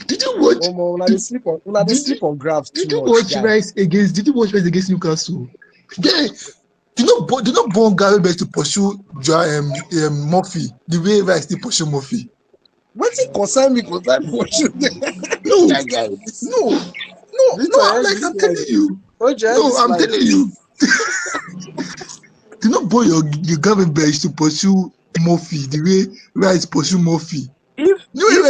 Did you watch? Did, una dey did you sleep on Grav too did you much, watch guy. Rice against? Did you watch Rice against Newcastle? Yeah. Did not born Gary to pursue Murphy the way Rice still pursue Murphy. Wetin concern me concern Porsche. Which No, kind guy is this? no, no, no. Victor, end I'm this telling life. you. Ojo, end No, this I'm life. telling you. Do not born your Gary to pursue Murphy the way Rice pursue Murphy. If You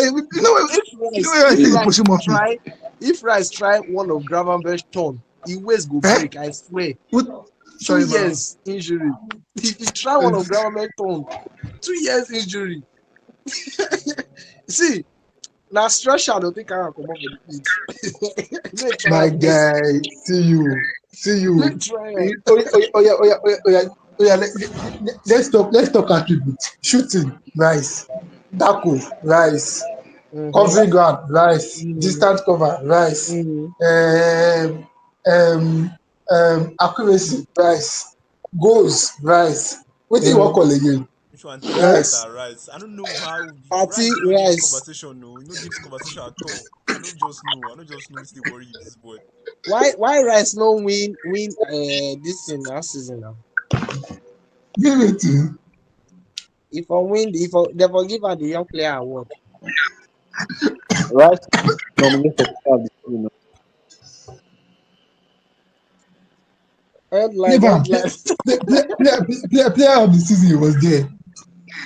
know if where if Rice say he pursue Murphy. If Rice try one of Gravenberch turn, he waist go Eh? break, I swear. What? Two Sorry, man. years injury. If he try one of Gravenberch turn, 2 years injury. See, now stretch out, don't think I can come up for the pitch. Make try My am first. guy, see you, see you. Make try am. Let's talk attribute. Shooting, nice. Tackle, nice. Mm-hmm. Covering ground, nice. Mm-hmm. Distance cover, nice. Mm-hmm. Um, Accuracy, nice. Goals, nice. What do you want Mm-hmm. call again? Which one take Eh? Rice. better, Rice? I don't know how Party Rice. You know this rice. conversation, no. You know this conversation at all. I don't just know. I don't just know. It's the worry this boy. Why Rice no win this in last season now? Give it to If they forgive her the young player award. Rice nominated for player of the season. Headline, give am headline. player of the season. He was there.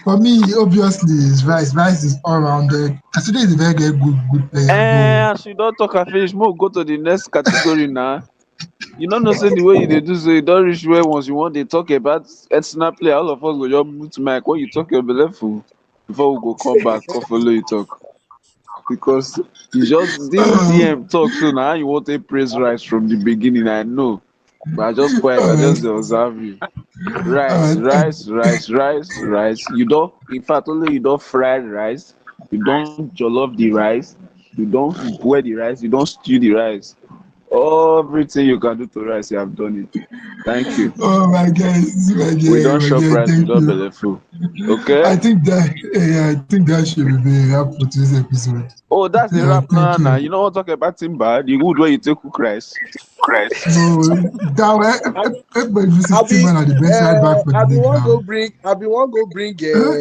For me, obviously, it's Rice. Rice is all rounded. Consider he's a very, very good player, but As you don't talk and finish, more go to the next category now. You don't know say the way they do so you don't reach where once you want they talk about external player, all of us go just mute mic when you talk your before we go come back or follow you talk. Because you just this um, DM talk so now you want a praise Rice from the beginning, I know. But I just quiet, I uh, just dey observe you. uh, Rice, uh, rice, rice, rice, rice. You don't, in fact, only you don't fry rice, you don't jollof the rice, you don't boil the rice, you don't stew the rice. Everything you can do to rice, you have done it. Thank you. oh We don't my shop God, rice, we thank don't you. belly full. Okay? I think that should be the wrap for today's episode. Oh, that's the Yeah, rap thank now. Now you. you know what talk about him bad. The wood where you take cook rice. No, that everybody will say I be Timber are the best right back for the I be league one now. go bring I be one go bring Huh?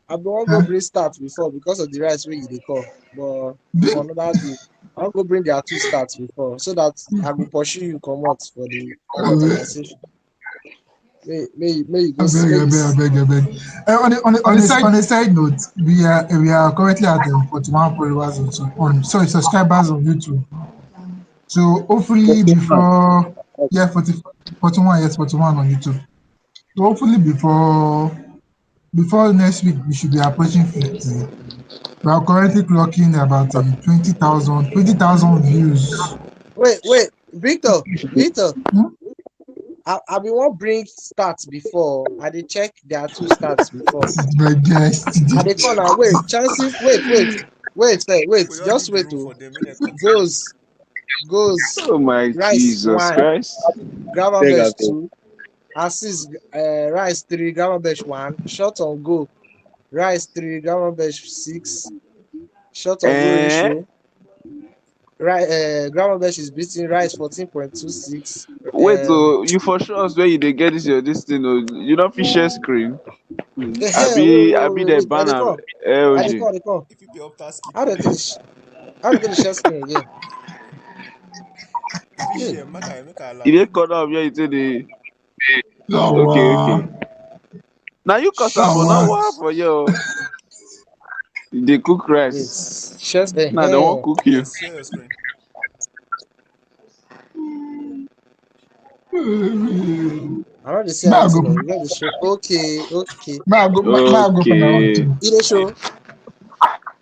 I be one go Huh? bring stats before because of the rice where you dey call. But for another day, I'll go bring their two stats before so that I will pursue you come out for the conversation. May you go may you I beg, I beg. On a side note, we are currently at 41 followers subscribers on YouTube. So hopefully before 41, yes, 41 on YouTube. So hopefully before next week we should be approaching 50. We are currently clocking about 20,000 views. wait, Victor, Hmm? I be one bring stats before. I dey check their two stats before. My guys, I dey call now. Wait, chances. Wait. We don't Just leave the wait. room Oh, for them. May they continue. goals, goals. Oh my Rice Jesus one, Christ. Beg Gravenberch abeg. two, assist. Rice three, Gravenberch one. Shot on goal. Rice three, Gravenberch six. Shot on goal Eh? ratio. Right, Gravenberch is beating Rice 14.26. Wait, so you for sure where you dey get this thing? Oh, you don't fit share screen? Wait, I be the wait. I dey banner call. I dey LG. call. I dey call. If you pay up task, keep How it. they take? How we go to share screen again? If you Hey, share, make I You laugh. dey corner of where you say the. No, Okay, okay. Now you cause am for now no, what for you? They cook wait. rice. Share Now they won't cook you. Yes, share your screen. I don't see may I go, anything. No, you got to show. Okay, okay. for my own Okay. too. It dey show.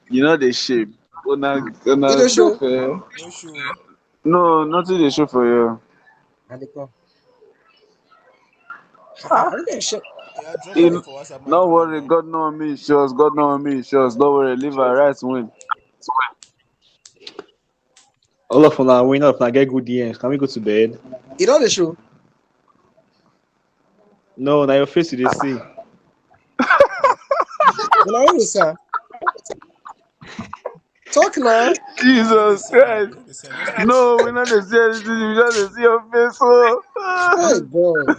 You know the shape. It Una dey go show. for. No show. No, nothing they show for you. And they come. Ah, How we gonna share? Yeah, drop the link in, for WhatsApp. My don't do am worry, now. God know me shows. God know me shows. Don't worry, leave our rights win. All of una win up and get good DMs. Can we go to bed? It don't dey show. No, now your face you dey see. When I want to say, talk now. We know the Jesus see am. We Christ. know the see am. Just touch. No, we not dey see anything. We just dey see your face. Oh, Hey God.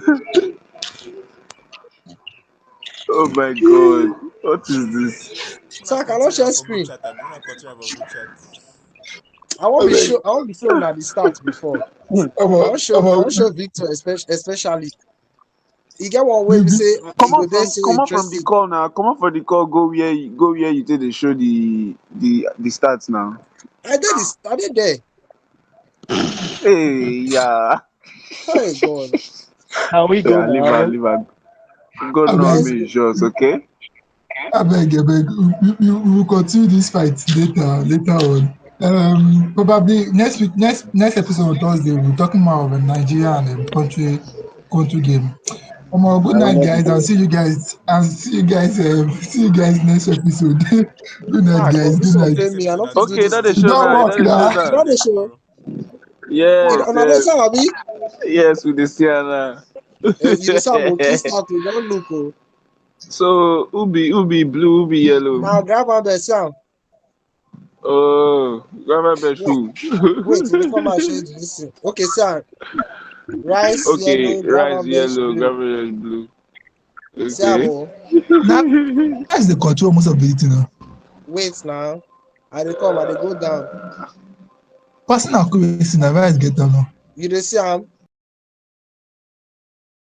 oh my God. What is this? So Una I cannot continue share am for group screen. chat. Una continue am for group chat. I won't be Abeg, show. I won't be showing at the start before. I omo, won't show. I omo, won't show Victor, especially. You get one way you we be, say he go there say Come out from the interesting. call now. Come out from the call. Go where you take the show the stats now. I did this. I did there. Hey, yeah. Hey God. Can we go Yeah, leave her, now? leave her. God know abeg, Let's me go. shows, okay? abeg, we will continue this fight later on. Probably next week, next episode on Thursday, we'll be talking more of a Nigeria and country game. Good night, guys, and see you guys next episode. Good night, Ah guys. God, this Good one night. pay Same me. I to don't una fit too. do Okay, this that they thing. You show don't now. work That they show now. You now. know the See show. tomorrow. Yes, On the yes, side, Abi. yes, with the Sienna. You the sound will kiss start to don't look. Oh. So, Ubi blue, Ubi yellow. Now grab out the sound. Oh, grandma Wait, Beshu. wait. If you come and show you this thing. Okay, sir. Rice Okay, yellow, grab rice out bench yellow, blue. grandma blue. Okay. Sabo. Now that's the control most of the thing now. Wait now. I dey come. I dey go down. Passing accuracy, now guys get down now. You dey see am?